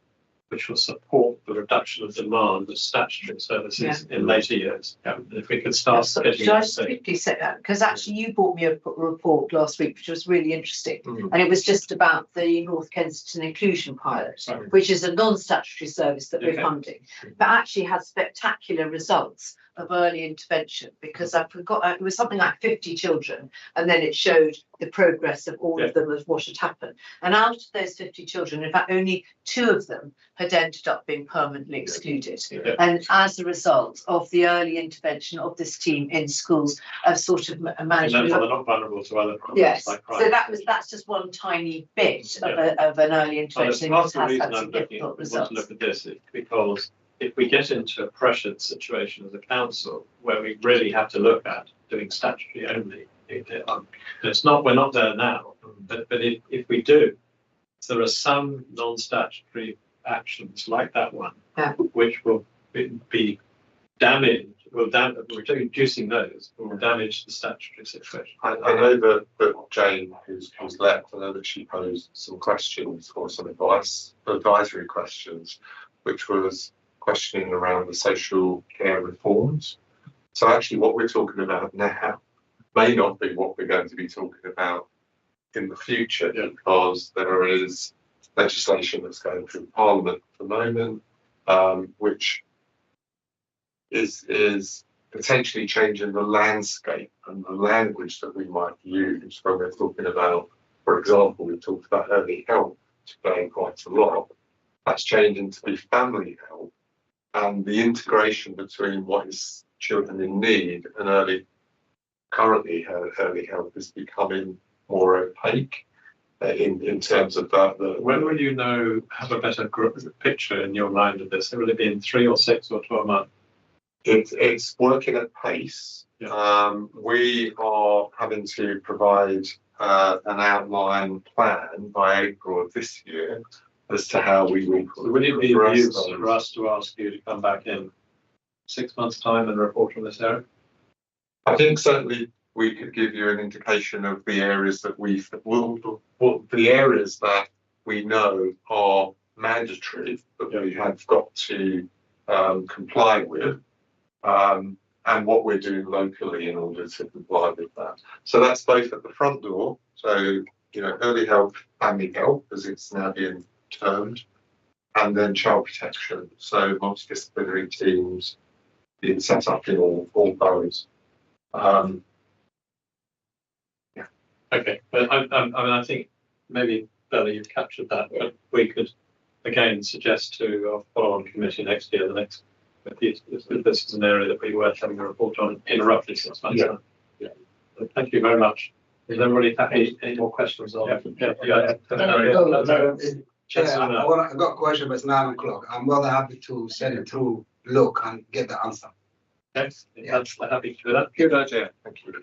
which will support the reduction of demand of statutory services in later years. If we could start getting should I just quickly say that? Because actually you brought me a report last week, which was really interesting. And it was just about the North Kensington Inclusion Pilot, which is a non-statutory service that we're funding, but actually has spectacular results of early intervention, because I forgot, it was something like 50 children, and then it showed the progress of all of them, of what had happened. And out of those 50 children, in fact, only 2 of them had ended up being permanently excluded. And as a result of the early intervention of this team in schools, of sort of management. They're not vulnerable to other problems. Yes, like so that's just one tiny bit of an early intervention. Part of the reason I'm want to look at this is because if we get into a pressured situation as a council where we really have to look at doing statutory only, it's not, we're not there now, but if we do, there are some non-statutory actions like that one, which will be damaged, reducing those will damage the statutory situation. I know that Jane, who's left, I know that she posed some questions or some advisory questions, which was questioning around the social care reforms. So actually what we're talking about now may not be what we're going to be talking about in the future, because there is legislation that's going through Parliament at the moment, which is potentially changing the landscape and the language that we might use when we're talking about, for example, we talked about early help today quite a lot. That's changing to be family help. And the integration between what is children in need and currently early help is becoming more opaque in terms of that. When will you have a better picture in your mind of this? Will it be in 3 or 6 or 12 months? It's working at pace. We are having to provide an outline plan by April of this year as to how we will. Would it be of use for us to ask you to come back in 6 months' time and report on this area? I think certainly we could give you an indication of the areas that we know are mandatory that we have got to comply with, and what we're doing locally in order to comply with that. So that's both at the front door, so early help, family help, as it's now being termed, and then child protection. So multidisciplinary teams being set up in all boroughs. Okay, but I think maybe Bella, you've captured that, but we could again suggest to our follow-on committee next year, if this is an area that we were having a report on in roughly 6 months. Yeah. Yeah. Thank you very much. Is everybody happy? Any more questions? I've got a question, but it's 9 o'clock. I'm more than happy to send it through, look and get the answer. Okay, that's happy to do that. Good idea. Thank you.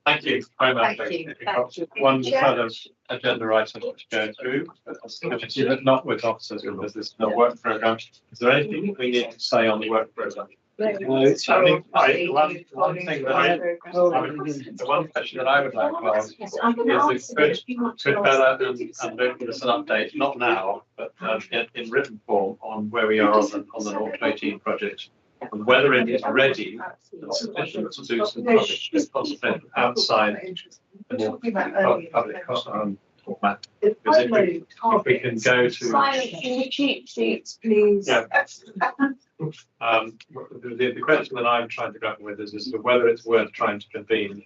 Thank you very much. Thank you. One further agenda item to go through, not with officers, because this is a work programme. Is there anything we need to say on the work programme? I think one thing that the one question that I would like to ask is could Bella and Luke give us an update, not now, but in written form on where we are on the North 18 project, and whether it is ready and sufficient to do some public content outside the more public format. Because if we can go to Silence in the cheap seats, please. Yeah. The question that I'm trying to grapple with is whether it's worth trying to convene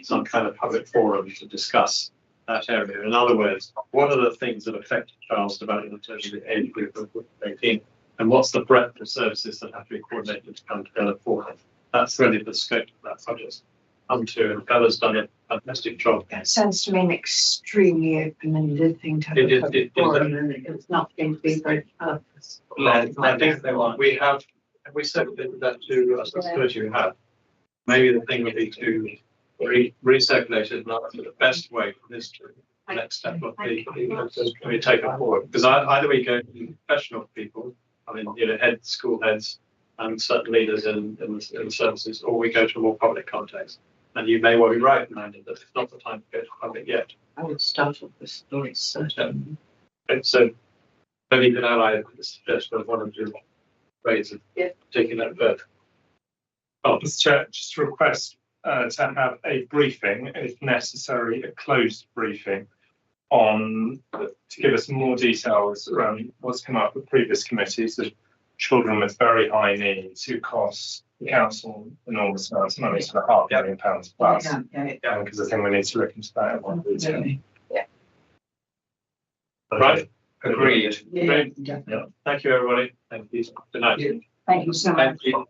some kind of public forum to discuss that area. In other words, what are the things that affect child's development in terms of the age group of 18, and what's the breadth of services that have to be coordinated to come together for it? That's really the scope of that project. And Bella's done a fantastic job. It sounds to me an extremely open-ended thing to have a public forum, and it's not going to be very purposeful. I think we circulated that to us, we have. Maybe the thing would be to recirculate it, not the best way for this to the next step of we take it forward. Because either we go to professional people, school heads and certain leaders in services, or we go to a more public context. And you may well be right, Amanda, that it's not the time to go to public yet. I would start off with stories, certainly. So maybe you can ally the suggestion of one of your ways of taking that further. Mr. Chair, just request to have a briefing, if necessary, a closed briefing to give us more details around what's come up with previous committees of children with very high needs who cost the council enormous amounts of money, so £500 million plus. Because I think we need to look into that in more detail. Right? Agreed. Thank you, everybody. Thank you. Good night. Thank you so much. Thank you.